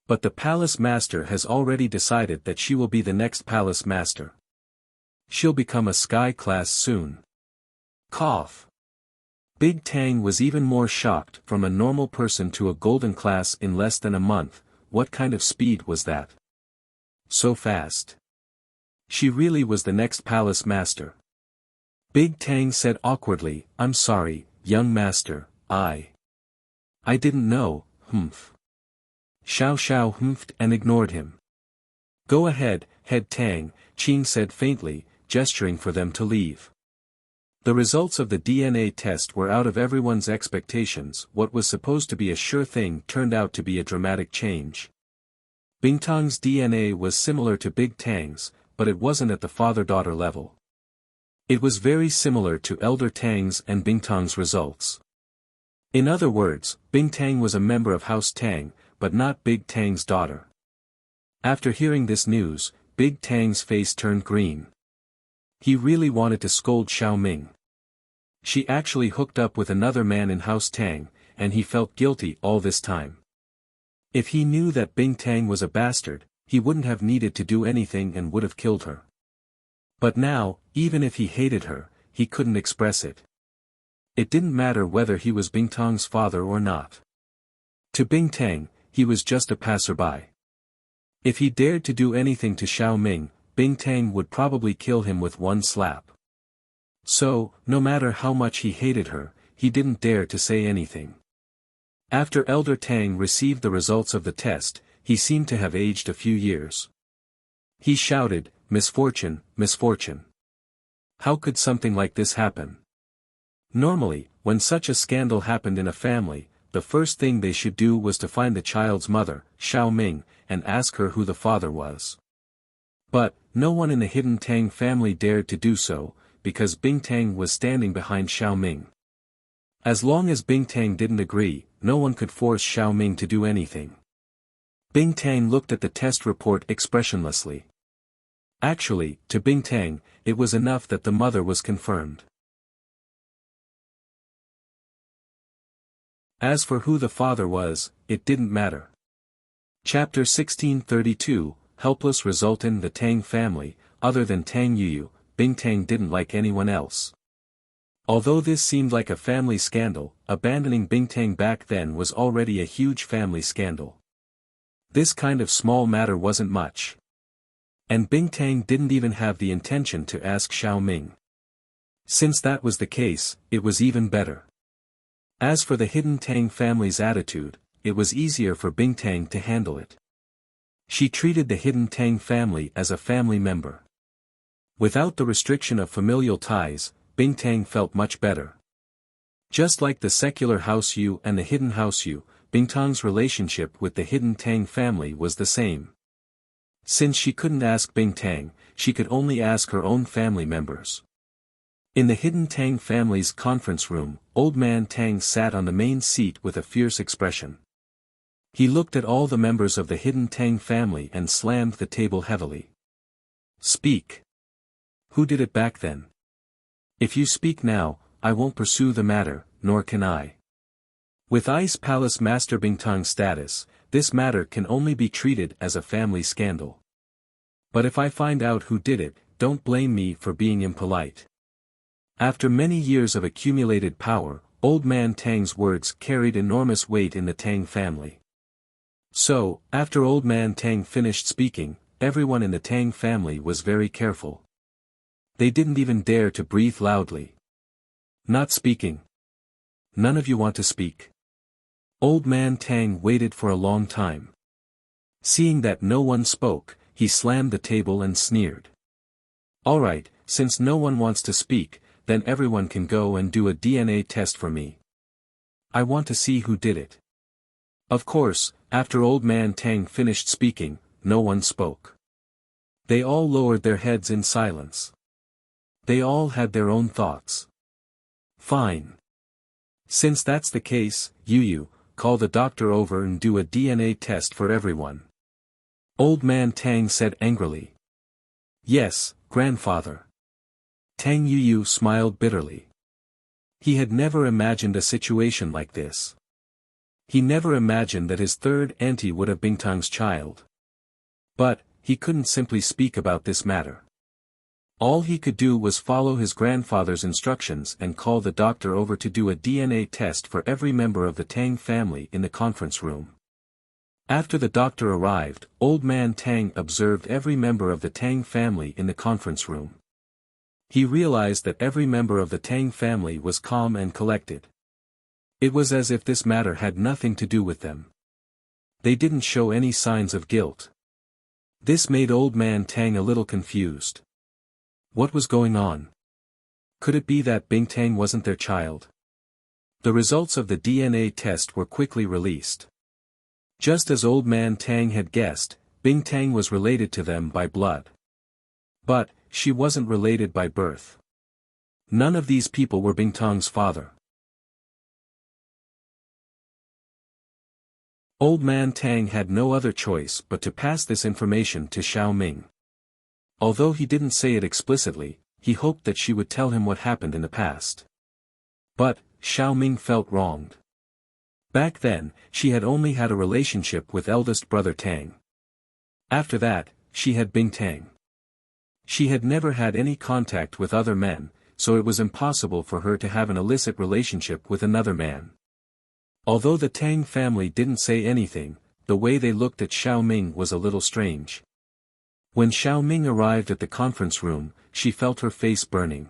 [SPEAKER 1] But the palace master has already decided that she will be the next palace master. She'll become a sky class soon. Cough. Big Tang was even more shocked. From a normal person to a golden class in less than a month. What kind of speed was that? So fast. She really was the next palace master. Big Tang said awkwardly, I'm sorry, young master, I didn't know, humph. Xiao Xiao humphed and ignored him. Go ahead, Head Tang, Qing said faintly, gesturing for them to leave. The results of the DNA test were out of everyone's expectations. What was supposed to be a sure thing turned out to be a dramatic change. Bing Tang's DNA was similar to Big Tang's, but it wasn't at the father-daughter level. It was very similar to Elder Tang's and Bing Tang's results. In other words, Bing Tang was a member of House Tang, but not Big Tang's daughter. After hearing this news, Big Tang's face turned green. He really wanted to scold Xiao Ming. She actually hooked up with another man in House Tang, and he felt guilty all this time. If he knew that Bing Tang was a bastard, he wouldn't have needed to do anything and would have killed her. But now, even if he hated her, he couldn't express it. It didn't matter whether he was Bing Tang's father or not. To Bing Tang, he was just a passerby. If he dared to do anything to Xiao Ming, Bing Tang would probably kill him with one slap. So, no matter how much he hated her, he didn't dare to say anything. After Elder Tang received the results of the test, he seemed to have aged a few years. He shouted, misfortune, misfortune. How could something like this happen? Normally, when such a scandal happened in a family, the first thing they should do was to find the child's mother, Xiao Ming, and ask her who the father was. But, no one in the Hidden Tang family dared to do so, because Bing Tang was standing behind Xiao Ming. As long as Bing Tang didn't agree, no one could force Xiao Ming to do anything. Bing Tang looked at the test report expressionlessly. Actually, to Bing Tang, it was enough that the mother was confirmed. As for who the father was, it didn't matter. Chapter 1632, Helpless result in the Tang family. Other than Tang Yuyu, Bing Tang didn't like anyone else. Although this seemed like a family scandal, abandoning Bing Tang back then was already a huge family scandal. This kind of small matter wasn't much. And Bing Tang didn't even have the intention to ask Xiao Ming. Since that was the case, it was even better. As for the Hidden Tang family's attitude, it was easier for Bing Tang to handle it. She treated the Hidden Tang family as a family member. Without the restriction of familial ties, Bing Tang felt much better. Just like the secular House Yu and the Hidden House Yu, Bing Tang's relationship with the Hidden Tang family was the same. Since she couldn't ask Bing Tang, she could only ask her own family members. In the Hidden Tang family's conference room, Old Man Tang sat on the main seat with a fierce expression. He looked at all the members of the Hidden Tang family and slammed the table heavily. Speak. Who did it back then? If you speak now, I won't pursue the matter, nor can I. With Ice Palace Master Bing Tang's status, this matter can only be treated as a family scandal. But if I find out who did it, don't blame me for being impolite. After many years of accumulated power, Old Man Tang's words carried enormous weight in the Tang family. So, after Old Man Tang finished speaking, everyone in the Tang family was very careful. They didn't even dare to breathe loudly. Not speaking. None of you want to speak? Old Man Tang waited for a long time. Seeing that no one spoke, he slammed the table and sneered. Alright, since no one wants to speak, then everyone can go and do a DNA test for me. I want to see who did it. Of course, after Old Man Tang finished speaking, no one spoke. They all lowered their heads in silence. They all had their own thoughts. Fine. Since that's the case, you, call the doctor over and do a DNA test for everyone. Old Man Tang said angrily. Yes, grandfather. Tang Yu smiled bitterly. He had never imagined a situation like this. He never imagined that his third auntie would have been Tang's child. But, he couldn't simply speak about this matter. All he could do was follow his grandfather's instructions and call the doctor over to do a DNA test for every member of the Tang family in the conference room. After the doctor arrived, Old Man Tang observed every member of the Tang family in the conference room. He realized that every member of the Tang family was calm and collected. It was as if this matter had nothing to do with them. They didn't show any signs of guilt. This made Old Man Tang a little confused. What was going on? Could it be that Bing Tang wasn't their child? The results of the DNA test were quickly released. Just as Old Man Tang had guessed, Bing Tang was related to them by blood. But, she wasn't related by birth. None of these people were Bing Tang's father. Old Man Tang had no other choice but to pass this information to Xiao Ming. Although he didn't say it explicitly, he hoped that she would tell him what happened in the past. But, Xiao Ming felt wronged. Back then, she had only had a relationship with eldest brother Tang. After that, she had Bing Tang. She had never had any contact with other men, so it was impossible for her to have an illicit relationship with another man. Although the Tang family didn't say anything, the way they looked at Xiao Ming was a little strange. When Xiao Ming arrived at the conference room, she felt her face burning.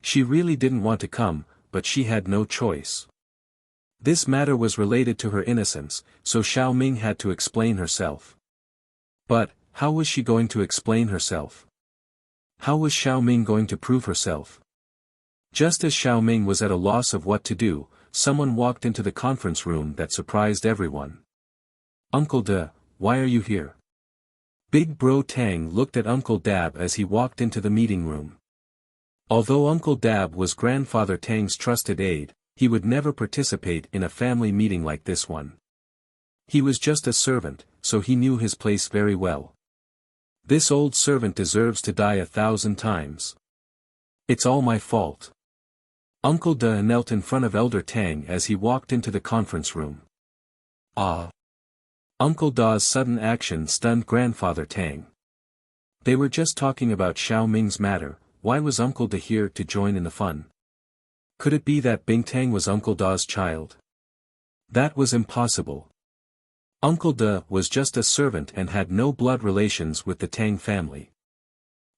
[SPEAKER 1] She really didn't want to come, but she had no choice. This matter was related to her innocence, so Xiao Ming had to explain herself. But, how was she going to explain herself? How was Xiao Ming going to prove herself? Just as Xiao Ming was at a loss of what to do, someone walked into the conference room that surprised everyone. Uncle De, why are you here? Big Bro Tang looked at Uncle Dab as he walked into the meeting room. Although Uncle Dab was Grandfather Tang's trusted aide, he would never participate in a family meeting like this one. He was just a servant, so he knew his place very well. This old servant deserves to die 1,000 times. It's all my fault. Uncle De knelt in front of Elder Tang as he walked into the conference room. Ah! Uncle Da's sudden action stunned Grandfather Tang. They were just talking about Xiao Ming's matter, why was Uncle De here to join in the fun? Could it be that Bing Tang was Uncle Da's child? That was impossible. Uncle De was just a servant and had no blood relations with the Tang family.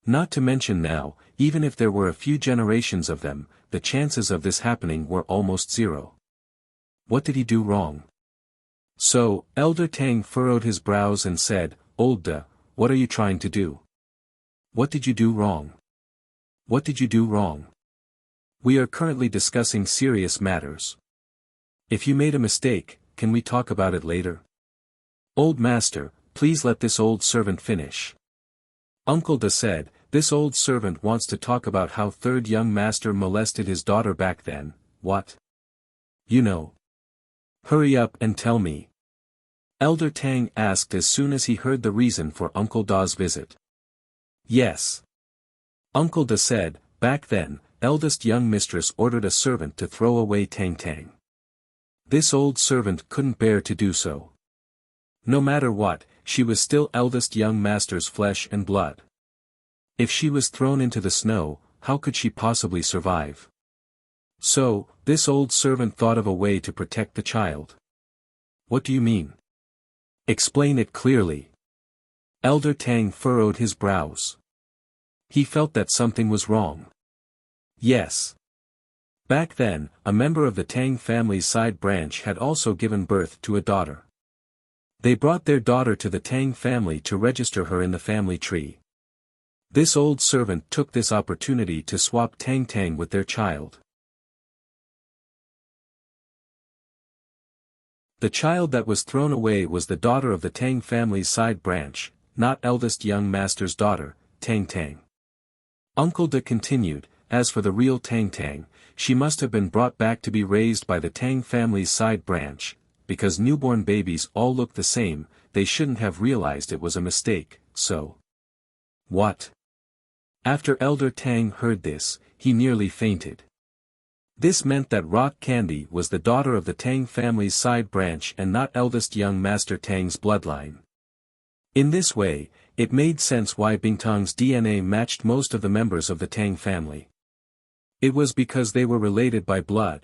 [SPEAKER 1] Not to mention now, even if there were a few generations of them, the chances of this happening were almost zero. What did he do wrong? So, Elder Tang furrowed his brows and said, Old De, what are you trying to do? What did you do wrong? What did you do wrong? We are currently discussing serious matters. If you made a mistake, can we talk about it later? Old Master, please let this old servant finish. Uncle De said, this old servant wants to talk about how third young master molested his daughter back then, what? You know. Hurry up and tell me. Elder Tang asked as soon as he heard the reason for Uncle Da's visit. Yes. Uncle De said, back then, eldest young mistress ordered a servant to throw away Tang Tang. This old servant couldn't bear to do so. No matter what, she was still eldest young master's flesh and blood. If she was thrown into the snow, how could she possibly survive? So, this old servant thought of a way to protect the child. What do you mean? Explain it clearly. Elder Tang furrowed his brows. He felt that something was wrong. Yes. Back then, a member of the Tang family's side branch had also given birth to a daughter. They brought their daughter to the Tang family to register her in the family tree. This old servant took this opportunity to swap Tang with their child. The child that was thrown away was the daughter of the Tang family's side branch, not eldest young master's daughter, Tang. Uncle De continued, as for the real Tang, she must have been brought back to be raised by the Tang family's side branch, because newborn babies all look the same, they shouldn't have realized it was a mistake, so. What? After Elder Tang heard this, he nearly fainted. This meant that Rock Candy was the daughter of the Tang family's side branch and not eldest young Master Tang's bloodline. In this way, it made sense why Bingtang's DNA matched most of the members of the Tang family. It was because they were related by blood.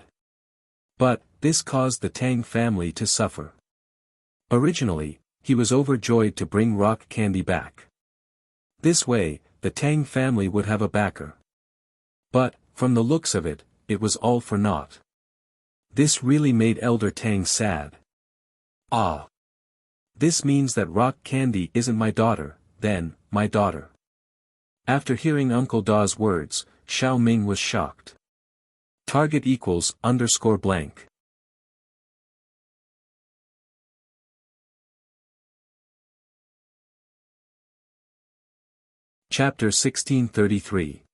[SPEAKER 1] But, this caused the Tang family to suffer. Originally, he was overjoyed to bring Rock Candy back. This way, the Tang family would have a backer. But, from the looks of it, it was all for naught. This really made Elder Tang sad. Ah! This means that Rock Candy isn't my daughter, then, my daughter. After hearing Uncle Da's words, Xiao Ming was shocked. Target equals _blank. Chapter 1633.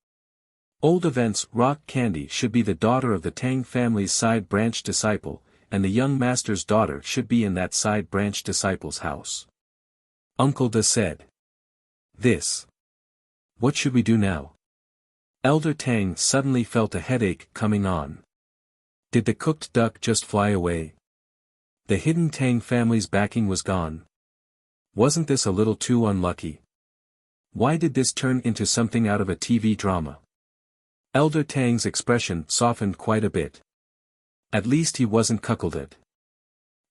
[SPEAKER 1] Old events. Rock Candy should be the daughter of the Tang family's side branch disciple, and the young master's daughter should be in that side branch disciple's house. Uncle De said. This. What should we do now? Elder Tang suddenly felt a headache coming on. Did the cooked duck just fly away? The hidden Tang family's backing was gone. Wasn't this a little too unlucky? Why did this turn into something out of a TV drama? Elder Tang's expression softened quite a bit. At least he wasn't cuckolded.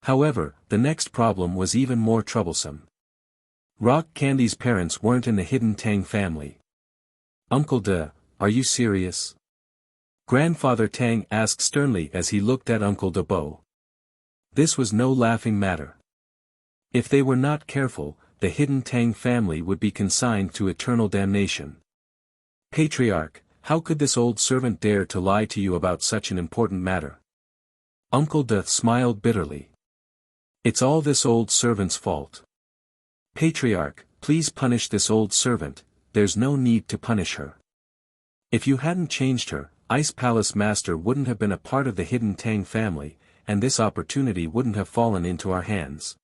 [SPEAKER 1] However, the next problem was even more troublesome. Rock Candy's parents weren't in the hidden Tang family. Uncle De, are you serious? Grandfather Tang asked sternly as he looked at Uncle De Bo. This was no laughing matter. If they were not careful, the hidden Tang family would be consigned to eternal damnation. Patriarch, how could this old servant dare to lie to you about such an important matter? Uncle De smiled bitterly. It's all this old servant's fault. Patriarch, please punish this old servant, there's no need to punish her. If you hadn't changed her, Ice Palace Master wouldn't have been a part of the hidden Tang family, and this opportunity wouldn't have fallen into our hands.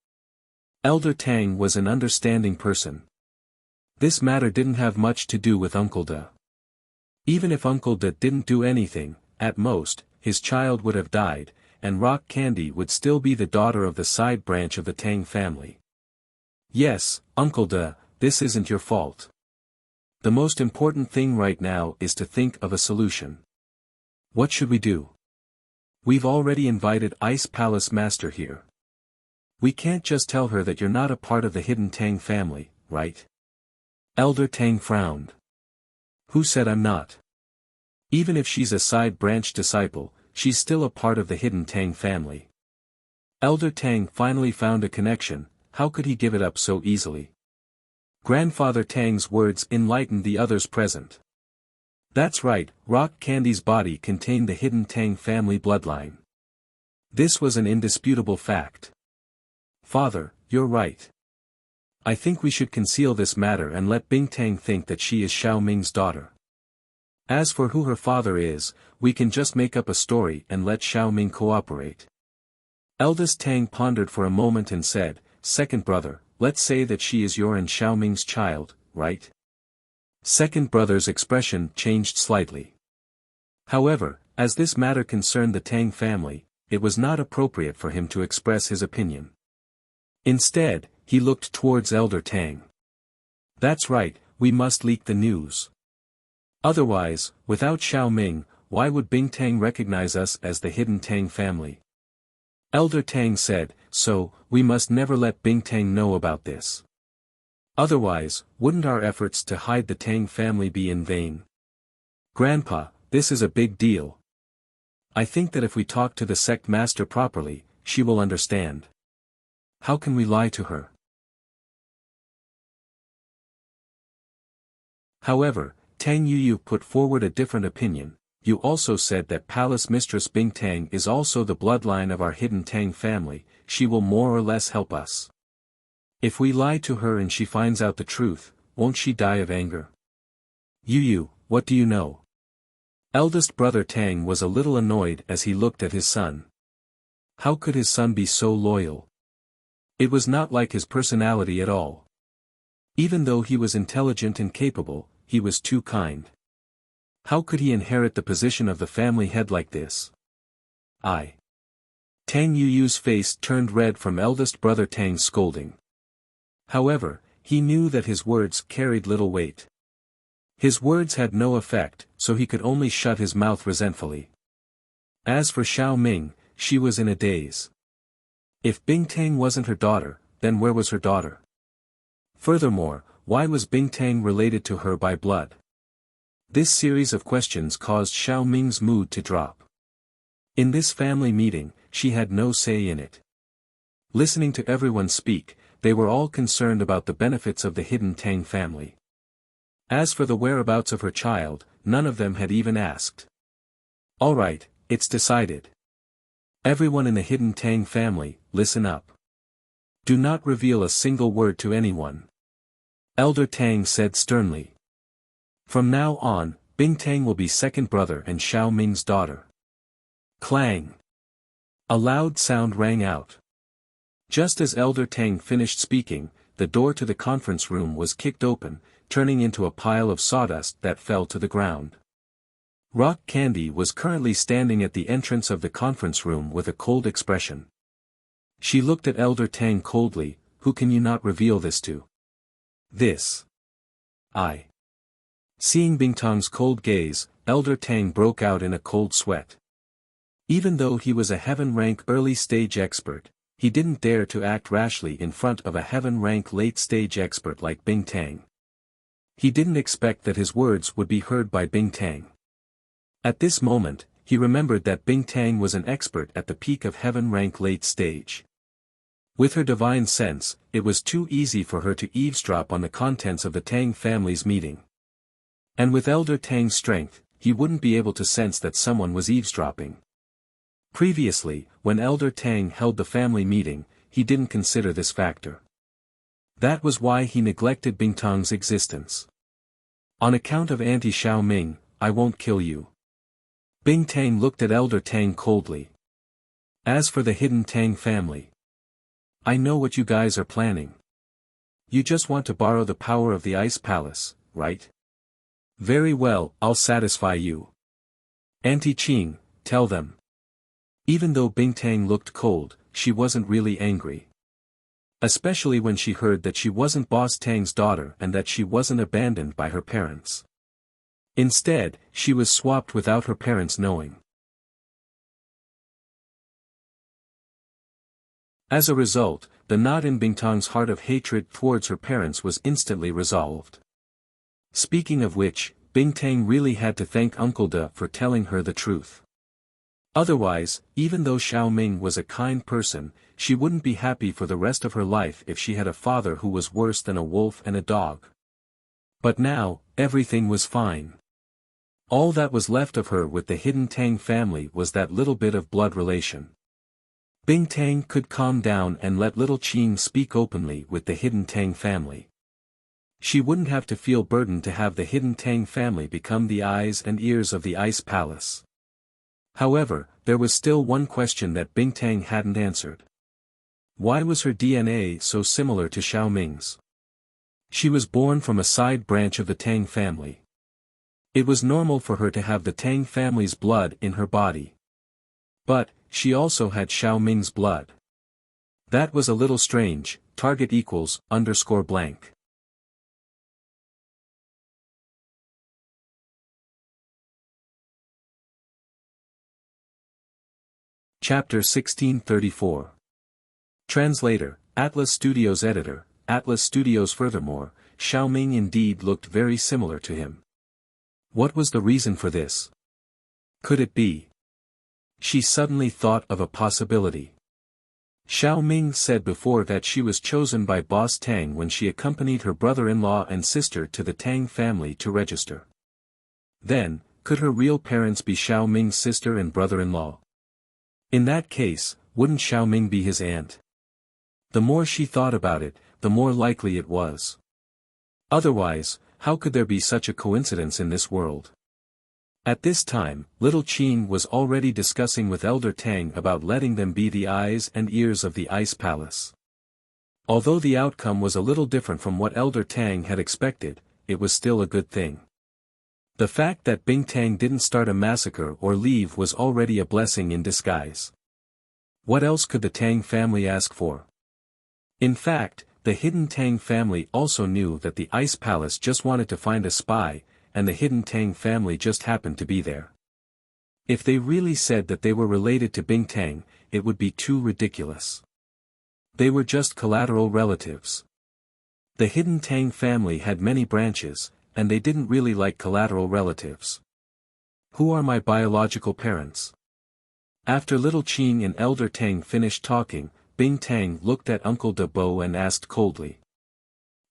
[SPEAKER 1] Elder Tang was an understanding person. This matter didn't have much to do with Uncle De. Even if Uncle De didn't do anything, at most, his child would have died, and Rock Candy would still be the daughter of the side branch of the Tang family. Yes, Uncle De, this isn't your fault. The most important thing right now is to think of a solution. What should we do? We've already invited Ice Palace Master here. We can't just tell her that you're not a part of the hidden Tang family, right? Elder Tang frowned. Who said I'm not? Even if she's a side branch disciple, she's still a part of the hidden Tang family. Elder Tang finally found a connection, how could he give it up so easily? Grandfather Tang's words enlightened the others present. That's right, Rock Candy's body contained the hidden Tang family bloodline. This was an indisputable fact. Father, you're right. I think we should conceal this matter and let Bingtang think that she is Xiao Ming's daughter. As for who her father is, we can just make up a story and let Xiao Ming cooperate. Eldest Tang pondered for a moment and said, Second brother, let's say that she is your and Xiao Ming's child, right? Second brother's expression changed slightly. However, as this matter concerned the Tang family, it was not appropriate for him to express his opinion. Instead, he looked towards Elder Tang. That's right, we must leak the news. Otherwise, without Xiao Ming, why would Bingtang recognize us as the hidden Tang family? Elder Tang said, so, we must never let Bingtang know about this. Otherwise, wouldn't our efforts to hide the Tang family be in vain? Grandpa, this is a big deal. I think that if we talk to the sect master properly, she will understand. How can we lie to her? However, Tang Yuyu put forward a different opinion. You also said that Palace Mistress Bing Tang is also the bloodline of our hidden Tang family, she will more or less help us. If we lie to her and she finds out the truth, won't she die of anger? Yuyu, what do you know? Eldest brother Tang was a little annoyed as he looked at his son. How could his son be so loyal? It was not like his personality at all. Even though he was intelligent and capable, he was too kind. How could he inherit the position of the family head like this? Tang Yuyu's face turned red from eldest brother Tang's scolding. However, he knew that his words carried little weight. His words had no effect, so he could only shut his mouth resentfully. As for Xiao Ming, she was in a daze. If Bing Tang wasn't her daughter, then where was her daughter? Furthermore, why was Bing Tang related to her by blood? This series of questions caused Xiao Ming's mood to drop. In this family meeting, she had no say in it. Listening to everyone speak, they were all concerned about the benefits of the hidden Tang family. As for the whereabouts of her child, none of them had even asked. All right, it's decided. Everyone in the hidden Tang family, listen up. Do not reveal a single word to anyone. Elder Tang said sternly. From now on, Bing Tang will be second brother and Xiao Ming's daughter. Clang! A loud sound rang out. Just as Elder Tang finished speaking, the door to the conference room was kicked open, turning into a pile of sawdust that fell to the ground. Rock Candy was currently standing at the entrance of the conference room with a cold expression. She looked at Elder Tang coldly. Who can you not reveal this to? This. I. Seeing Bing Tang's cold gaze, Elder Tang broke out in a cold sweat. Even though he was a heaven-rank early-stage expert, he didn't dare to act rashly in front of a heaven-rank late-stage expert like Bing Tang. He didn't expect that his words would be heard by Bing Tang. At this moment, he remembered that Bing Tang was an expert at the peak of heaven-rank late-stage. With her divine sense, it was too easy for her to eavesdrop on the contents of the Tang family's meeting. And with Elder Tang's strength, he wouldn't be able to sense that someone was eavesdropping. Previously, when Elder Tang held the family meeting, he didn't consider this factor. That was why he neglected Bing Tang's existence. On account of Auntie Xiao Ming, I won't kill you. Bing Tang looked at Elder Tang coldly. As for the hidden Tang family, I know what you guys are planning. You just want to borrow the power of the Ice Palace, right? Very well, I'll satisfy you. Auntie Qing, tell them. Even though Bing Tang looked cold, she wasn't really angry. Especially when she heard that she wasn't Boss Tang's daughter and that she wasn't abandoned by her parents. Instead, she was swapped without her parents knowing. As a result, the knot in Bing Tang's heart of hatred towards her parents was instantly resolved. Speaking of which, Bing Tang really had to thank Uncle De for telling her the truth. Otherwise, even though Xiao Ming was a kind person, she wouldn't be happy for the rest of her life if she had a father who was worse than a wolf and a dog. But now, everything was fine. All that was left of her with the hidden Tang family was that little bit of blood relation. Bing Tang could calm down and let little Qing speak openly with the hidden Tang family. She wouldn't have to feel burdened to have the hidden Tang family become the eyes and ears of the Ice Palace. However, there was still one question that Bing Tang hadn't answered. Why was her DNA so similar to Xiao Ming's? She was born from a side branch of the Tang family. It was normal for her to have the Tang family's blood in her body. But, she also had Xiao Ming's blood. That was a little strange. Target equals _blank. Chapter 1634. Translator, Atlas Studios Editor, Atlas Studios. Furthermore, Xiaoming indeed looked very similar to him. What was the reason for this? Could it be? She suddenly thought of a possibility. Xiaoming said before that she was chosen by Boss Tang when she accompanied her brother-in-law and sister to the Tang family to register. Then, could her real parents be Xiaoming's sister and brother-in-law? In that case, wouldn't Xiaoming be his aunt? The more she thought about it, the more likely it was. Otherwise, how could there be such a coincidence in this world? At this time, little Qin was already discussing with Elder Tang about letting them be the eyes and ears of the Ice Palace. Although the outcome was a little different from what Elder Tang had expected, it was still a good thing. The fact that Bing Tang didn't start a massacre or leave was already a blessing in disguise. What else could the Tang family ask for? In fact, the hidden Tang family also knew that the Ice Palace just wanted to find a spy, and the hidden Tang family just happened to be there. If they really said that they were related to Bing Tang, it would be too ridiculous. They were just collateral relatives. The hidden Tang family had many branches, and they didn't really like collateral relatives. Who are my biological parents? After little Qin and Elder Tang finished talking, Bing Tang looked at Uncle De Bo and asked coldly.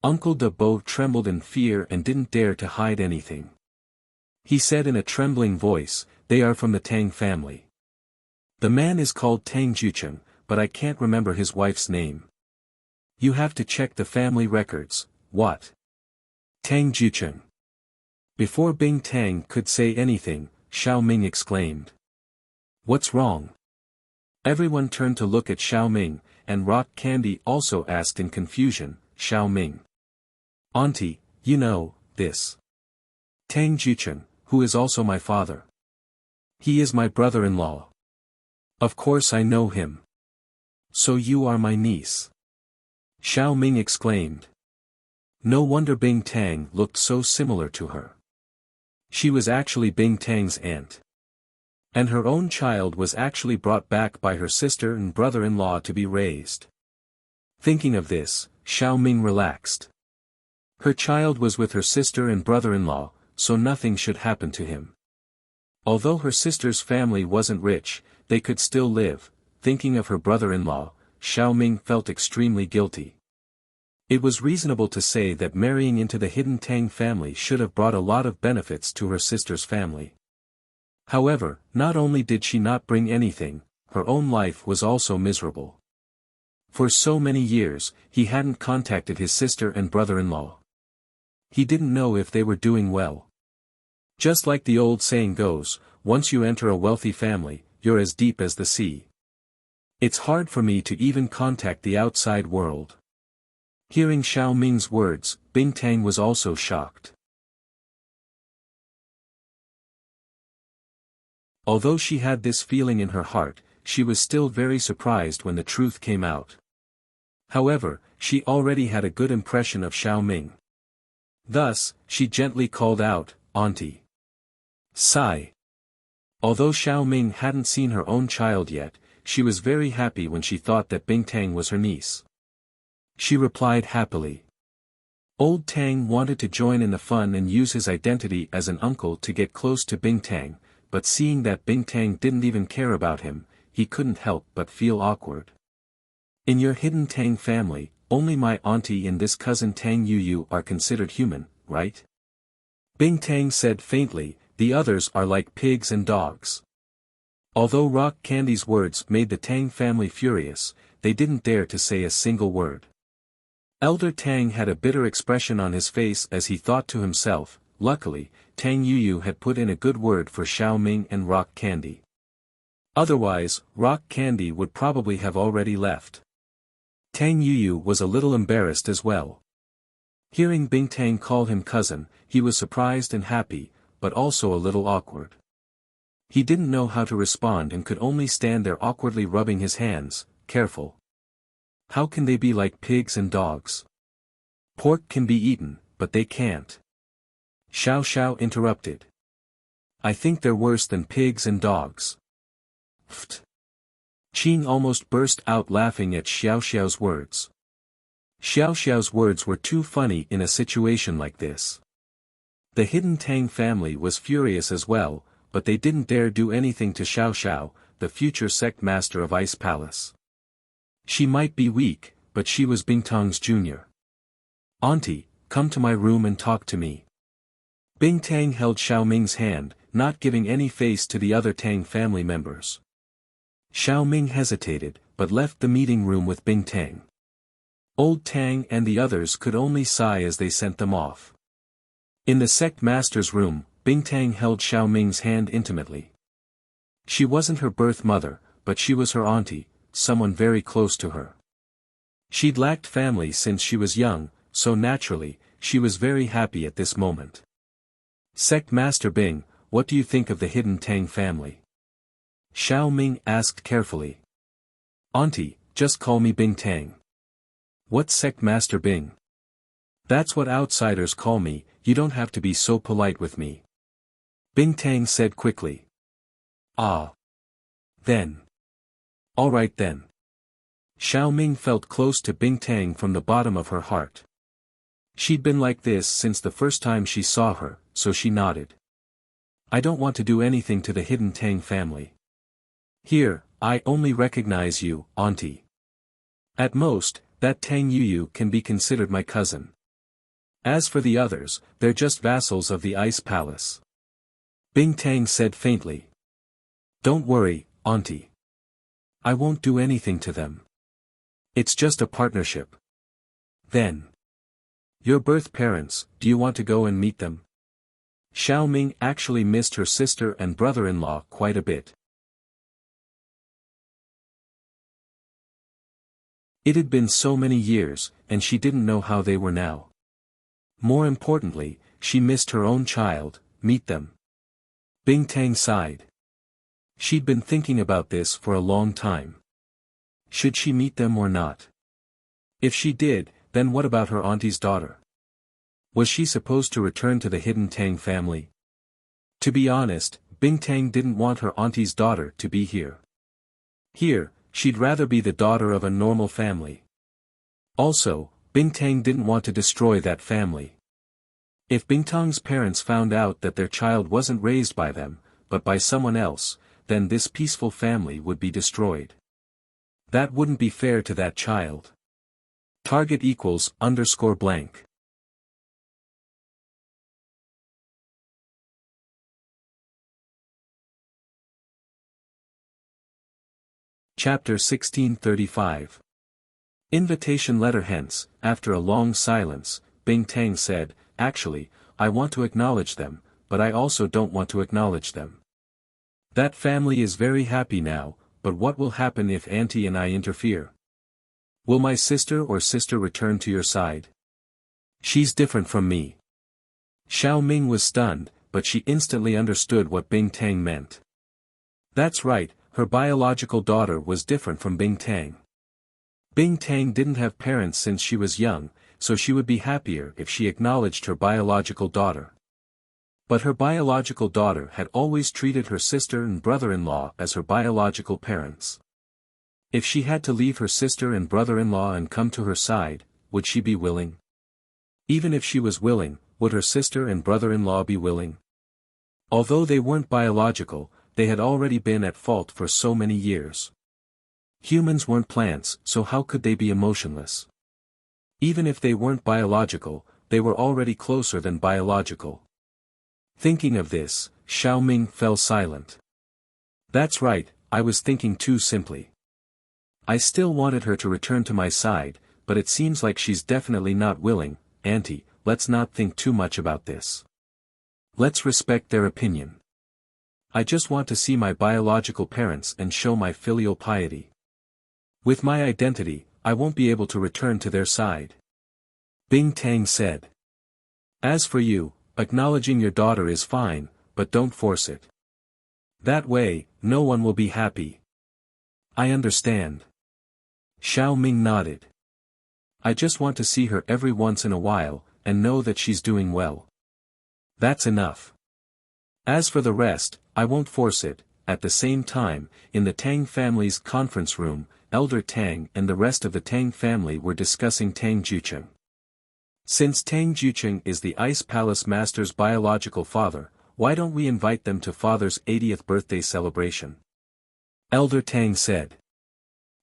[SPEAKER 1] Uncle De Bo trembled in fear and didn't dare to hide anything. He said in a trembling voice, "They are from the Tang family. The man is called Tang Jucheng, but I can't remember his wife's name." "You have to check the family records." "What? Tang Jucheng?" Before Bing Tang could say anything, Xiaoming exclaimed. "What's wrong?" Everyone turned to look at Xiaoming, and Rock Candy also asked in confusion, "Xiaoming. Auntie, you know, this Tang Jucheng, who is also my father. He is my brother-in-law. Of course I know him. So you are my niece." Xiaoming exclaimed. No wonder Bing Tang looked so similar to her. She was actually Bing Tang's aunt. And her own child was actually brought back by her sister and brother-in-law to be raised. Thinking of this, Xiaoming relaxed. Her child was with her sister and brother-in-law, so nothing should happen to him. Although her sister's family wasn't rich, they could still live. Thinking of her brother-in-law, Xiaoming felt extremely guilty. It was reasonable to say that marrying into the hidden Tang family should have brought a lot of benefits to her sister's family. However, not only did she not bring anything, her own life was also miserable. For so many years, he hadn't contacted his sister and brother-in-law. He didn't know if they were doing well. Just like the old saying goes, once you enter a wealthy family, you're as deep as the sea. It's hard for me to even contact the outside world. Hearing Xiaoming's words, Bing Tang was also shocked. Although she had this feeling in her heart, she was still very surprised when the truth came out. However, she already had a good impression of Xiaoming. Thus, she gently called out, "Auntie." Sigh. Although Xiaoming hadn't seen her own child yet, she was very happy when she thought that Bing Tang was her niece. She replied happily. Old Tang wanted to join in the fun and use his identity as an uncle to get close to Bing Tang, but seeing that Bing Tang didn't even care about him, he couldn't help but feel awkward. In your hidden Tang family, only my auntie and this cousin Tang Yu are considered human, right? Bing Tang said faintly, the others are like pigs and dogs. Although Rock Candy's words made the Tang family furious, they didn't dare to say a single word. Elder Tang had a bitter expression on his face as he thought to himself, luckily, Tang Yu had put in a good word for Xiaoming and Rock Candy. Otherwise, Rock Candy would probably have already left. Tang Yu was a little embarrassed as well. Hearing Bing Tang call him cousin, he was surprised and happy, but also a little awkward. He didn't know how to respond and could only stand there awkwardly rubbing his hands, careful. How can they be like pigs and dogs? Pork can be eaten, but they can't. Xiao Xiao interrupted. I think they're worse than pigs and dogs. Pfft. Qing almost burst out laughing at Xiao Xiao's words. Xiao Xiao's words were too funny in a situation like this. The hidden Tang family was furious as well, but they didn't dare do anything to Xiao Xiao, the future sect master of Ice Palace. She might be weak, but she was Bingtang's junior. "Auntie, come to my room and talk to me." Bingtang held Xiao Ming's hand, not giving any face to the other Tang family members. Xiao Ming hesitated, but left the meeting room with Bingtang. Old Tang and the others could only sigh as they sent them off. In the sect master's room, Bingtang held Xiao Ming's hand intimately. She wasn't her birth mother, but she was her auntie, someone very close to her. She'd lacked family since she was young, so naturally, she was very happy at this moment. "Sect Master Bing, what do you think of the hidden Tang family?" Xiao Ming asked carefully. "Auntie, just call me Bingtang." "What's Sect Master Bing?" "That's what outsiders call me, you don't have to be so polite with me." Bingtang said quickly. "Ah. Then. Alright then." Xiao Ming felt close to Bingtang from the bottom of her heart. She'd been like this since the first time she saw her, so she nodded. "I don't want to do anything to the hidden Tang family. Here, I only recognize you, auntie. At most, that Tang Yuyu can be considered my cousin. As for the others, they're just vassals of the Ice Palace." Bingtang said faintly. "Don't worry, auntie. I won't do anything to them. It's just a partnership." "Then. Your birth parents, do you want to go and meet them?" Xiao Ming actually missed her sister and brother-in-law quite a bit. It had been so many years, and she didn't know how they were now. More importantly, she missed her own child. Meet them. Bingtang sighed. She'd been thinking about this for a long time. Should she meet them or not? If she did, then what about her auntie's daughter? Was she supposed to return to the hidden Tang family? To be honest, Bingtang didn't want her auntie's daughter to be here. Here, she'd rather be the daughter of a normal family. Also, Bingtang didn't want to destroy that family. If Bingtang's parents found out that their child wasn't raised by them, but by someone else, then this peaceful family would be destroyed. That wouldn't be fair to that child. Target =_blank. Chapter 1635. Invitation letter. Hence, after a long silence, Bingtang said, "Actually, I want to acknowledge them, but I also don't want to acknowledge them. That family is very happy now, but what will happen if Auntie and I interfere? Will my sister or sister return to your side? She's different from me." Xiao Ming was stunned, but she instantly understood what Bingtang meant. That's right, her biological daughter was different from Bingtang. Bingtang didn't have parents since she was young, so she would be happier if she acknowledged her biological daughter. But her biological daughter had always treated her sister and brother-in-law as her biological parents. If she had to leave her sister and brother-in-law and come to her side, would she be willing? Even if she was willing, would her sister and brother-in-law be willing? Although they weren't biological, they had already been at fault for so many years. Humans weren't plants, so how could they be emotionless? Even if they weren't biological, they were already closer than biological. Thinking of this, Xiao Ming fell silent. That's right, I was thinking too simply. I still wanted her to return to my side, but it seems like she's definitely not willing. Auntie, let's not think too much about this. Let's respect their opinion. I just want to see my biological parents and show my filial piety. With my identity, I won't be able to return to their side. Bingtang said. As for you, acknowledging your daughter is fine, but don't force it. That way, no one will be happy. I understand. Xiao Ming nodded. I just want to see her every once in a while, and know that she's doing well. That's enough. As for the rest, I won't force it. At the same time, in the Tang family's conference room, Elder Tang and the rest of the Tang family were discussing Tang Jucheng. Since Tang Jucheng is the Ice Palace Master's biological father, why don't we invite them to Father's 80th birthday celebration? Elder Tang said.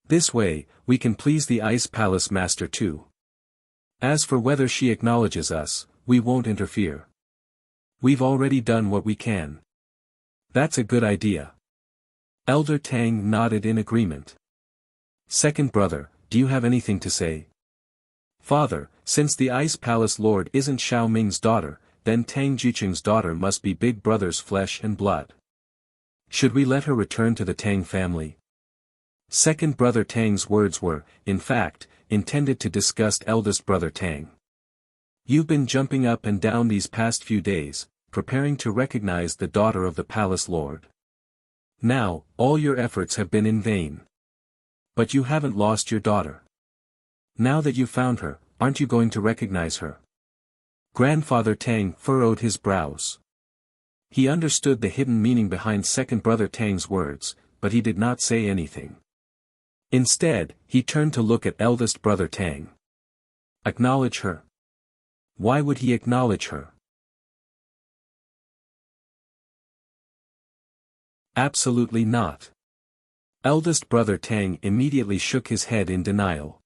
[SPEAKER 1] This way, we can please the Ice Palace Master too. As for whether she acknowledges us, we won't interfere. We've already done what we can. That's a good idea. Elder Tang nodded in agreement. Second brother, do you have anything to say? Father, since the Ice Palace Lord isn't Xiao Ming's daughter, then Tang Jucheng's daughter must be Big Brother's flesh and blood. Should we let her return to the Tang family? Second brother Tang's words were, in fact, intended to disgust eldest brother Tang. You've been jumping up and down these past few days, preparing to recognize the daughter of the palace lord. Now, all your efforts have been in vain. But you haven't lost your daughter. Now that you've found her, aren't you going to recognize her? Grandfather Tang furrowed his brows. He understood the hidden meaning behind second brother Tang's words, but he did not say anything. Instead, he turned to look at eldest brother Tang. Acknowledge her. Why would he acknowledge her? Absolutely not. Eldest brother Tang immediately shook his head in denial.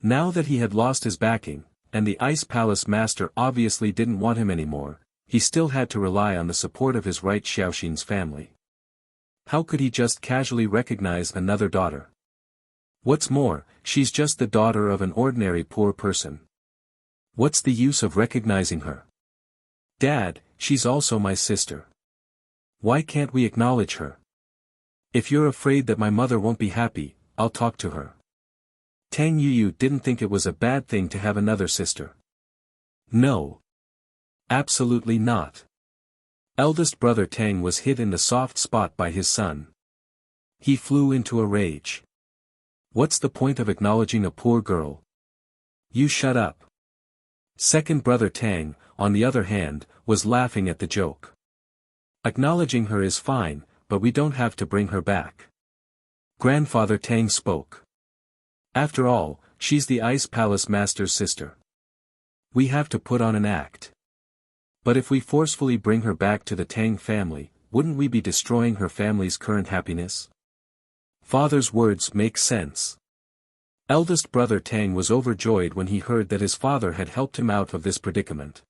[SPEAKER 1] Now that he had lost his backing, and the Ice Palace Master obviously didn't want him anymore, he still had to rely on the support of his right Xiaoxin's family. How could he just casually recognize another daughter? What's more, she's just the daughter of an ordinary poor person. What's the use of recognizing her? Dad, she's also my sister. Why can't we acknowledge her? If you're afraid that my mother won't be happy, I'll talk to her. Tang Yuyu didn't think it was a bad thing to have another sister. No. Absolutely not. Eldest brother Tang was hit in the soft spot by his son. He flew into a rage. What's the point of acknowledging a poor girl? You shut up. Second brother Tang, on the other hand, was laughing at the joke. Acknowledging her is fine, but we don't have to bring her back. Grandfather Tang spoke. After all, she's the Ice Palace Master's sister. We have to put on an act. But if we forcefully bring her back to the Tang family, wouldn't we be destroying her family's current happiness? Father's words make sense. Eldest brother Tang was overjoyed when he heard that his father had helped him out of this predicament.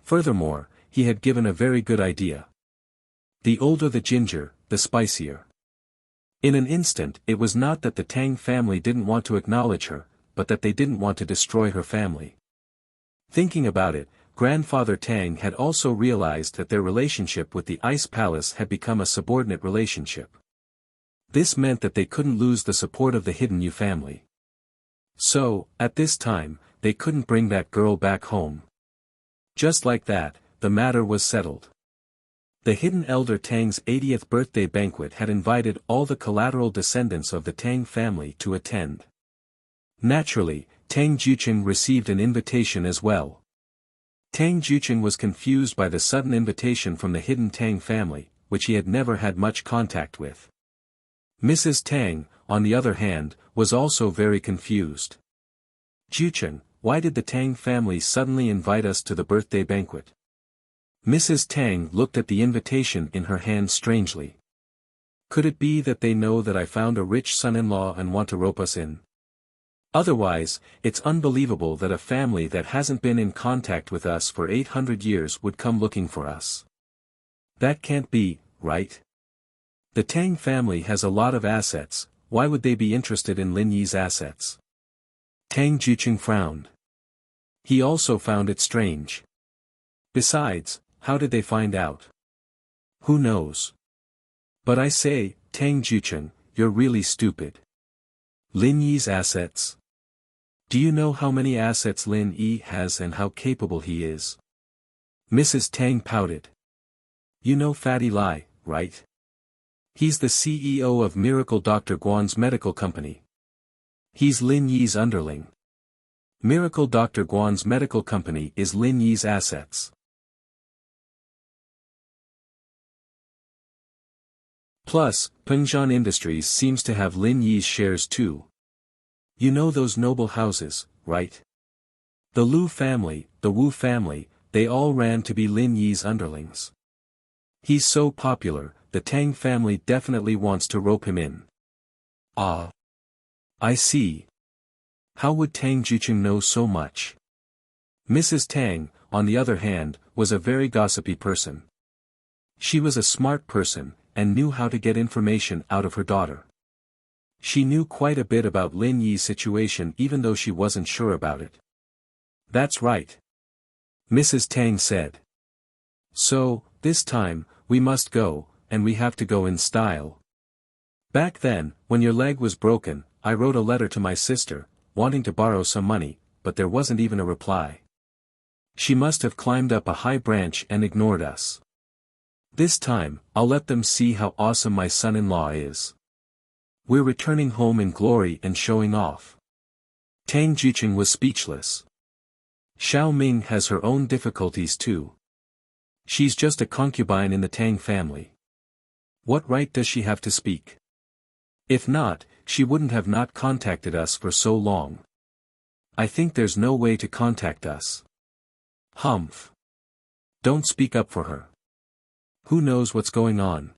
[SPEAKER 1] Furthermore, he had given a very good idea. The older the ginger, the spicier. In an instant it was not that the Tang family didn't want to acknowledge her, but that they didn't want to destroy her family. Thinking about it, Grandfather Tang had also realized that their relationship with the Ice Palace had become a subordinate relationship. This meant that they couldn't lose the support of the Hidden Yu family. So, at this time, they couldn't bring that girl back home. Just like that, the matter was settled. The hidden elder Tang's 80th birthday banquet had invited all the collateral descendants of the Tang family to attend. Naturally, Tang Jucheng received an invitation as well. Tang Jucheng was confused by the sudden invitation from the hidden Tang family, which he had never had much contact with. Mrs. Tang, on the other hand, was also very confused. Jucheng, why did the Tang family suddenly invite us to the birthday banquet? Mrs. Tang looked at the invitation in her hand strangely. Could it be that they know that I found a rich son-in-law and want to rope us in? Otherwise, it's unbelievable that a family that hasn't been in contact with us for 800 years would come looking for us. That can't be, right? The Tang family has a lot of assets, why would they be interested in Lin Yi's assets? Tang Jucheng frowned. He also found it strange. Besides, how did they find out? Who knows? But I say, Tang Jucheng, you're really stupid. Lin Yi's assets? Do you know how many assets Lin Yi has and how capable he is? Mrs. Tang pouted. You know Fatty Lai, right? He's the CEO of Miracle Dr. Guan's medical company. He's Lin Yi's underling. Miracle Dr. Guan's medical company is Lin Yi's assets. Plus, Pengzhan Industries seems to have Lin Yi's shares too. You know those noble houses, right? The Lu family, the Wu family, they all ran to be Lin Yi's underlings. He's so popular, the Tang family definitely wants to rope him in. Ah. I see. How would Tang Jucheng know so much? Mrs. Tang, on the other hand, was a very gossipy person. She was a smart person, and knew how to get information out of her daughter. She knew quite a bit about Lin Yi's situation even though she wasn't sure about it. That's right. Mrs. Tang said. So, this time, we must go, and we have to go in style. Back then, when your leg was broken, I wrote a letter to my sister, wanting to borrow some money, but there wasn't even a reply. She must have climbed up a high branch and ignored us. This time, I'll let them see how awesome my son-in-law is. We're returning home in glory and showing off. Tang Jucheng was speechless. Xiao Ming has her own difficulties too. She's just a concubine in the Tang family. What right does she have to speak? If not, she wouldn't have not contacted us for so long. I think there's no way to contact us. Humph. Don't speak up for her. Who knows what's going on?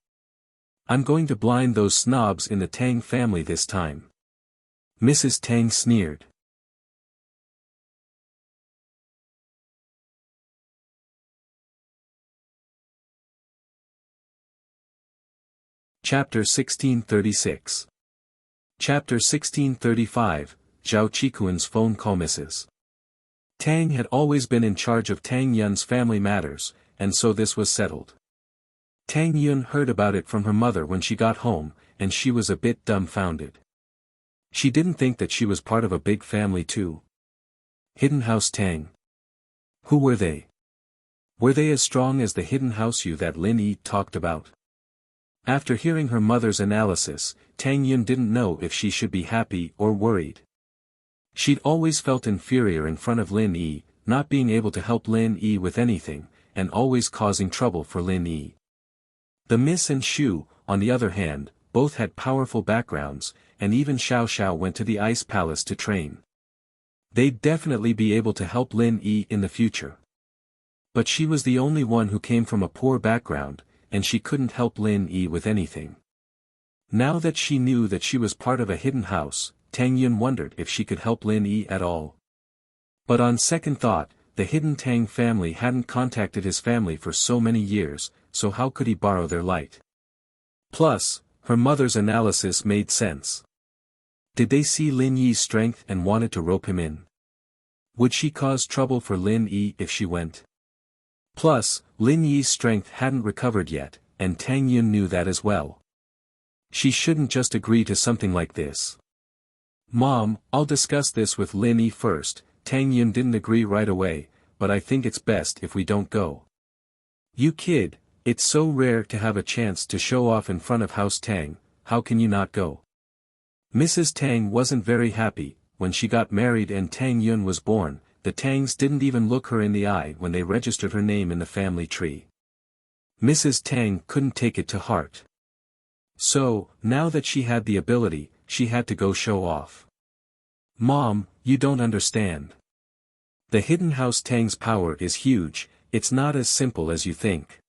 [SPEAKER 1] I'm going to blind those snobs in the Tang family this time. Mrs. Tang sneered. Chapter 1636. Chapter 1635, Zhao Qikuan's phone call misses. Tang had always been in charge of Tang Yun's family matters, and so this was settled. Tang Yun heard about it from her mother when she got home, and she was a bit dumbfounded. She didn't think that she was part of a big family too. Hidden House Tang. Who were they? Were they as strong as the Hidden House Yu that Lin Yi talked about? After hearing her mother's analysis, Tang Yun didn't know if she should be happy or worried. She'd always felt inferior in front of Lin Yi, not being able to help Lin Yi with anything, and always causing trouble for Lin Yi. The Miss and Shu, on the other hand, both had powerful backgrounds, and even Xiao Xiao went to the Ice Palace to train. They'd definitely be able to help Lin Yi in the future. But she was the only one who came from a poor background, and she couldn't help Lin Yi with anything. Now that she knew that she was part of a hidden house, Tang Yun wondered if she could help Lin Yi at all. But on second thought, the hidden Tang family hadn't contacted his family for so many years, so how could he borrow their light? Plus, her mother's analysis made sense. Did they see Lin Yi's strength and wanted to rope him in? Would she cause trouble for Lin Yi if she went? Plus, Lin Yi's strength hadn't recovered yet, and Tang Yun knew that as well. She shouldn't just agree to something like this. Mom, I'll discuss this with Lin Yi first. Tang Yun didn't agree right away, but I think it's best if we don't go. You kid, it's so rare to have a chance to show off in front of House Tang, how can you not go? Mrs. Tang wasn't very happy. When she got married and Tang Yun was born, the Tangs didn't even look her in the eye when they registered her name in the family tree. Mrs. Tang couldn't take it to heart. So, now that she had the ability, she had to go show off. Mom, you don't understand. The Hidden House Tang's power is huge, it's not as simple as you think.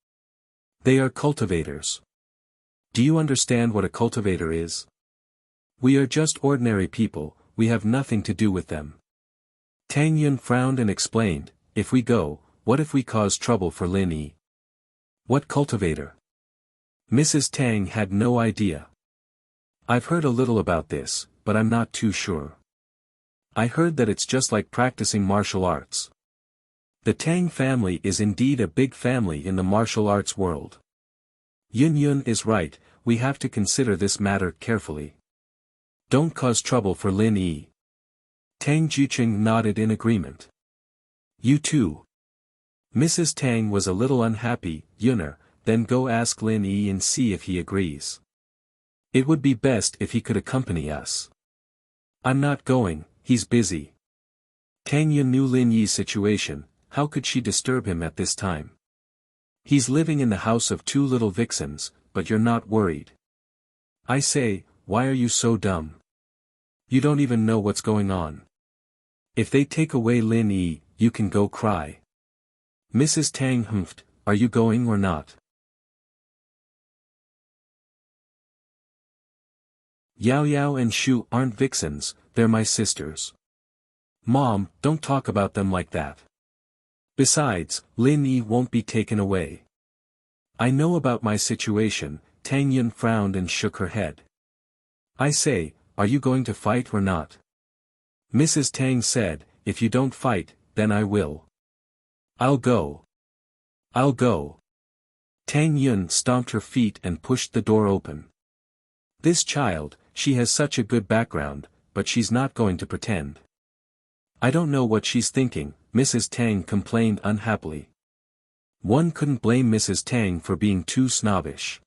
[SPEAKER 1] They are cultivators. Do you understand what a cultivator is? We are just ordinary people, we have nothing to do with them. Tang Yun frowned and explained, if we go, what if we cause trouble for Lin Yi? What cultivator? Mrs. Tang had no idea. I've heard a little about this, but I'm not too sure. I heard that it's just like practicing martial arts. The Tang family is indeed a big family in the martial arts world. Yun is right, we have to consider this matter carefully. Don't cause trouble for Lin Yi. Tang Jucheng nodded in agreement. You too. Mrs. Tang was a little unhappy. Yunner, then go ask Lin Yi and see if he agrees. It would be best if he could accompany us. I'm not going, he's busy. Tang Yun knew Lin Yi's situation, how could she disturb him at this time? He's living in the house of two little vixens, but you're not worried. I say, why are you so dumb? You don't even know what's going on. If they take away Lin Yi, you can go cry. Mrs. Tang humphed, are you going or not? Yao Yao and Shu aren't vixens, they're my sisters. Mom, don't talk about them like that. Besides, Lin Yi won't be taken away. I know about my situation. Tang Yun frowned and shook her head. I say, are you going to fight or not? Mrs. Tang said, if you don't fight, then I will. I'll go. I'll go. Tang Yun stomped her feet and pushed the door open. This child, she has such a good background, but she's not going to pretend. I don't know what she's thinking, Mrs. Tang complained unhappily. One couldn't blame Mrs. Tang for being too snobbish.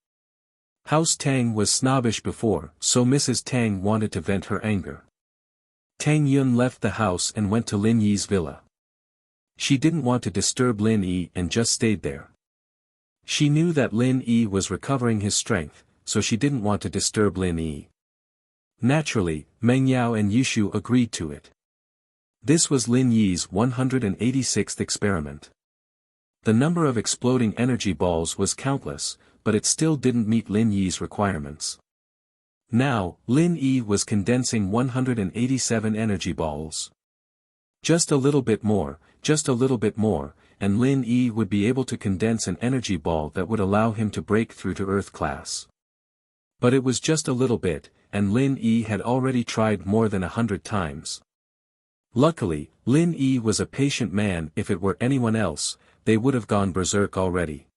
[SPEAKER 1] House Tang was snobbish before, so Mrs. Tang wanted to vent her anger. Tang Yun left the house and went to Lin Yi's villa. She didn't want to disturb Lin Yi and just stayed there. She knew that Lin Yi was recovering his strength, so she didn't want to disturb Lin Yi. Naturally, Meng Yao and Yushu agreed to it. This was Lin Yi's 186th experiment. The number of exploding energy balls was countless, but it still didn't meet Lin Yi's requirements. Now, Lin Yi was condensing 187 energy balls. Just a little bit more, and Lin Yi would be able to condense an energy ball that would allow him to break through to Earth class. But it was just a little bit, and Lin Yi had already tried more than 100 times. Luckily, Lin Yi was a patient man. If it were anyone else, they would have gone berserk already.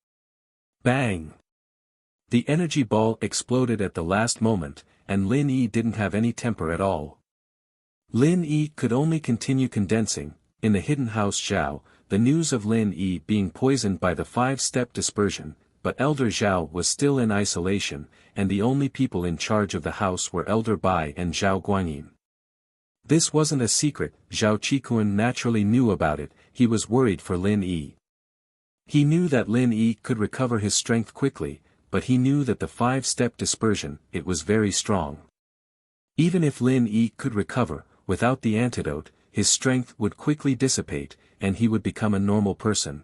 [SPEAKER 1] Bang! The energy ball exploded at the last moment, and Lin Yi didn't have any temper at all. Lin Yi could only continue condensing. In the hidden house Zhao, the news of Lin Yi being poisoned by the 5-step dispersion, but Elder Zhao was still in isolation, and the only people in charge of the house were Elder Bai and Zhao Guanyin. This wasn't a secret. Zhao Qikuan naturally knew about it. He was worried for Lin Yi. He knew that Lin Yi could recover his strength quickly, but he knew that the 5-step dispersion, it was very strong. Even if Lin Yi could recover, without the antidote, his strength would quickly dissipate, and he would become a normal person.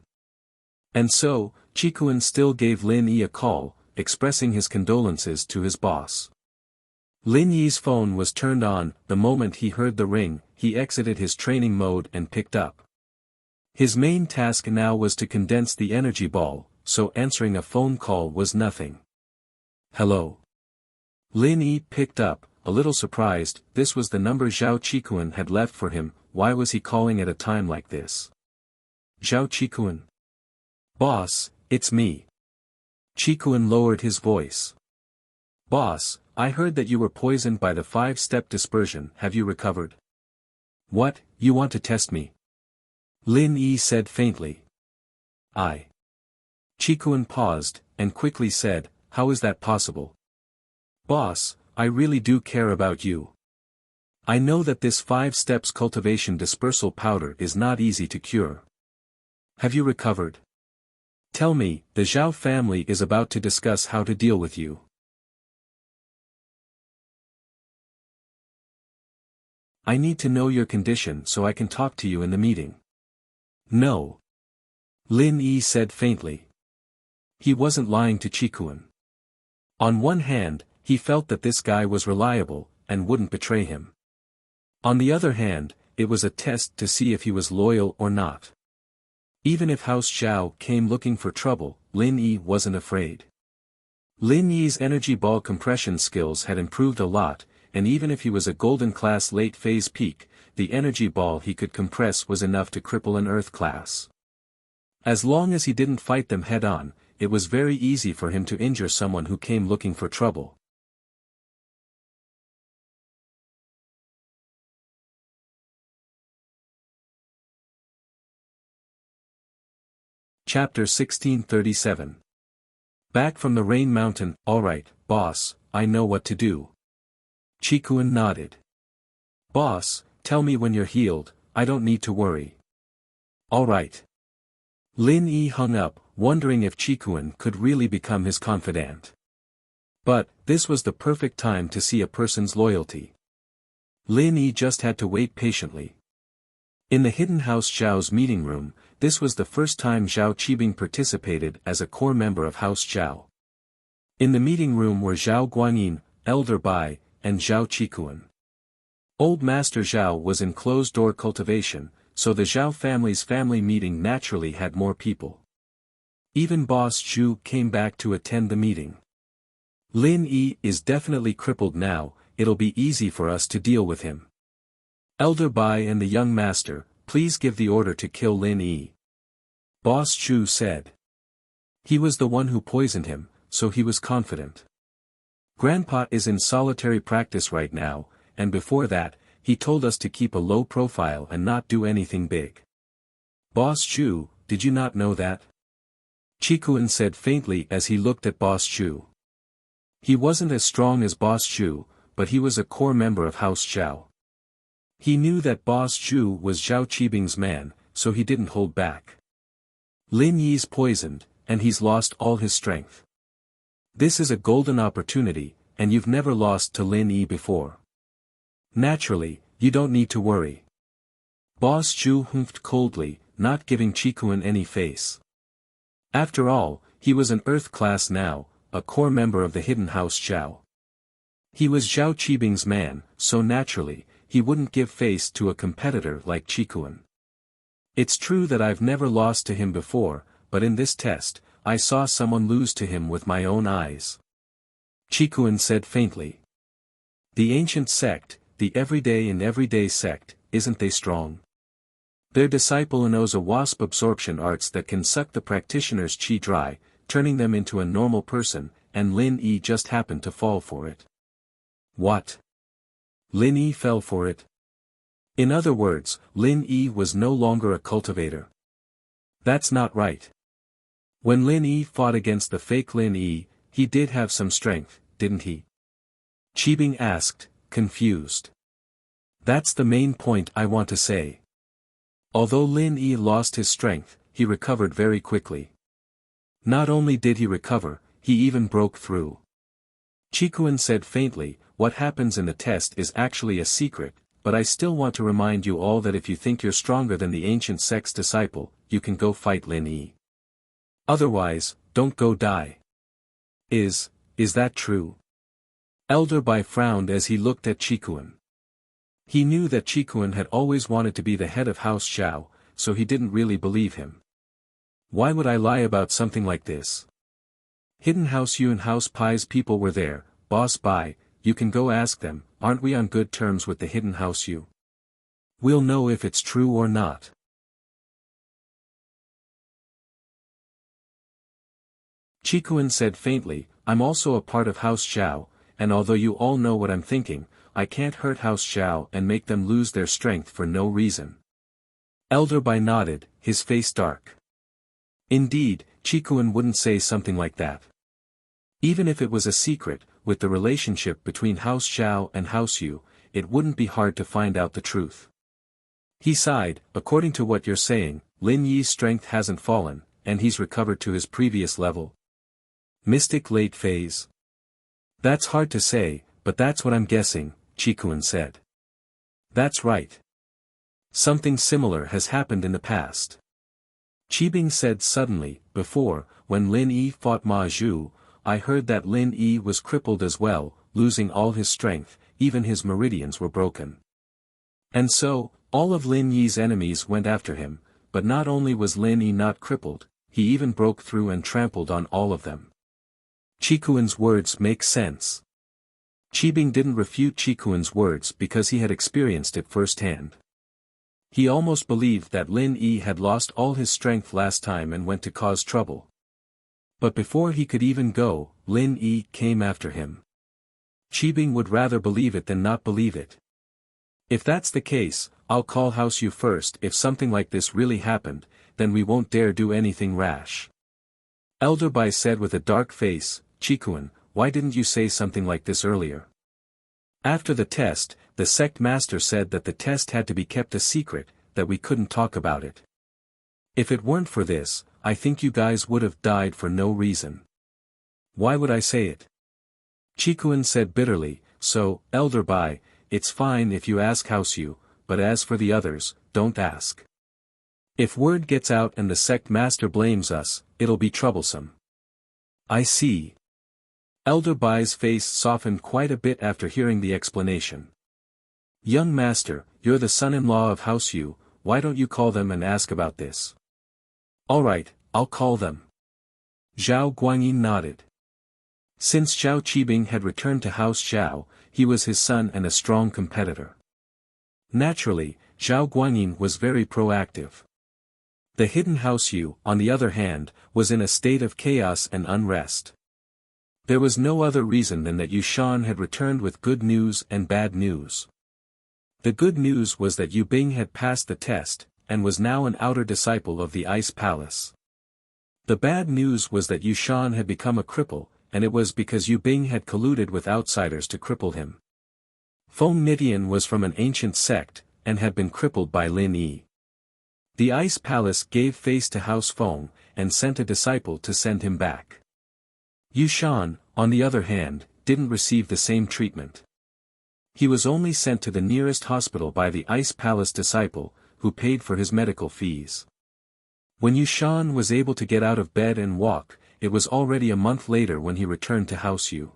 [SPEAKER 1] And so, Qikuan still gave Lin Yi a call, expressing his condolences to his boss. Lin Yi's phone was turned on. The moment he heard the ring, he exited his training mode and picked up. His main task now was to condense the energy ball, so answering a phone call was nothing. Hello. Lin Yi picked up, a little surprised. This was the number Zhao Qikuan had left for him. Why was he calling at a time like this? Zhao Qikuan. Boss, it's me. Qikuan lowered his voice. Boss, I heard that you were poisoned by the 5-step dispersion. Have you recovered? What, you want to test me? Lin Yi said faintly. Qikuan paused, and quickly said, how is that possible? Boss, I really do care about you. I know that this 5-steps cultivation dispersal powder is not easy to cure. Have you recovered? Tell me, the Zhao family is about to discuss how to deal with you. I need to know your condition so I can talk to you in the meeting. No. Lin Yi said faintly. He wasn't lying to Qikuan. On one hand, he felt that this guy was reliable, and wouldn't betray him. On the other hand, it was a test to see if he was loyal or not. Even if House Zhao came looking for trouble, Lin Yi wasn't afraid. Lin Yi's energy ball compression skills had improved a lot, and even if he was a golden class late phase peak, the energy ball he could compress was enough to cripple an Earth class. As long as he didn't fight them head on, it was very easy for him to injure someone who came looking for trouble. Chapter 1637. Back from the Rain Mountain. Alright, boss, I know what to do. Qikuan nodded. Boss, tell me when you're healed, I don't need to worry. Alright. Lin Yi hung up, wondering if Qikuan could really become his confidant. But, this was the perfect time to see a person's loyalty. Lin Yi just had to wait patiently. In the Hidden House Zhao's meeting room, this was the first time Zhao Qibing participated as a core member of House Zhao. In the meeting room were Zhao Guanyin, Elder Bai, and Zhao Qikuan. Old Master Zhao was in closed-door cultivation, so the Zhao family's family meeting naturally had more people. Even Boss Zhu came back to attend the meeting. Lin Yi is definitely crippled now, it'll be easy for us to deal with him. Elder Bai and the young master, please give the order to kill Lin Yi. Boss Zhu said. He was the one who poisoned him, so he was confident. Grandpa is in solitary practice right now, and before that, he told us to keep a low profile and not do anything big. Boss Zhu, did you not know that? Qikuan said faintly as he looked at Boss Zhu. He wasn't as strong as Boss Zhu, but he was a core member of House Zhao. He knew that Boss Zhu was Zhao Qibing's man, so he didn't hold back. Lin Yi's poisoned, and he's lost all his strength. This is a golden opportunity, and you've never lost to Lin Yi before. Naturally, you don't need to worry. Boss Zhu humphed coldly, not giving Qikuan any face. After all, he was an Earth class now, a core member of the Hidden House Zhao. He was Zhao Qibing's man, so naturally, he wouldn't give face to a competitor like Qikuan. It's true that I've never lost to him before, but in this test, I saw someone lose to him with my own eyes. Qikuan said faintly. The ancient sect, the everyday sect, isn't they strong? Their disciple knows a wasp absorption arts that can suck the practitioner's qi dry, turning them into a normal person, and Lin Yi just happened to fall for it. What? Lin Yi fell for it? In other words, Lin Yi was no longer a cultivator. That's not right. When Lin Yi fought against the fake Lin Yi, he did have some strength, didn't he? Qibing asked, confused. That's the main point I want to say. Although Lin Yi lost his strength, he recovered very quickly. Not only did he recover, he even broke through. Qikuan said faintly, what happens in the test is actually a secret, but I still want to remind you all that if you think you're stronger than the ancient sect's disciple, you can go fight Lin Yi. Otherwise, don't go die. Is that true? Elder Bai frowned as he looked at Qikuan. He knew that Qikuan had always wanted to be the head of House Zhao, so he didn't really believe him. Why would I lie about something like this? Hidden House Yu and House Pai's people were there, Boss Bai, you can go ask them, aren't we on good terms with the Hidden House Yu? We'll know if it's true or not. Qikuan said faintly, I'm also a part of House Zhao, and although you all know what I'm thinking, I can't hurt House Zhao and make them lose their strength for no reason. Elder Bai nodded, his face dark. Indeed, Qikuan wouldn't say something like that. Even if it was a secret, with the relationship between House Zhao and House Yu, it wouldn't be hard to find out the truth. He sighed, according to what you're saying, Lin Yi's strength hasn't fallen, and he's recovered to his previous level. Mystic late phase. That's hard to say, but that's what I'm guessing, Qikuan said. That's right. Something similar has happened in the past. Qibing said suddenly, before, when Lin Yi fought Ma Zhu, I heard that Lin Yi was crippled as well, losing all his strength, even his meridians were broken. And so, all of Lin Yi's enemies went after him, but not only was Lin Yi not crippled, he even broke through and trampled on all of them. Qikuan's words make sense. Qibing didn't refute Qikuan's words because he had experienced it firsthand. He almost believed that Lin Yi had lost all his strength last time and went to cause trouble. But before he could even go, Lin Yi came after him. Qibing would rather believe it than not believe it. If that's the case, I'll call House Yu first. If something like this really happened, then we won't dare do anything rash. Elder Bai said with a dark face, Qikuan, why didn't you say something like this earlier? After the test, the sect master said that the test had to be kept a secret, that we couldn't talk about it. If it weren't for this, I think you guys would have died for no reason. Why would I say it? Chikuan said bitterly, so, Elder Bai, it's fine if you ask House Yu, but as for the others, don't ask. If word gets out and the sect master blames us, it'll be troublesome. I see. Elder Bai's face softened quite a bit after hearing the explanation. Young master, you're the son-in-law of House Yu, why don't you call them and ask about this? Alright, I'll call them. Zhao Guanyin nodded. Since Zhao Qibing had returned to House Zhao, he was his son and a strong competitor. Naturally, Zhao Guanyin was very proactive. The hidden House Yu, on the other hand, was in a state of chaos and unrest. There was no other reason than that Yu Shan had returned with good news and bad news. The good news was that Yu Bing had passed the test, and was now an outer disciple of the Ice Palace. The bad news was that Yu Shan had become a cripple, and it was because Yu Bing had colluded with outsiders to cripple him. Feng Nidian was from an ancient sect, and had been crippled by Lin Yi. The Ice Palace gave face to House Feng, and sent a disciple to send him back. Yu Shan, on the other hand, didn't receive the same treatment. He was only sent to the nearest hospital by the Ice Palace disciple, who paid for his medical fees. When Yu Shan was able to get out of bed and walk, it was already a month later when he returned to House Yu.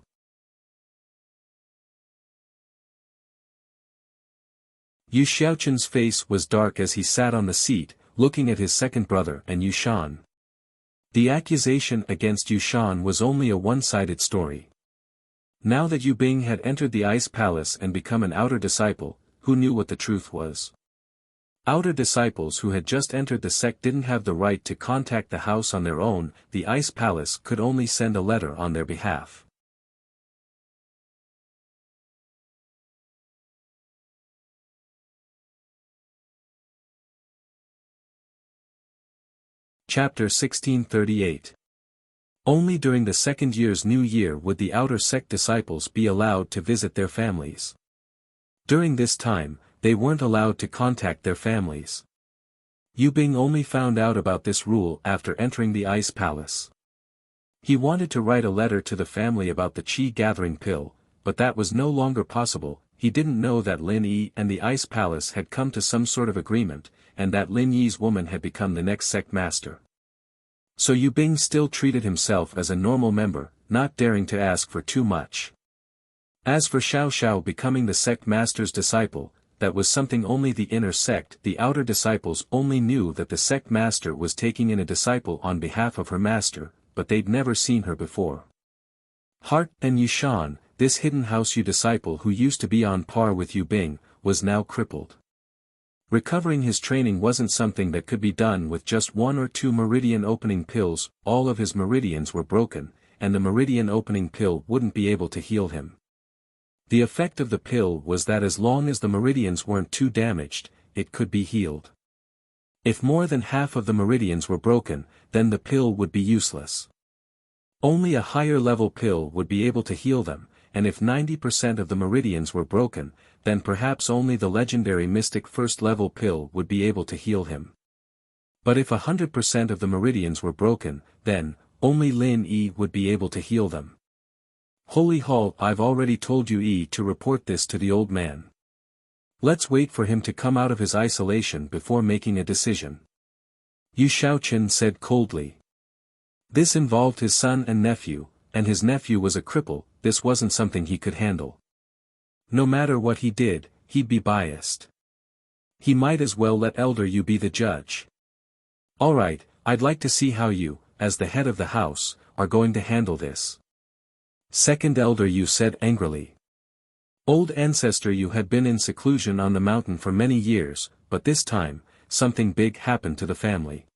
[SPEAKER 1] Yu Xiaochun's face was dark as he sat on the seat, looking at his second brother and Yu Shan. The accusation against Yu Shan was only a one-sided story. Now that Yu Bing had entered the Ice Palace and become an outer disciple, who knew what the truth was? Outer disciples who had just entered the sect didn't have the right to contact the house on their own, the Ice Palace could only send a letter on their behalf. Chapter 1638. Only during the second year's new year would the outer sect disciples be allowed to visit their families. During this time, they weren't allowed to contact their families. Yu Bing only found out about this rule after entering the Ice Palace. He wanted to write a letter to the family about the Qi gathering pill, but that was no longer possible. He didn't know that Lin Yi and the Ice Palace had come to some sort of agreement, and that Lin Yi's woman had become the next sect master. So Yu Bing still treated himself as a normal member, not daring to ask for too much. As for Xiao Xiao becoming the sect master's disciple, that was something only the inner sect. The outer disciples only knew that the sect master was taking in a disciple on behalf of her master, but they'd never seen her before. Hart and Yu Shan, this hidden House Yu disciple who used to be on par with Yu Bing, was now crippled. Recovering his training wasn't something that could be done with just one or two meridian opening pills. All of his meridians were broken, and the meridian opening pill wouldn't be able to heal him. The effect of the pill was that as long as the meridians weren't too damaged, it could be healed. If more than half of the meridians were broken, then the pill would be useless. Only a higher level pill would be able to heal them, and if 90% of the meridians were broken, then perhaps only the legendary mystic first level pill would be able to heal him. But if 100% of the meridians were broken, then, only Lin Yi would be able to heal them. Holy Hall, I've already told you Yi to report this to the old man. Let's wait for him to come out of his isolation before making a decision. Yu Xiaochun said coldly. This involved his son and nephew, and his nephew was a cripple. This wasn't something he could handle. No matter what he did, he'd be biased. He might as well let Elder Yu be the judge. Alright, I'd like to see how you, as the head of the house, are going to handle this. Second Elder Yu said angrily. Old Ancestor Yu had been in seclusion on the mountain for many years, but this time, something big happened to the family.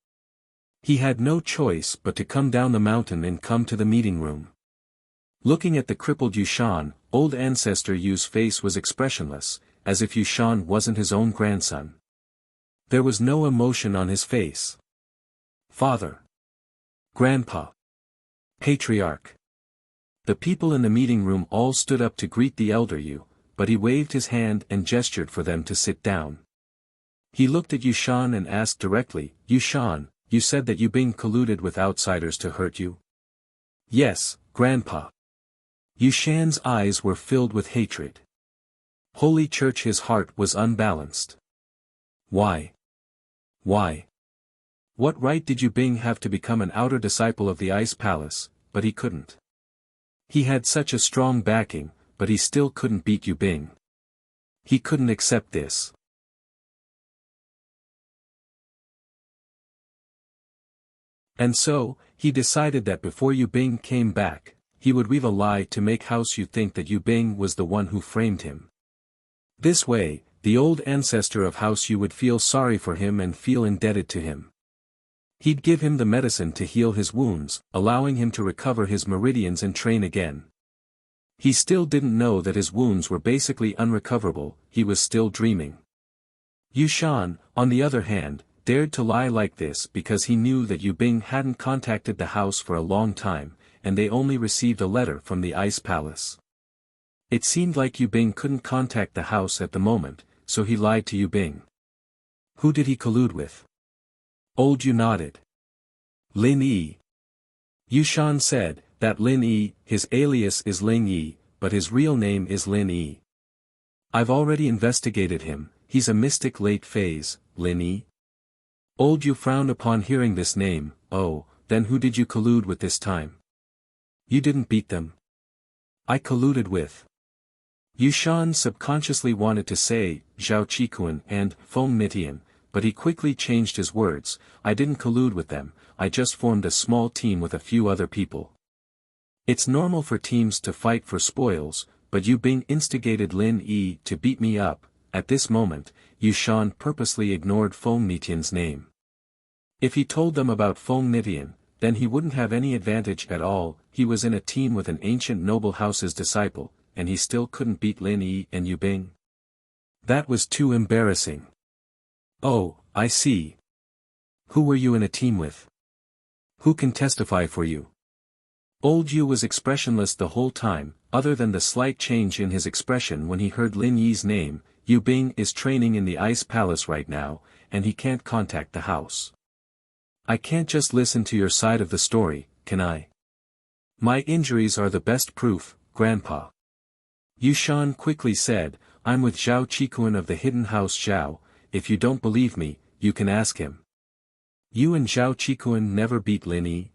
[SPEAKER 1] He had no choice but to come down the mountain and come to the meeting room. Looking at the crippled Yu Shan, old Ancestor Yu's face was expressionless, as if Yu Shan wasn't his own grandson. There was no emotion on his face. Father. Grandpa. Patriarch. The people in the meeting room all stood up to greet the Elder Yu, but he waved his hand and gestured for them to sit down. He looked at Yu Shan and asked directly, Yu Shan, you said that Yu Bing colluded with outsiders to hurt you? Yes, Grandpa. Yushan's eyes were filled with hatred. Holy Church, his heart was unbalanced. Why? Why? What right did Yu Bing have to become an outer disciple of the Ice Palace? But he couldn't. He had such a strong backing, but he still couldn't beat Yu Bing. He couldn't accept this. And so, he decided that before Yu Bing came back, he would weave a lie to make House Yu think that Yu Bing was the one who framed him. This way, the old ancestor of House Yu would feel sorry for him and feel indebted to him. He'd give him the medicine to heal his wounds, allowing him to recover his meridians and train again. He still didn't know that his wounds were basically unrecoverable, he was still dreaming. Yushan, on the other hand, dared to lie like this because he knew that Yu Bing hadn't contacted the house for a long time, and they only received a letter from the Ice Palace. It seemed like Yu Bing couldn't contact the house at the moment, so he lied to Yu Bing. Who did he collude with? Old Yu nodded. Lin Yi. Yushan said, that Lin Yi, his alias is Ling Yi, but his real name is Lin Yi. I've already investigated him, he's a mystic late phase, Lin Yi. Old Yu frowned upon hearing this name. Oh, then who did you collude with this time? You didn't beat them. I colluded with. Yushan subconsciously wanted to say, Zhao Qikuan and Feng Nitian, but he quickly changed his words. I didn't collude with them, I just formed a small team with a few other people. It's normal for teams to fight for spoils, but Yu Bing instigated Lin Yi to beat me up. At this moment, Yushan purposely ignored Feng Nitian's name. If he told them about Feng Nitian, then he wouldn't have any advantage at all. He was in a team with an ancient noble house's disciple, and he still couldn't beat Lin Yi and Yu Bing. That was too embarrassing. Oh, I see. Who were you in a team with? Who can testify for you? Old Yu was expressionless the whole time, other than the slight change in his expression when he heard Lin Yi's name. Yu Bing is training in the Ice Palace right now, and he can't contact the house. I can't just listen to your side of the story, can I? My injuries are the best proof, Grandpa. Yushan quickly said, I'm with Zhao Qikuan of the Hidden House Zhao. If you don't believe me, you can ask him. You and Zhao Qikuan never beat Lin Yi?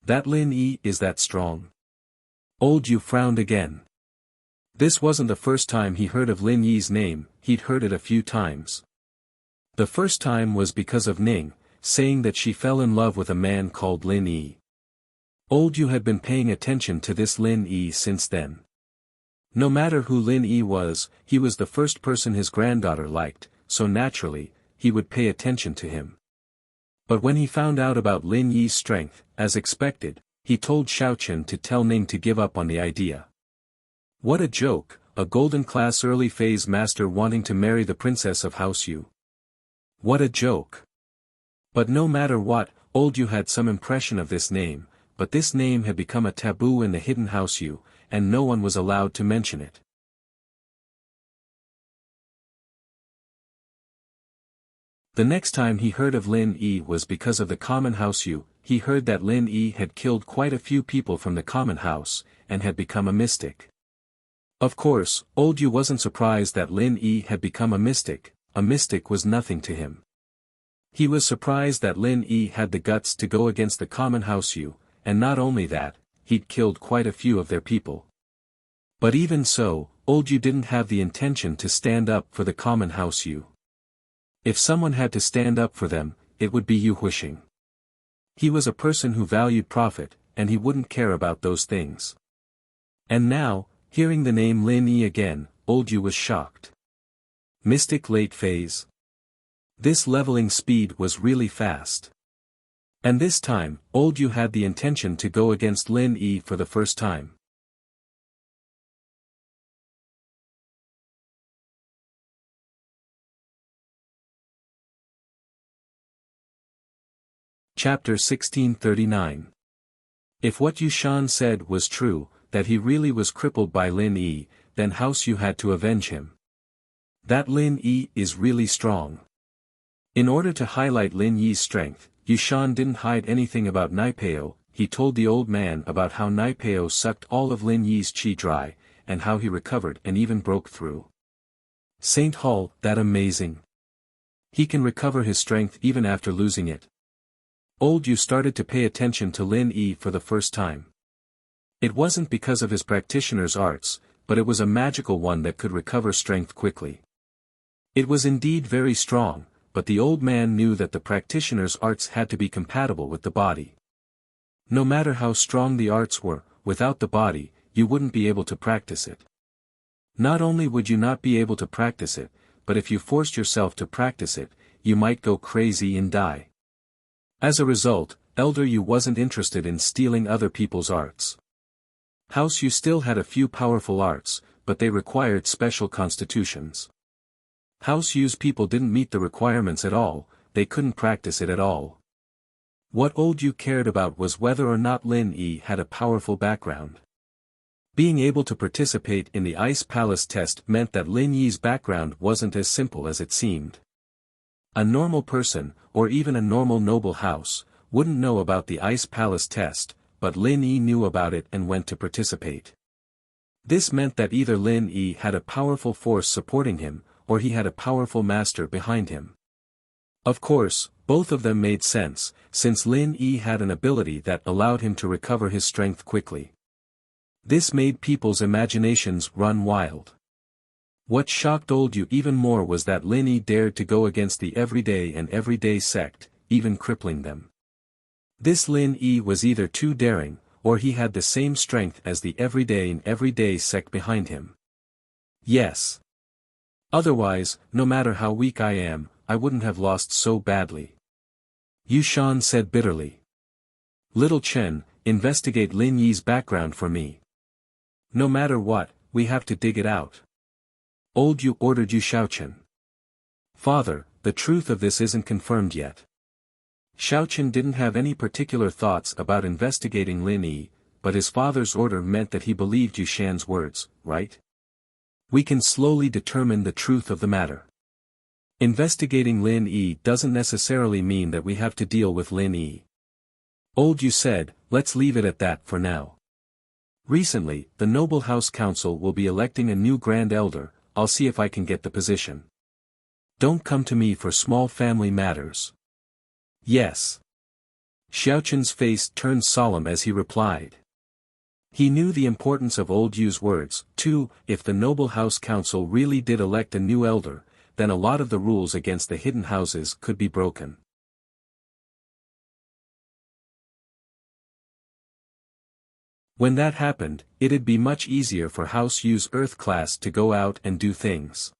[SPEAKER 1] That Lin Yi is that strong? Old Yu frowned again. This wasn't the first time he heard of Lin Yi's name, he'd heard it a few times. The first time was because of Ning, saying that she fell in love with a man called Lin Yi. Old Yu had been paying attention to this Lin Yi since then. No matter who Lin Yi was, he was the first person his granddaughter liked, so naturally, he would pay attention to him. But when he found out about Lin Yi's strength, as expected, he told Xiaochen to tell Ning to give up on the idea. What a joke, a golden-class early-phase master wanting to marry the princess of House Yu. What a joke. But no matter what, Old Yu had some impression of this name, but this name had become a taboo in the Hidden House Yu, and no one was allowed to mention it. The next time he heard of Lin Yi was because of the Common House Yu. He heard that Lin Yi had killed quite a few people from the Common House, and had become a mystic. Of course, Old Yu wasn't surprised that Lin Yi had become a mystic was nothing to him. He was surprised that Lin Yi had the guts to go against the Common House Yu, and not only that, he'd killed quite a few of their people. But even so, Old Yu didn't have the intention to stand up for the Common House Yu. If someone had to stand up for them, it would be Yu Huixing. He was a person who valued profit, and he wouldn't care about those things. And now, hearing the name Lin Yi again, Old Yu was shocked. Mystic late phase. This leveling speed was really fast. And this time, Old Yu had the intention to go against Lin Yi for the first time. Chapter 1639. If what Yushan said was true, that he really was crippled by Lin Yi, then House Yu had to avenge him. That Lin Yi is really strong. In order to highlight Lin Yi's strength, Yushan didn't hide anything about Naipeo. he told the old man about how Naipeo sucked all of Lin Yi's chi dry, and how he recovered and even broke through. Saint Hall, that amazing. He can recover his strength even after losing it. Old Yu started to pay attention to Lin Yi for the first time. It wasn't because of his practitioner's arts, but it was a magical one that could recover strength quickly. It was indeed very strong, but the old man knew that the practitioner's arts had to be compatible with the body. No matter how strong the arts were, without the body, you wouldn't be able to practice it. Not only would you not be able to practice it, but if you forced yourself to practice it, you might go crazy and die. As a result, Elder Yu wasn't interested in stealing other people's arts. House Yu still had a few powerful arts, but they required special constitutions. House Yu's people didn't meet the requirements at all, they couldn't practice it at all. What Old Yu cared about was whether or not Lin Yi had a powerful background. Being able to participate in the Ice Palace test meant that Lin Yi's background wasn't as simple as it seemed. A normal person, or even a normal noble house, wouldn't know about the Ice Palace test, but Lin Yi knew about it and went to participate. This meant that either Lin Yi had a powerful force supporting him, or he had a powerful master behind him. Of course, both of them made sense, since Lin Yi had an ability that allowed him to recover his strength quickly. This made people's imaginations run wild. What shocked Old Yu even more was that Lin Yi dared to go against the everyday sect, even crippling them. This Lin Yi was either too daring, or he had the same strength as the everyday sect behind him. Yes. Otherwise, no matter how weak I am, I wouldn't have lost so badly. Yu Shan said bitterly. Little Chen, investigate Lin Yi's background for me. No matter what, we have to dig it out. Old Yu ordered Yu Shaochen. Father, the truth of this isn't confirmed yet. Shaochen didn't have any particular thoughts about investigating Lin Yi, but his father's order meant that he believed Yu Shan's words, right? We can slowly determine the truth of the matter. Investigating Lin Yi doesn't necessarily mean that we have to deal with Lin Yi. Old Yu said, let's leave it at that for now. Recently, the Noble House Council will be electing a new Grand Elder, I'll see if I can get the position. Don't come to me for small family matters. Yes. Xiaochen's face turned solemn as he replied. He knew the importance of Old Yu's words, too. If the Noble House Council really did elect a new elder, then a lot of the rules against the hidden houses could be broken. When that happened, it'd be much easier for House Yu's Earth class to go out and do things.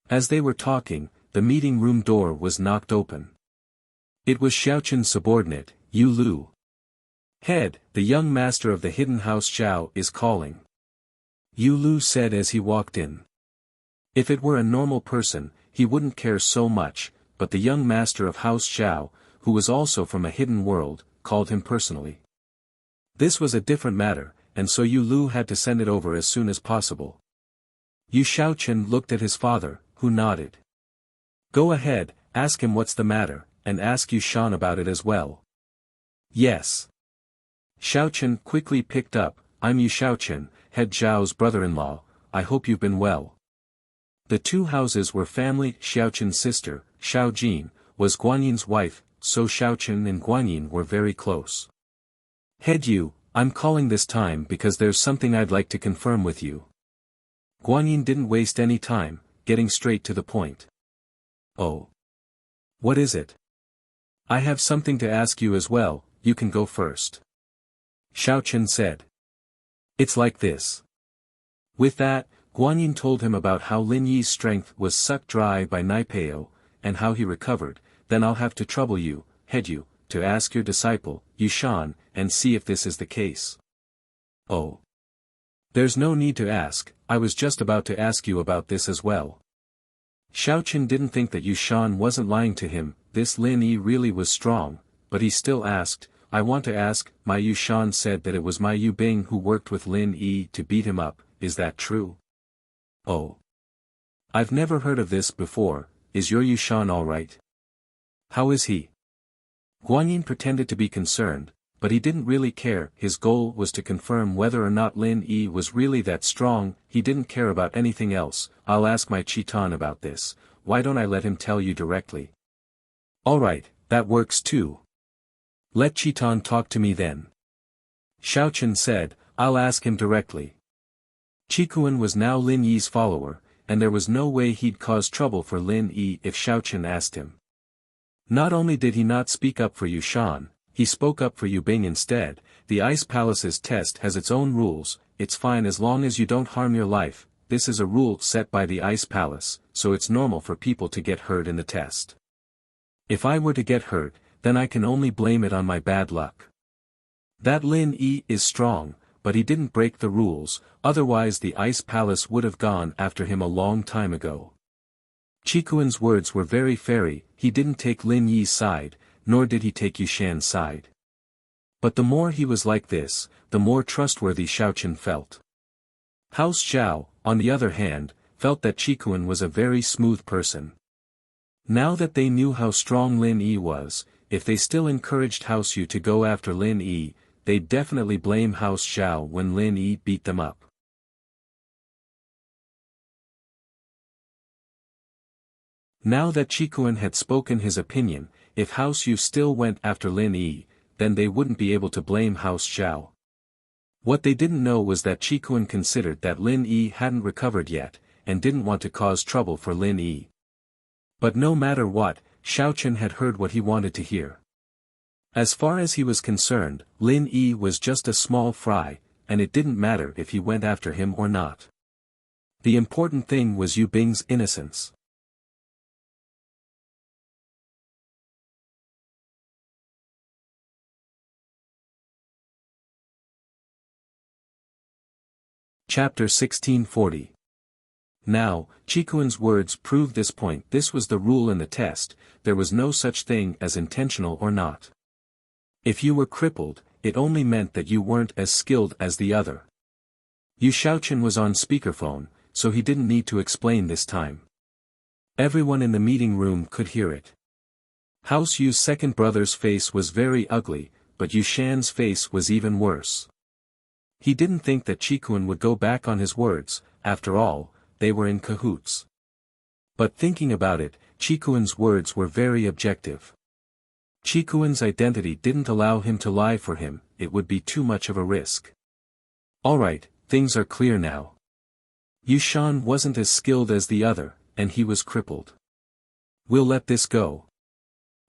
[SPEAKER 1] As they were talking, the meeting room door was knocked open. It was Xiaochen's subordinate, Yu Lu. Head, the young master of the hidden house Xiao is calling. Yu Lu said as he walked in. If it were a normal person, he wouldn't care so much, but the young master of House Xiao, who was also from a hidden world, called him personally. This was a different matter, and so Yu Lu had to send it over as soon as possible. Yu Shaochen looked at his father, who nodded. Go ahead, ask him what's the matter, and ask Yu Shan about it as well. Yes. Xiaochen quickly picked up, I'm Yu Shaochen, head Zhao's brother-in-law, I hope you've been well. The two houses were family. Xiaochen's sister, Xiao Jin, was Guanyin's wife, so Xiaochen and Guanyin were very close. Head Yu, I'm calling this time because there's something I'd like to confirm with you. Guanyin didn't waste any time, getting straight to the point. Oh. What is it? I have something to ask you as well, you can go first. Xiaochen said. It's like this. With that, Guanyin told him about how Lin Yi's strength was sucked dry by Naipeo, and how he recovered. Then I'll have to trouble you, head Yu, to ask your disciple, Yu Shan, and see if this is the case. Oh. There's no need to ask, I was just about to ask you about this as well. Xiaochen didn't think that Yu Shan wasn't lying to him, this Lin Yi really was strong, but he still asked, I want to ask, my Yu Shan said that it was my Yu Bing who worked with Lin Yi to beat him up, is that true? Oh. I've never heard of this before, is your Yu Shan alright? How is he? Guanyin pretended to be concerned, but he didn't really care. His goal was to confirm whether or not Lin Yi was really that strong. He didn't care about anything else. I'll ask my Chiton about this. Why don't I let him tell you directly? Alright, that works too. Let Chiton talk to me then. Xiaochen said, I'll ask him directly. Qikuan was now Lin Yi's follower, and there was no way he'd cause trouble for Lin Yi if Xiaochen asked him. Not only did he not speak up for Yushan, he spoke up for Yubing instead. The Ice Palace's test has its own rules. It's fine as long as you don't harm your life. This is a rule set by the Ice Palace, so it's normal for people to get hurt in the test. If I were to get hurt, then I can only blame it on my bad luck. That Lin Yi is strong, but he didn't break the rules, otherwise the Ice Palace would have gone after him a long time ago. Qikuan's words were very fairy. He didn't take Lin Yi's side, nor did he take Yushan's side. But the more he was like this, the more trustworthy Xiaochen felt. House Zhao, on the other hand, felt that Qikuan was a very smooth person. Now that they knew how strong Lin Yi was, if they still encouraged House Yu to go after Lin Yi, they'd definitely blame House Zhao when Lin Yi beat them up. Now that Qikuan had spoken his opinion, if House Yu still went after Lin Yi, then they wouldn't be able to blame House Zhao. What they didn't know was that Qikuan considered that Lin Yi hadn't recovered yet, and didn't want to cause trouble for Lin Yi. But no matter what, Xiaochen had heard what he wanted to hear. As far as he was concerned, Lin Yi was just a small fry, and it didn't matter if he went after him or not. The important thing was Yu Bing's innocence. Chapter 1640. Now, Qikuan's words proved this point. This was the rule in the test. There was no such thing as intentional or not. If you were crippled, it only meant that you weren't as skilled as the other. Yu Xiaochen was on speakerphone, so he didn't need to explain this time. Everyone in the meeting room could hear it. House Yu's second brother's face was very ugly, but Yushan's face was even worse. He didn't think that Qikuan would go back on his words. After all, they were in cahoots. But thinking about it, Qikuan's words were very objective. Qikuan's identity didn't allow him to lie for him. It would be too much of a risk. Alright, things are clear now. Yushan wasn't as skilled as the other, and he was crippled. We'll let this go.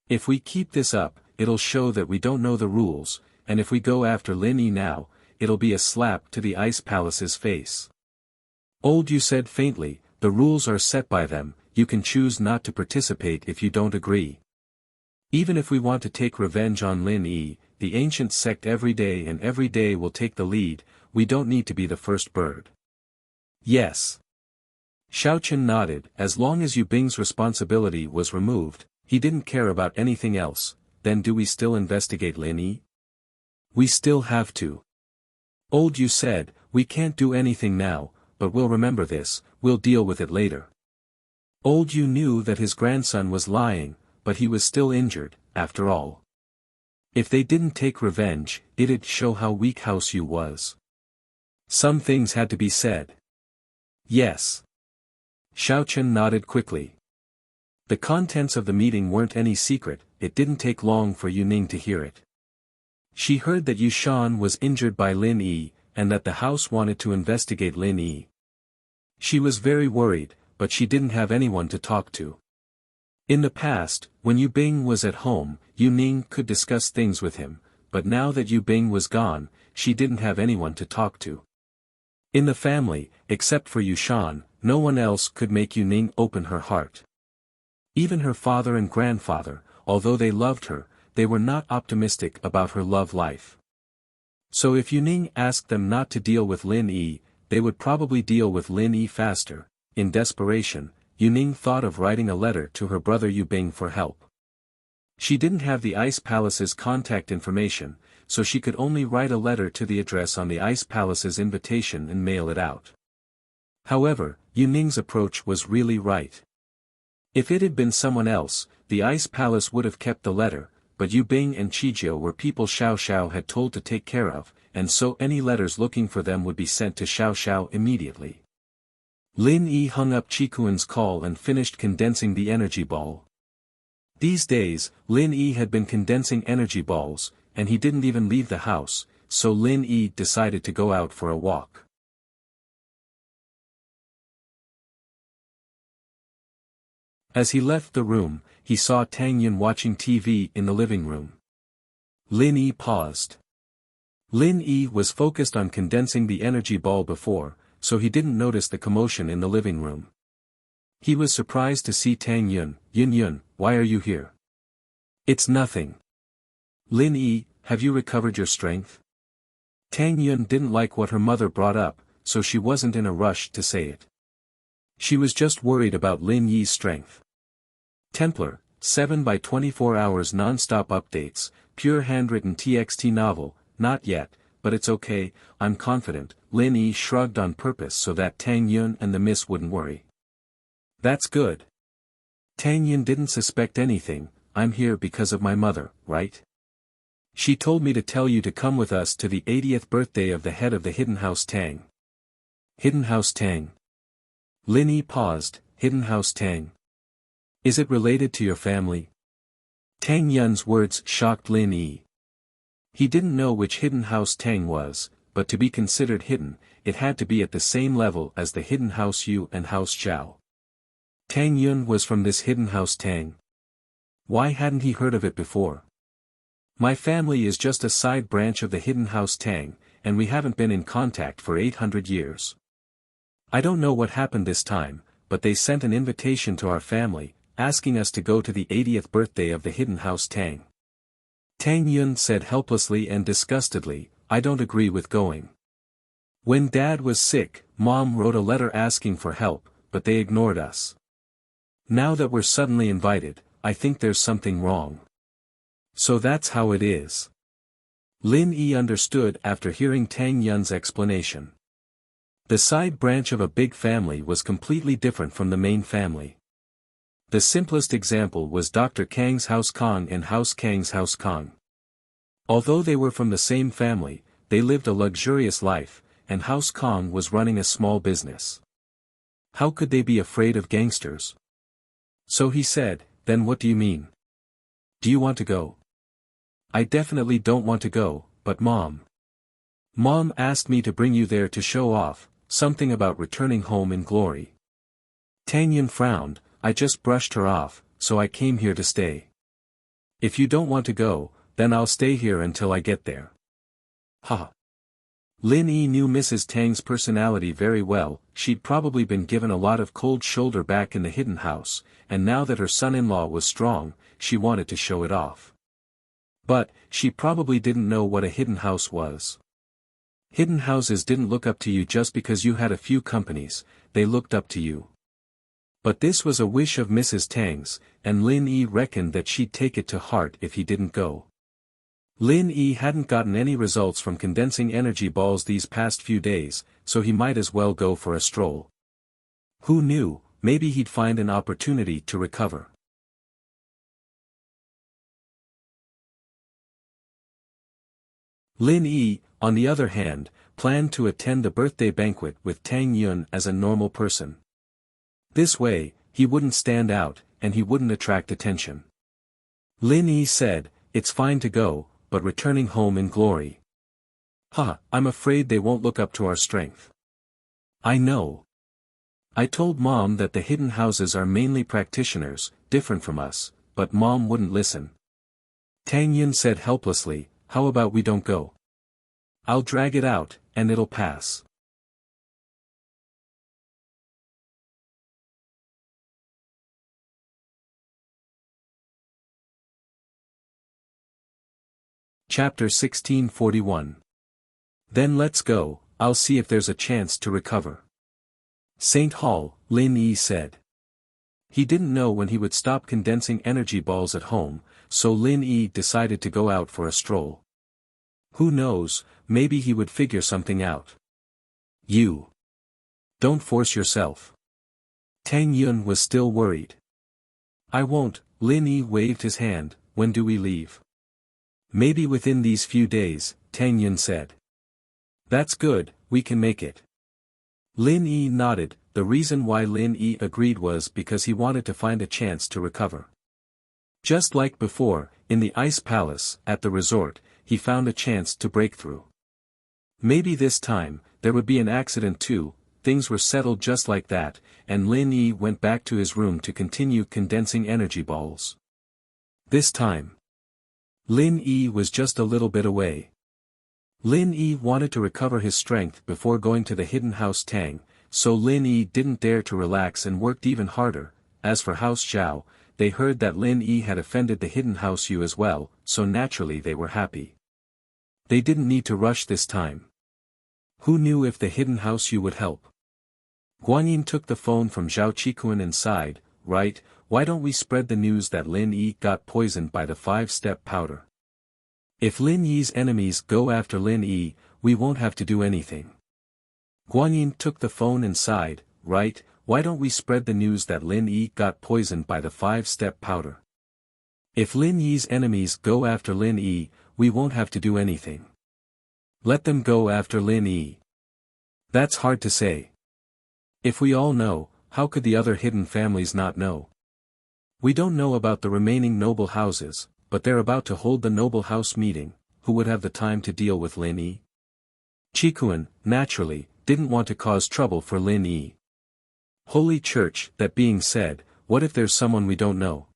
[SPEAKER 1] If we keep this up, it'll show that we don't know the rules, and if we go after Lin Yi now, it'll be a slap to the Ice Palace's face. Old Yu said faintly, the rules are set by them. You can choose not to participate if you don't agree. Even if we want to take revenge on Lin Yi, the ancient sect every day will take the lead. We don't need to be the first bird. Yes. Xiaochen nodded. As long as Yu Bing's responsibility was removed, he didn't care about anything else. Then do we still investigate Lin Yi? We still have to. Old Yu said, we can't do anything now, but we'll remember this. We'll deal with it later. Old Yu knew that his grandson was lying, but he was still injured, after all. If they didn't take revenge, it'd show how weak House Yu was. Some things had to be said. Yes. Xiaochen nodded quickly. The contents of the meeting weren't any secret. It didn't take long for Yu Ning to hear it. She heard that Yushan was injured by Lin Yi, and that the house wanted to investigate Lin Yi. She was very worried, but she didn't have anyone to talk to. In the past, when Yu Bing was at home, Yu Ning could discuss things with him, but now that Yu Bing was gone, she didn't have anyone to talk to. In the family, except for Yushan, no one else could make Yu Ning open her heart. Even her father and grandfather, although they loved her, they were not optimistic about her love life. So if Yu Ning asked them not to deal with Lin Yi, they would probably deal with Lin Yi faster. In desperation, Yu Ning thought of writing a letter to her brother Yu Bing for help. She didn't have the Ice Palace's contact information, so she could only write a letter to the address on the Ice Palace's invitation and mail it out. However, Yu Ning's approach was really right. If it had been someone else, the Ice Palace would have kept the letter, but Yu Bing and Chijiu were people Xiao Xiao had told to take care of, and so any letters looking for them would be sent to Xiao Xiao immediately. Lin Yi hung up Qikuan's call and finished condensing the energy ball. These days, Lin Yi had been condensing energy balls, and he didn't even leave the house, so Lin Yi decided to go out for a walk. As he left the room, he saw Tang Yun watching TV in the living room. Lin Yi paused. Lin Yi was focused on condensing the energy ball before, so he didn't notice the commotion in the living room. He was surprised to see Tang Yun. Yun, why are you here? It's nothing. Lin Yi, have you recovered your strength? Tang Yun didn't like what her mother brought up, so she wasn't in a rush to say it. She was just worried about Lin Yi's strength. Templar, 7 by 24 hours non-stop updates, pure handwritten TXT novel, not yet, but it's okay, I'm confident. Lin Yi shrugged on purpose so that Tang Yun and the miss wouldn't worry. That's good. Tang Yun didn't suspect anything. I'm here because of my mother, right? She told me to tell you to come with us to the 80th birthday of the head of the Hidden House Tang. Hidden House Tang. Lin Yi paused. Hidden House Tang. Is it related to your family? Tang Yun's words shocked Lin Yi. He didn't know which Hidden House Tang was, but to be considered hidden, it had to be at the same level as the Hidden House Yu and House Zhao. Tang Yun was from this Hidden House Tang. Why hadn't he heard of it before? My family is just a side branch of the Hidden House Tang, and we haven't been in contact for 800 years. I don't know what happened this time, but they sent an invitation to our family, asking us to go to the 80th birthday of the Hidden House Tang. Tang Yun said helplessly and disgustedly, I don't agree with going. When Dad was sick, Mom wrote a letter asking for help, but they ignored us. Now that we're suddenly invited, I think there's something wrong. So that's how it is. Lin Yi understood after hearing Tang Yun's explanation. The side branch of a big family was completely different from the main family. The simplest example was Dr. Kang's House Kong and House Kang's House Kong. Although they were from the same family, they lived a luxurious life, and House Kong was running a small business. How could they be afraid of gangsters? So he said, then what do you mean? Do you want to go? I definitely don't want to go, but Mom. Mom asked me to bring you there to show off, something about returning home in glory. Tang Yun frowned. I just brushed her off, so I came here to stay. If you don't want to go, then I'll stay here until I get there. Ha. Lin Yi knew Mrs. Tang's personality very well. She'd probably been given a lot of cold shoulder back in the hidden house, and now that her son-in-law was strong, she wanted to show it off. But, she probably didn't know what a hidden house was. Hidden houses didn't look up to you just because you had a few companies, they looked up to you. But this was a wish of Mrs. Tang's, and Lin Yi reckoned that she'd take it to heart if he didn't go. Lin Yi hadn't gotten any results from condensing energy balls these past few days, so he might as well go for a stroll. Who knew, maybe he'd find an opportunity to recover. Lin Yi, on the other hand, planned to attend the birthday banquet with Tang Yun as a normal person. This way, he wouldn't stand out, and he wouldn't attract attention. Lin Yi said, it's fine to go, but returning home in glory. I'm afraid they won't look up to our strength. I know. I told Mom that the hidden houses are mainly practitioners, different from us, but Mom wouldn't listen. Tang Yun said helplessly, how about we don't go? I'll drag it out, and it'll pass. Chapter 1641. Then let's go, I'll see if there's a chance to recover. St. Hall, Lin Yi said. He didn't know when he would stop condensing energy balls at home, so Lin Yi decided to go out for a stroll. Who knows, maybe he would figure something out. You. Don't force yourself. Tang Yun was still worried. I won't, Lin Yi waved his hand, when do we leave? Maybe within these few days, Tang Yun said. That's good, we can make it. Lin Yi nodded. The reason why Lin Yi agreed was because he wanted to find a chance to recover. Just like before, in the Ice Palace, at the resort, he found a chance to break through. Maybe this time, there would be an accident too. Things were settled just like that, and Lin Yi went back to his room to continue condensing energy balls. This time, Lin Yi was just a little bit away. Lin Yi wanted to recover his strength before going to the hidden house Tang, so Lin Yi didn't dare to relax and worked even harder. As for House Zhao, they heard that Lin Yi had offended the hidden house Yu as well, so naturally they were happy. They didn't need to rush this time. Who knew if the hidden house Yu would help? Guanyin took the phone from Zhao Qikuan and sighed, right, why don't we spread the news that Lin Yi got poisoned by the 5-step powder? If Lin Yi's enemies go after Lin Yi, we won't have to do anything. Guanyin took the phone and sighed, right, why don't we spread the news that Lin Yi got poisoned by the 5-step powder? If Lin Yi's enemies go after Lin Yi, we won't have to do anything. Let them go after Lin Yi. That's hard to say. If we all know, how could the other hidden families not know? We don't know about the remaining noble houses, but they're about to hold the noble house meeting. Who would have the time to deal with Lin Yi? Qikuan, naturally, didn't want to cause trouble for Lin Yi. Holy Church, that being said, what if there's someone we don't know?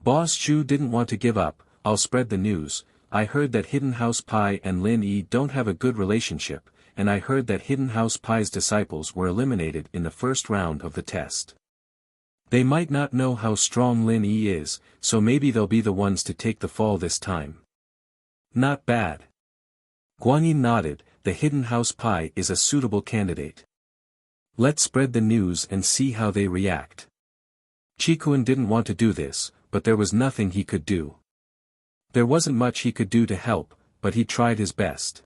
[SPEAKER 1] Boss Zhu didn't want to give up. I'll spread the news. I heard that Hidden House Pai and Lin Yi don't have a good relationship, and I heard that Hidden House Pai's disciples were eliminated in the first round of the test. They might not know how strong Lin Yi is, so maybe they'll be the ones to take the fall this time. Not bad. Guanyin nodded. The Hidden House Pai is a suitable candidate. Let's spread the news and see how they react. Qikuan didn't want to do this, but there was nothing he could do. There wasn't much he could do to help, but he tried his best.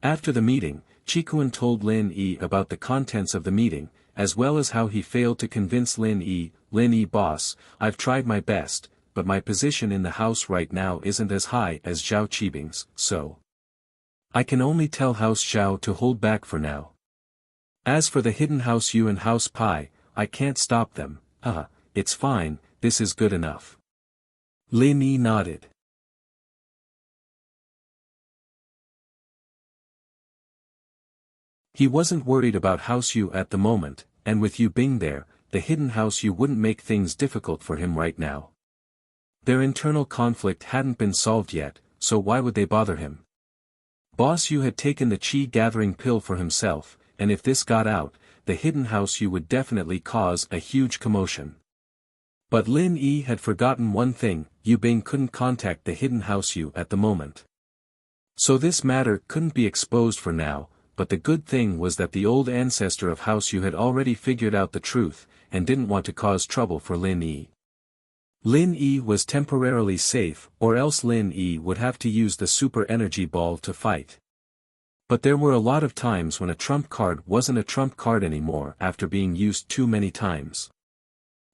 [SPEAKER 1] After the meeting, Qikuan told Lin Yi about the contents of the meeting, as well as how he failed to convince Lin Yi. Lin Yi boss, I've tried my best, but my position in the house right now isn't as high as Zhao Qibing's, so I can only tell House Zhao to hold back for now. As for the Hidden House Yu and House Pai, I can't stop them. It's fine, this is good enough. Lin Yi nodded. He wasn't worried about House Yu at the moment, and with Yu Bing there, the Hidden House Yu wouldn't make things difficult for him right now. Their internal conflict hadn't been solved yet, so why would they bother him? Boss Yu had taken the Qi-gathering pill for himself, and if this got out, the Hidden House Yu would definitely cause a huge commotion. But Lin Yi had forgotten one thing, Yu Bing couldn't contact the Hidden House Yu at the moment. So this matter couldn't be exposed for now, but the good thing was that the old ancestor of House Yu had already figured out the truth, and didn't want to cause trouble for Lin Yi. Lin Yi was temporarily safe, or else Lin Yi would have to use the super energy ball to fight. But there were a lot of times when a trump card wasn't a trump card anymore after being used too many times.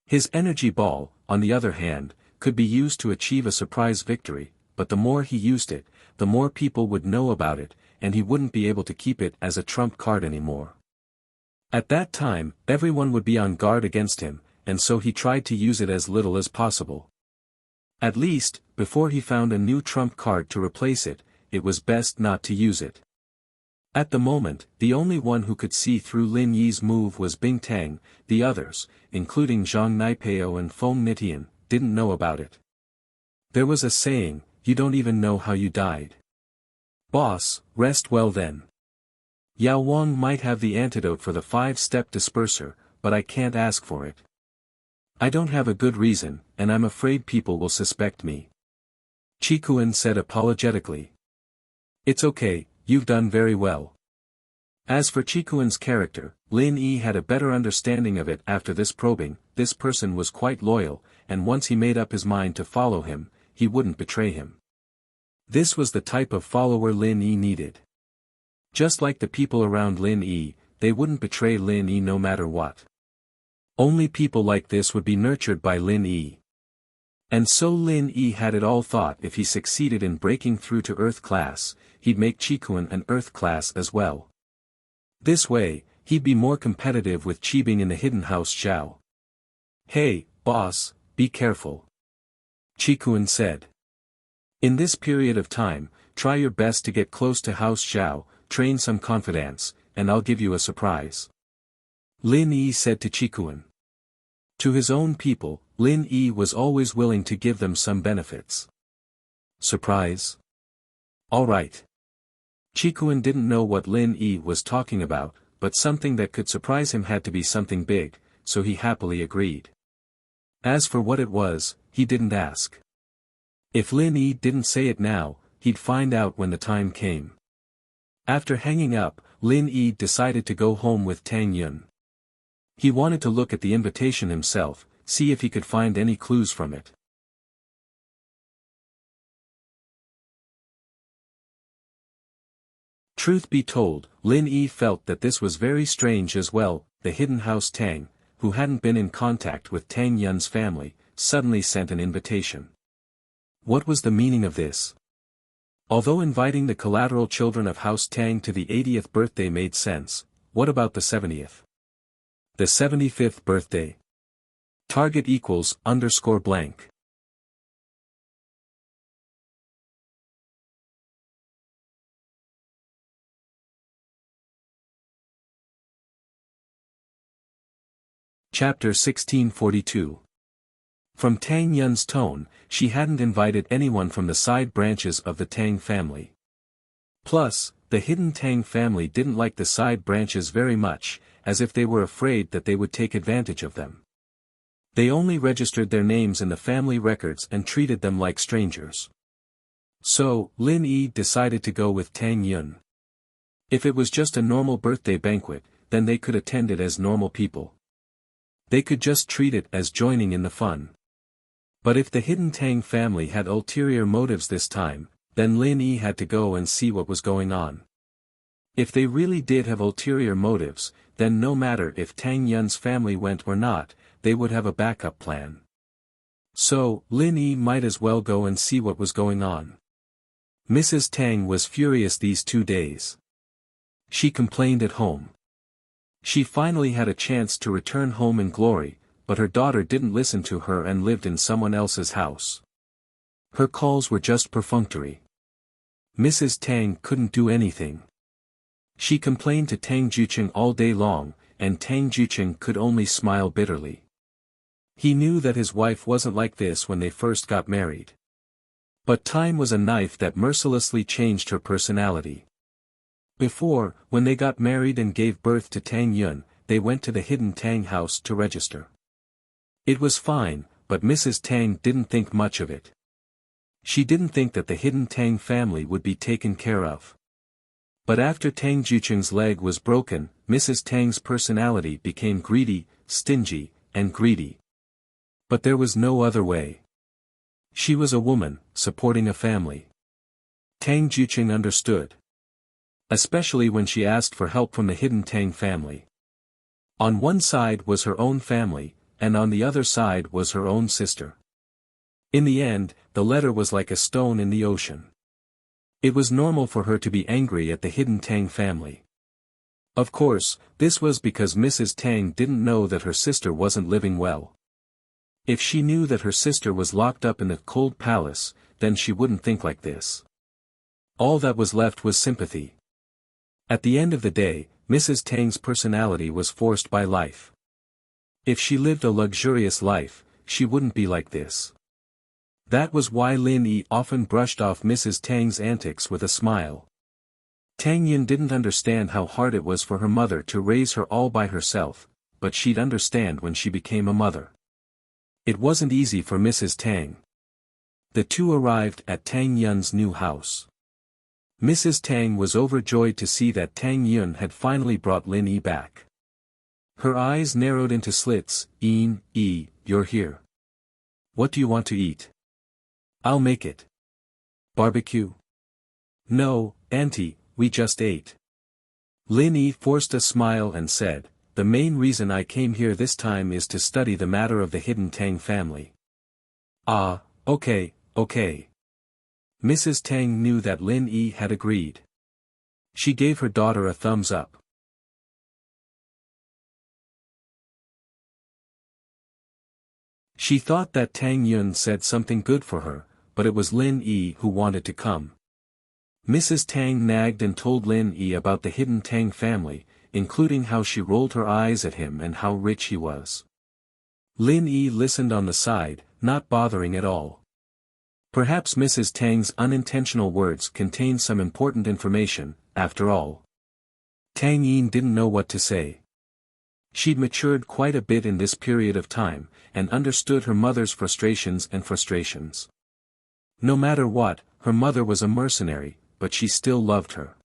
[SPEAKER 1] His energy ball, on the other hand, could be used to achieve a surprise victory, but the more he used it, the more people would know about it, and he wouldn't be able to keep it as a trump card anymore. At that time, everyone would be on guard against him, and so he tried to use it as little as possible. At least, before he found a new trump card to replace it, it was best not to use it. At the moment, the only one who could see through Lin Yi's move was Bing Tang. The others, including Zhang Naipeo and Feng Nitian, didn't know about it. There was a saying, you don't even know how you died. Boss, rest well then. Yao Wang might have the antidote for the 5-step disperser, but I can't ask for it. I don't have a good reason, and I'm afraid people will suspect me. Qikuan said apologetically. It's okay, you've done very well. As for Qikuan's character, Lin Yi had a better understanding of it after this probing. This person was quite loyal, and once he made up his mind to follow him, he wouldn't betray him. This was the type of follower Lin Yi needed. Just like the people around Lin Yi, they wouldn't betray Lin Yi no matter what. Only people like this would be nurtured by Lin Yi. And so Lin Yi had it all thought if he succeeded in breaking through to Earth class, he'd make Qikuan an Earth class as well. This way, he'd be more competitive with Qibing in the hidden house Zhao. Hey, boss, be careful. Qikuan said. In this period of time, try your best to get close to House Zhao, train some confidence, and I'll give you a surprise. Lin Yi said to Qikuan. To his own people, Lin Yi was always willing to give them some benefits. Surprise? All right. Qikuan didn't know what Lin Yi was talking about, but something that could surprise him had to be something big, so he happily agreed. As for what it was, he didn't ask. If Lin Yi didn't say it now, he'd find out when the time came. After hanging up, Lin Yi decided to go home with Tang Yun. He wanted to look at the invitation himself, see if he could find any clues from it. Truth be told, Lin Yi felt that this was very strange as well. The hidden house Tang, who hadn't been in contact with Tang Yun's family, suddenly sent an invitation. What was the meaning of this? Although inviting the collateral children of House Tang to the 80th birthday made sense, what about the 70th? The 75th birthday. Target equals _blank. Chapter 1642. From Tang Yun's tone, she hadn't invited anyone from the side branches of the Tang family. Plus, the hidden Tang family didn't like the side branches very much, as if they were afraid that they would take advantage of them. They only registered their names in the family records and treated them like strangers. So, Lin Yi decided to go with Tang Yun. If it was just a normal birthday banquet, then they could attend it as normal people. They could just treat it as joining in the fun. But if the hidden Tang family had ulterior motives this time, then Lin Yi had to go and see what was going on. If they really did have ulterior motives, then no matter if Tang Yun's family went or not, they would have a backup plan. So, Lin Yi might as well go and see what was going on. Mrs. Tang was furious these 2 days. She complained at home. She finally had a chance to return home in glory, but her daughter didn't listen to her and lived in someone else's house. Her calls were just perfunctory. Mrs. Tang couldn't do anything. She complained to Tang Jucheng all day long, and Tang Jucheng could only smile bitterly. He knew that his wife wasn't like this when they first got married. But time was a knife that mercilessly changed her personality. Before, when they got married and gave birth to Tang Yun, they went to the hidden Tang house to register. It was fine, but Mrs. Tang didn't think much of it. She didn't think that the hidden Tang family would be taken care of. But after Tang Jucheng's leg was broken, Mrs. Tang's personality became greedy, stingy, and greedy. But there was no other way. She was a woman, supporting a family. Tang Jucheng understood. Especially when she asked for help from the hidden Tang family. On one side was her own family, and on the other side was her own sister. In the end, the letter was like a stone in the ocean. It was normal for her to be angry at the hidden Tang family. Of course, this was because Mrs. Tang didn't know that her sister wasn't living well. If she knew that her sister was locked up in the cold palace, then she wouldn't think like this. All that was left was sympathy. At the end of the day, Mrs. Tang's personality was forced by life. If she lived a luxurious life, she wouldn't be like this. That was why Lin Yi often brushed off Mrs. Tang's antics with a smile. Tang Yun didn't understand how hard it was for her mother to raise her all by herself, but she'd understand when she became a mother. It wasn't easy for Mrs. Tang. The two arrived at Tang Yun's new house. Mrs. Tang was overjoyed to see that Tang Yun had finally brought Lin Yi back. Her eyes narrowed into slits. Yi, you're here. What do you want to eat? I'll make it. Barbecue? No, Auntie, we just ate. Lin Yi forced a smile and said, the main reason I came here this time is to study the matter of the hidden Tang family. Ah, okay, okay. Mrs. Tang knew that Lin Yi had agreed. She gave her daughter a thumbs up. She thought that Tang Yun said something good for her, but it was Lin Yi who wanted to come. Mrs. Tang nagged and told Lin Yi about the hidden Tang family, including how she rolled her eyes at him and how rich he was. Lin Yi listened on the side, not bothering at all. Perhaps Mrs. Tang's unintentional words contained some important information, after all. Tang Yin didn't know what to say. She'd matured quite a bit in this period of time, and understood her mother's frustrations. No matter what, her mother was a mercenary, but she still loved her.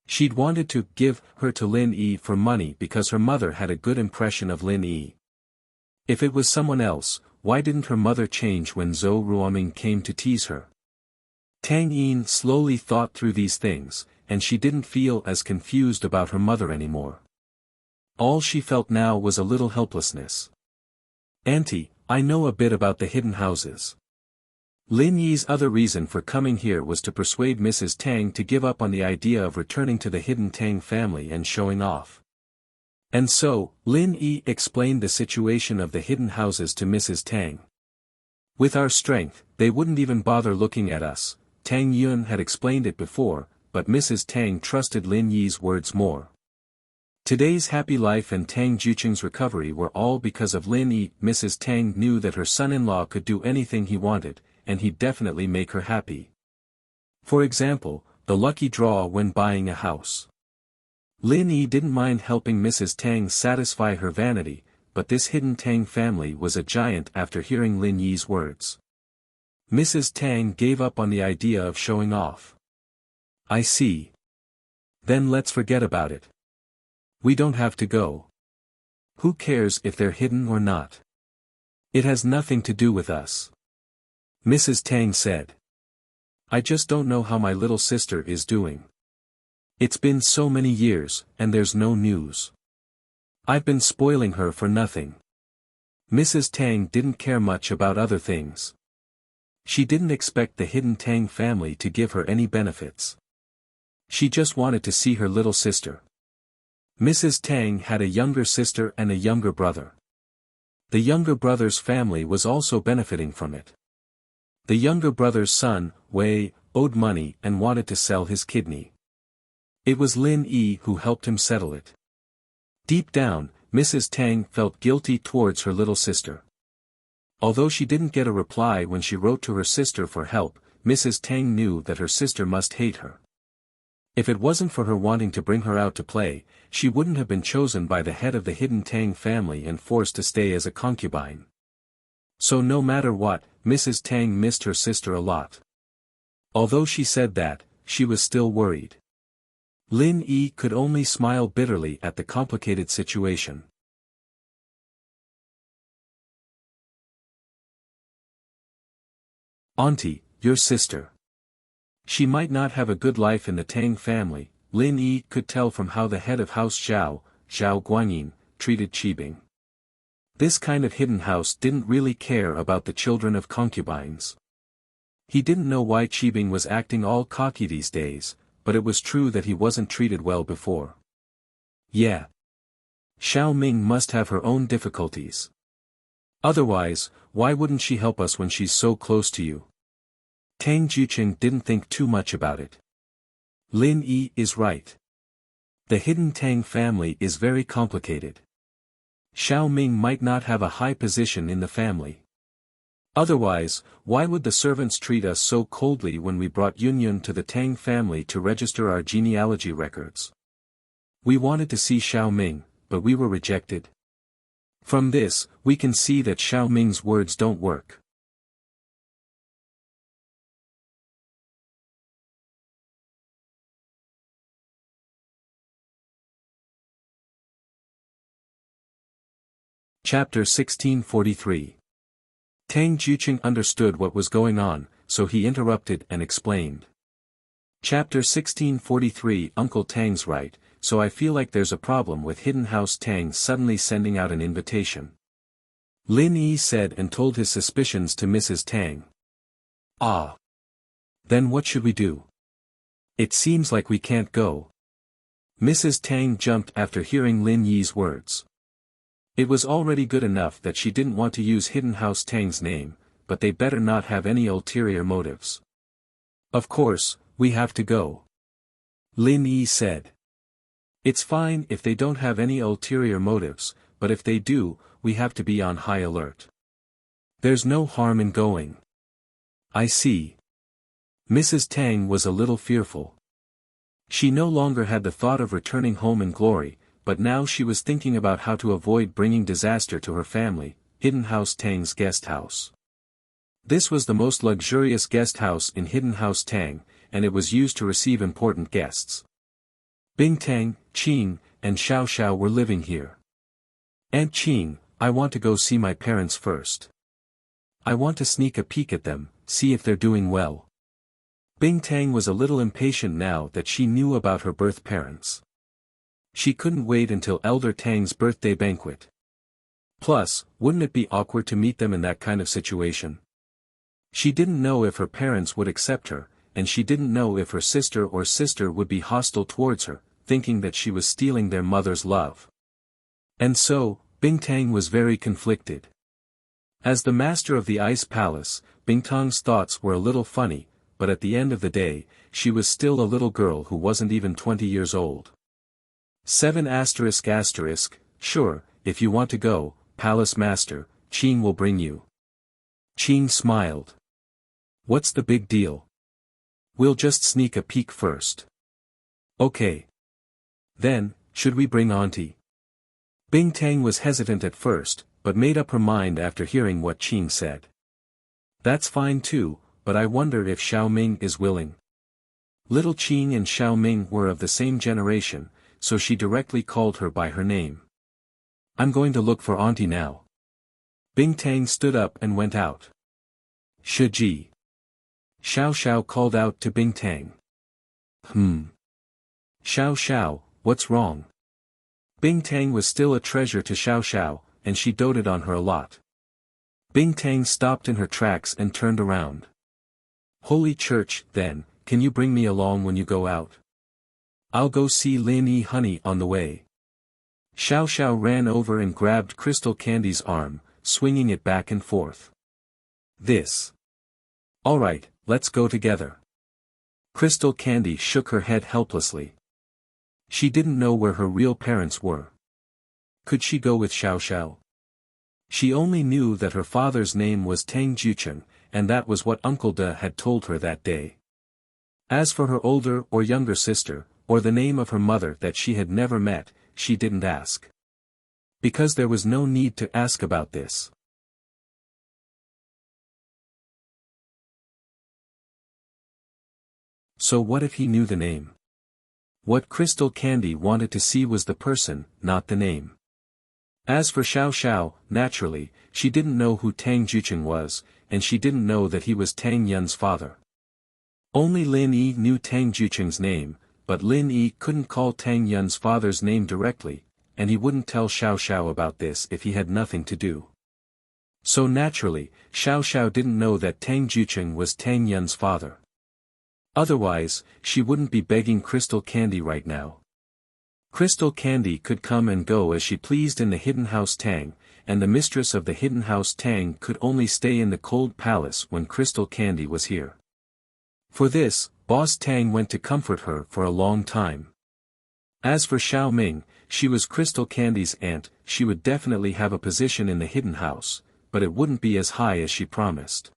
[SPEAKER 1] She'd wanted to give her to Lin Yi for money because her mother had a good impression of Lin Yi. If it was someone else, why didn't her mother change when Zhou Ruoming came to tease her? Tang Yin slowly thought through these things, and she didn't feel as confused about her mother anymore. All she felt now was a little helplessness. "Auntie, I know a bit about the hidden houses." Lin Yi's other reason for coming here was to persuade Mrs. Tang to give up on the idea of returning to the hidden Tang family and showing off. And so, Lin Yi explained the situation of the hidden houses to Mrs. Tang. "With our strength, they wouldn't even bother looking at us," Tang Yun had explained it before, but Mrs. Tang trusted Lin Yi's words more. Today's happy life and Tang Juqing's recovery were all because of Lin Yi. Mrs. Tang knew that her son-in-law could do anything he wanted, and he'd definitely make her happy. For example, the lucky draw when buying a house. Lin Yi didn't mind helping Mrs. Tang satisfy her vanity, but this hidden Tang family was a giant after hearing Lin Yi's words. Mrs. Tang gave up on the idea of showing off. "I see. Then let's forget about it. We don't have to go. Who cares if they're hidden or not? It has nothing to do with us," Mrs. Tang said. "I just don't know how my little sister is doing. It's been so many years, and there's no news. I've been spoiling her for nothing." Mrs. Tang didn't care much about other things. She didn't expect the hidden Tang family to give her any benefits. She just wanted to see her little sister. Mrs. Tang had a younger sister and a younger brother. The younger brother's family was also benefiting from it. The younger brother's son, Wei, owed money and wanted to sell his kidney. It was Lin Yi who helped him settle it. Deep down, Mrs. Tang felt guilty towards her little sister. Although she didn't get a reply when she wrote to her sister for help, Mrs. Tang knew that her sister must hate her. If it wasn't for her wanting to bring her out to play, she wouldn't have been chosen by the head of the hidden Tang family and forced to stay as a concubine. So no matter what, Mrs. Tang missed her sister a lot. Although she said that, she was still worried. Lin Yi could only smile bitterly at the complicated situation. "Auntie, your sister. She might not have a good life in the Tang family," Lin Yi could tell from how the head of House Zhao, Zhao Guanyin, treated Qibing. This kind of hidden house didn't really care about the children of concubines. He didn't know why Qibing was acting all cocky these days, but it was true that he wasn't treated well before. Yeah. Xiao Ming must have her own difficulties. Otherwise, why wouldn't she help us when she's so close to you? Tang Juqing didn't think too much about it. Lin Yi is right. The hidden Tang family is very complicated. Xiao Ming might not have a high position in the family. Otherwise, why would the servants treat us so coldly when we brought Yun Yun to the Tang family to register our genealogy records? We wanted to see Xiao Ming, but we were rejected. From this, we can see that Xiao Ming's words don't work. Chapter 1643. Tang Juqing understood what was going on, so he interrupted and explained. Chapter 1643. Uncle Tang's right, so I feel like there's a problem with Hidden House Tang suddenly sending out an invitation. Lin Yi said and told his suspicions to Mrs. Tang. Ah. Then what should we do? It seems like we can't go. Mrs. Tang jumped after hearing Lin Yi's words. It was already good enough that she didn't want to use Hidden House Tang's name, but they better not have any ulterior motives. Of course, we have to go. Lin Yi said. It's fine if they don't have any ulterior motives, but if they do, we have to be on high alert. There's no harm in going. I see. Mrs. Tang was a little fearful. She no longer had the thought of returning home in glory, but now she was thinking about how to avoid bringing disaster to her family, Hidden House Tang's guest house. This was the most luxurious guest house in Hidden House Tang, and it was used to receive important guests. Bing Tang, Qing, and Xiao Xiao were living here. Aunt Qing, I want to go see my parents first. I want to sneak a peek at them, see if they're doing well. Bing Tang was a little impatient now that she knew about her birth parents. She couldn't wait until Elder Tang's birthday banquet. Plus, wouldn't it be awkward to meet them in that kind of situation? She didn't know if her parents would accept her, and she didn't know if her sister would be hostile towards her, thinking that she was stealing their mother's love. And so, Bing Tang was very conflicted. As the master of the Ice Palace, Bing Tang's thoughts were a little funny, but at the end of the day, she was still a little girl who wasn't even 20 years old. 7 ***, sure, if you want to go, Palace Master, Qing will bring you. Qing smiled. What's the big deal? We'll just sneak a peek first. Okay. Then, should we bring Auntie? Bing Tang was hesitant at first, but made up her mind after hearing what Qing said. That's fine too, but I wonder if Xiao Ming is willing. Little Qing and Xiao Ming were of the same generation, so she directly called her by her name. I'm going to look for Auntie now. Bing Tang stood up and went out. Shiji. Xiao Xiao called out to Bing Tang. Xiao Xiao, what's wrong? Bing Tang was still a treasure to Xiao Xiao, and she doted on her a lot. Bing Tang stopped in her tracks and turned around. Holy Church, then, can you bring me along when you go out? I'll go see Lin Yi honey on the way. Xiao Xiao ran over and grabbed Crystal Candy's arm, swinging it back and forth. This. All right, let's go together. Crystal Candy shook her head helplessly. She didn't know where her real parents were. Could she go with Xiao Xiao? She only knew that her father's name was Tang Jucheng, and that was what Uncle De had told her that day. As for her older or younger sister, or the name of her mother that she had never met, she didn't ask. Because there was no need to ask about this. So what if he knew the name? What Crystal Candy wanted to see was the person, not the name. As for Xiao Xiao, naturally, she didn't know who Tang Jucheng was, and she didn't know that he was Tang Yun's father. Only Lin Yi knew Tang Jucheng's name, but Lin Yi couldn't call Tang Yun's father's name directly, and he wouldn't tell Xiao Xiao about this if he had nothing to do. So naturally, Xiao Xiao didn't know that Tang Jucheng was Tang Yun's father. Otherwise, she wouldn't be begging Crystal Candy right now. Crystal Candy could come and go as she pleased in the Hidden House Tang, and the mistress of the Hidden House Tang could only stay in the cold palace when Crystal Candy was here. For this, Boss Tang went to comfort her for a long time. As for Xiao Ming, she was Crystal Candy's aunt. She would definitely have a position in the Hidden House, but it wouldn't be as high as she promised.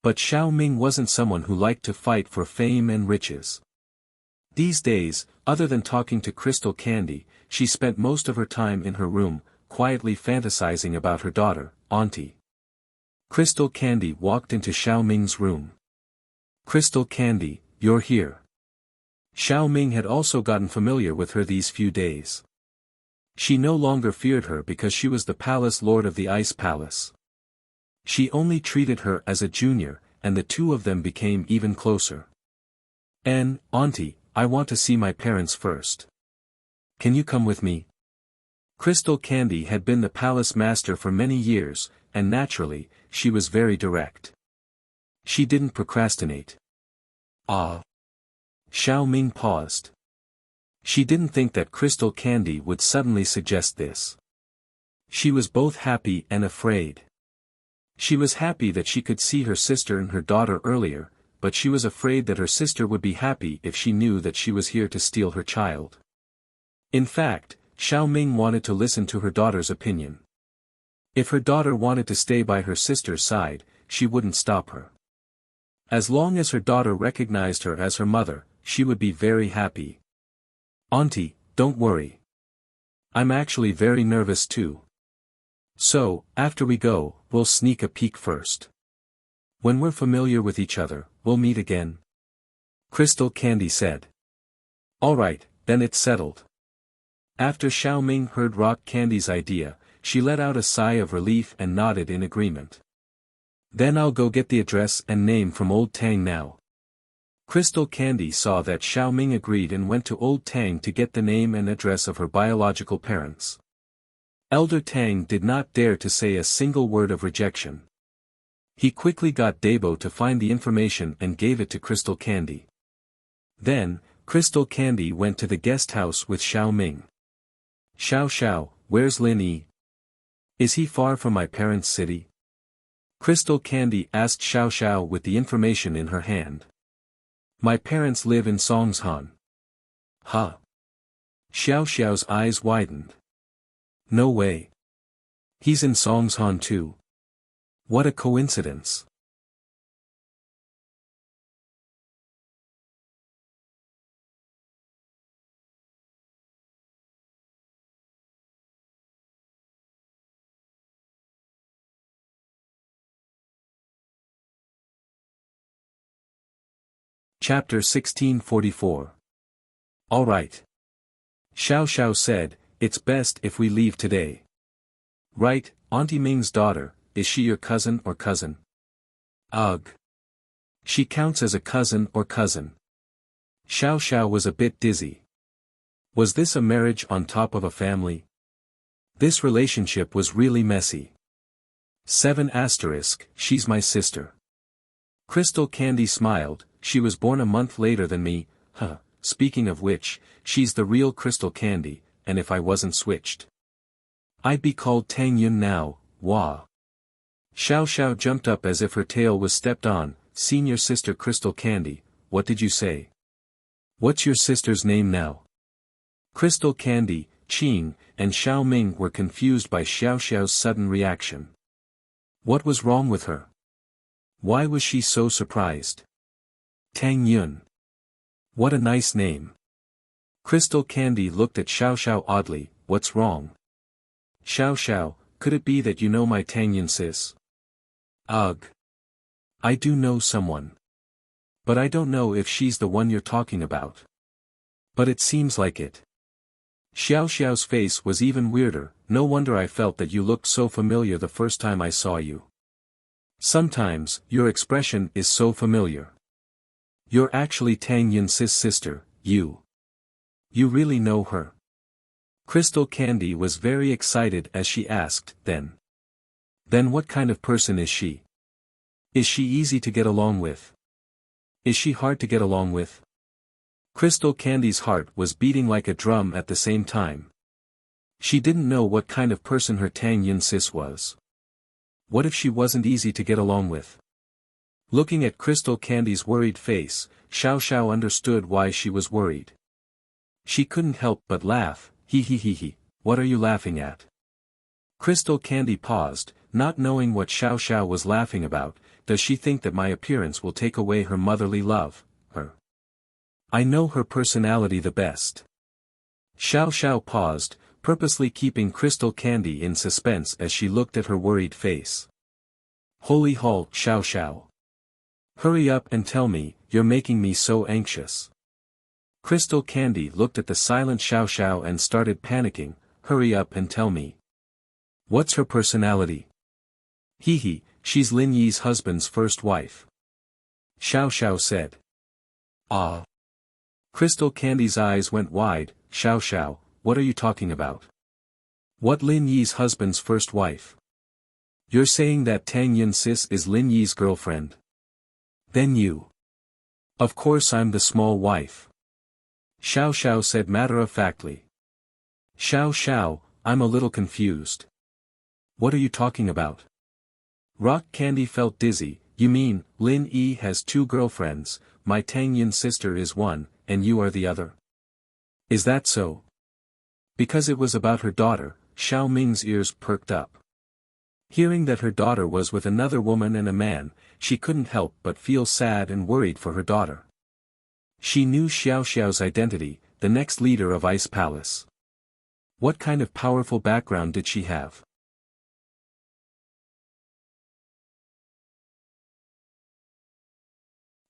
[SPEAKER 1] But Xiao Ming wasn't someone who liked to fight for fame and riches. These days, other than talking to Crystal Candy, she spent most of her time in her room, quietly fantasizing about her daughter, Auntie. Crystal Candy walked into Xiao Ming's room. Crystal Candy, you're here. Xiao Ming had also gotten familiar with her these few days. She no longer feared her because she was the palace lord of the Ice Palace. She only treated her as a junior, and the two of them became even closer. Auntie, I want to see my parents first. Can you come with me? Crystal Candy had been the palace master for many years, and naturally, she was very direct. She didn't procrastinate. Ah. Xiao Ming paused. She didn't think that Crystal Candy would suddenly suggest this. She was both happy and afraid. She was happy that she could see her sister and her daughter earlier, but she was afraid that her sister would be happy if she knew that she was here to steal her child. In fact, Xiao Ming wanted to listen to her daughter's opinion. If her daughter wanted to stay by her sister's side, she wouldn't stop her. As long as her daughter recognized her as her mother, she would be very happy. Auntie, don't worry. I'm actually very nervous too. So, after we go, we'll sneak a peek first. When we're familiar with each other, we'll meet again. Crystal Candy said. Alright, then it's settled. After Xiao Ming heard Rock Candy's idea, she let out a sigh of relief and nodded in agreement. Then I'll go get the address and name from Old Tang now. Crystal Candy saw that Xiao Ming agreed and went to Old Tang to get the name and address of her biological parents. Elder Tang did not dare to say a single word of rejection. He quickly got Dabo to find the information and gave it to Crystal Candy. Then, Crystal Candy went to the guest house with Xiao Ming. Xiao, where's Lin Yi? Is he far from my parents' city? Crystal Candy asked Xiao with the information in her hand. My parents live in Songshan. Huh? Xiao's eyes widened. No way. He's in Songshan too. What a coincidence. Chapter 1644. Alright. Xiao said, it's best if we leave today. Right, Auntie Ming's daughter, is she your cousin or cousin? Ugh. She counts as a cousin or cousin. Xiao was a bit dizzy. Was this a marriage on top of a family? This relationship was really messy. 7 *, she's my sister. Crystal Candy smiled, she was born a month later than me, speaking of which, she's the real Crystal Candy, and if I wasn't switched, I'd be called Tang Yun now, wah. Xiao jumped up as if her tail was stepped on. Senior sister Crystal Candy, what did you say? What's your sister's name now? Crystal Candy, Qing, and Xiao Ming were confused by Xiao's sudden reaction. What was wrong with her? Why was she so surprised? Tang Yun. What a nice name. Crystal Candy looked at Xiao oddly, what's wrong? Xiao, could it be that you know my Tang Yun sis? Ugh. I do know someone. But I don't know if she's the one you're talking about. But it seems like it. Xiao's face was even weirder, no wonder I felt that you looked so familiar the first time I saw you. Sometimes, your expression is so familiar. You're actually Tang Yun's sister, you. You really know her? Crystal Candy was very excited as she asked, then. Then what kind of person is she? Is she easy to get along with? Is she hard to get along with? Crystal Candy's heart was beating like a drum at the same time. She didn't know what kind of person her Tang Yun sis was. What if she wasn't easy to get along with? Looking at Crystal Candy's worried face, Xiao understood why she was worried. She couldn't help but laugh, he, what are you laughing at? Crystal Candy paused, not knowing what Xiao was laughing about. Does she think that my appearance will take away her motherly love, her? I know her personality the best. Xiao paused, purposely keeping Crystal Candy in suspense as she looked at her worried face. Holy hall, Xiao. Hurry up and tell me, you're making me so anxious. Crystal Candy looked at the silent Xiao and started panicking, hurry up and tell me. What's her personality? She's Lin Yi's husband's first wife. Xiao said. Ah. Crystal Candy's eyes went wide, Xiao, what are you talking about? What Lin Yi's husband's first wife? You're saying that Tang Yun sis is Lin Yi's girlfriend? Then you. Of course I'm the small wife. Xiao Xiao said matter-of-factly. Xiao Xiao, I'm a little confused. What are you talking about? Rock Candy felt dizzy. You mean, Lin Yi has two girlfriends, my Tang Yun sister is one, and you are the other? Is that so? Because it was about her daughter, Xiao Ming's ears perked up. Hearing that her daughter was with another woman and a man, she couldn't help but feel sad and worried for her daughter. She knew Xiao Xiao's identity, the next leader of Ice Palace. What kind of powerful background did she have?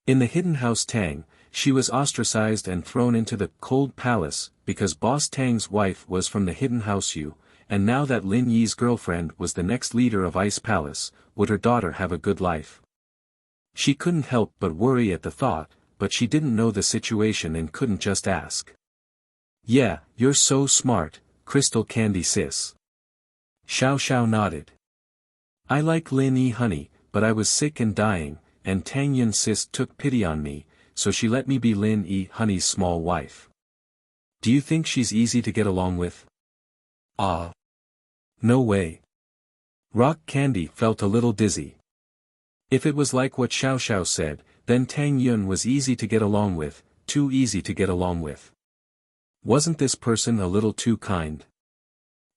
[SPEAKER 1] In the hidden house Tang, she was ostracized and thrown into the cold palace because Boss Tang's wife was from the hidden house Yu, and now that Lin Yi's girlfriend was the next leader of Ice Palace, would her daughter have a good life? She couldn't help but worry at the thought, but she didn't know the situation and couldn't just ask. Yeah, you're so smart, Crystal Candy sis. Xiao Xiao nodded. I like Lin Yi honey, but I was sick and dying, and Tang Yun sis took pity on me, so she let me be Lin Yi honey's small wife. Do you think she's easy to get along with? Ah. No way. Rock Candy felt a little dizzy. If it was like what Xiao Xiao said, then Tang Yun was easy to get along with, too easy to get along with. Wasn't this person a little too kind?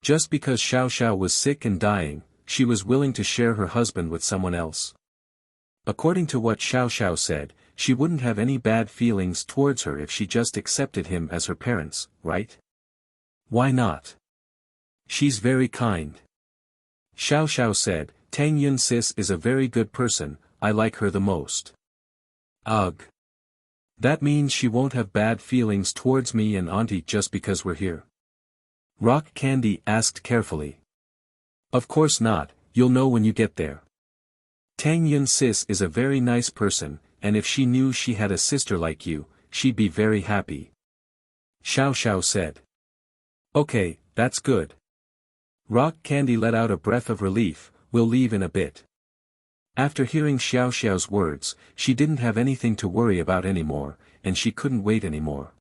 [SPEAKER 1] Just because Xiao Xiao was sick and dying, she was willing to share her husband with someone else. According to what Xiao Xiao said, she wouldn't have any bad feelings towards her if she just accepted him as her parents, right? Why not? She's very kind. Xiao Xiao said, Tang Yun sis is a very good person, I like her the most. Ugh. That means she won't have bad feelings towards me and Auntie just because we're here? Rock Candy asked carefully. Of course not, you'll know when you get there. Tang Yun sis is a very nice person, and if she knew she had a sister like you, she'd be very happy. Xiao Xiao said. Okay, that's good. Rock Candy let out a breath of relief, we'll leave in a bit. After hearing Xiao Xiao's words, she didn't have anything to worry about anymore, and she couldn't wait anymore.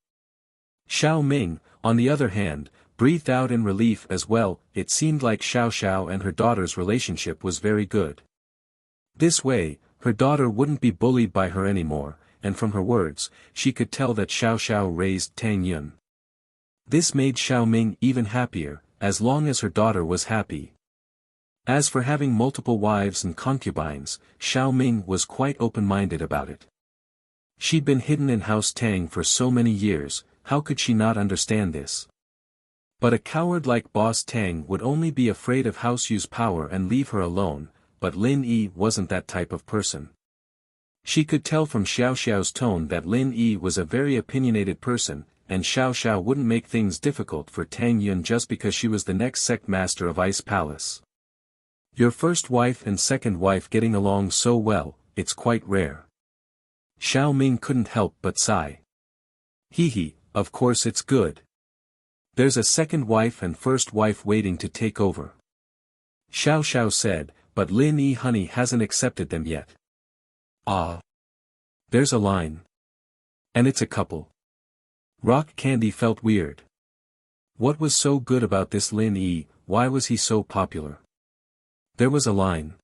[SPEAKER 1] Xiao Ming, on the other hand, breathed out in relief as well. It seemed like Xiao Xiao and her daughter's relationship was very good. This way, her daughter wouldn't be bullied by her anymore, and from her words, she could tell that Xiao Xiao raised Tang Yun. This made Xiao Ming even happier, as long as her daughter was happy. As for having multiple wives and concubines, Xiao Ming was quite open-minded about it. She'd been hidden in House Tang for so many years, how could she not understand this? But a coward like Boss Tang would only be afraid of House Yu's power and leave her alone, but Lin Yi wasn't that type of person. She could tell from Xiao Xiao's tone that Lin Yi was a very opinionated person, and Xiao Xiao wouldn't make things difficult for Tang Yun just because she was the next sect master of Ice Palace. Your first wife and second wife getting along so well, it's quite rare. Xiao Ming couldn't help but sigh. Hee, of course it's good. There's a second wife and first wife waiting to take over. Xiao Xiao said, but Lin Yi honey hasn't accepted them yet. Ah. There's a line. And it's a couple. Rock Candy felt weird. What was so good about this Lin Yi, why was he so popular? There was a line.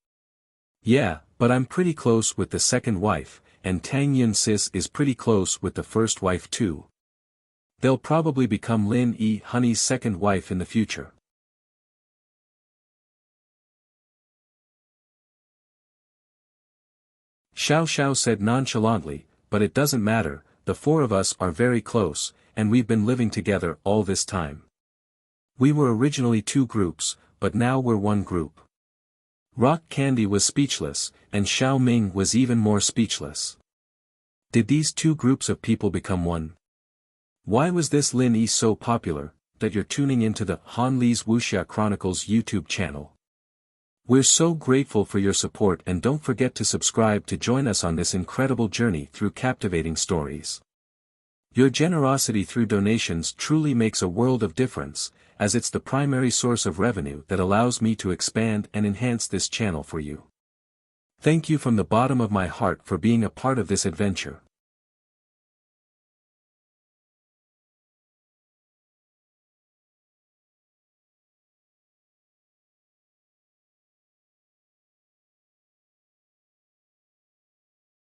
[SPEAKER 1] Yeah, but I'm pretty close with the second wife, and Tang Yun sis is pretty close with the first wife too. They'll probably become Lin Yi honey's second wife in the future. Xiao Xiao said nonchalantly, but it doesn't matter, the four of us are very close, and we've been living together all this time. We were originally two groups, but now we're one group. Rock Candy was speechless, and Xiao Ming was even more speechless. Did these two groups of people become one? Why was this Lin Yi so popular, that you're tuning into the Han Li's Wuxia Chronicles YouTube channel? We're so grateful for your support, and don't forget to subscribe to join us on this incredible journey through captivating stories. Your generosity through donations truly makes a world of difference, as it's the primary source of revenue that allows me to expand and enhance this channel for you. Thank you from the bottom of my heart for being a part of this adventure.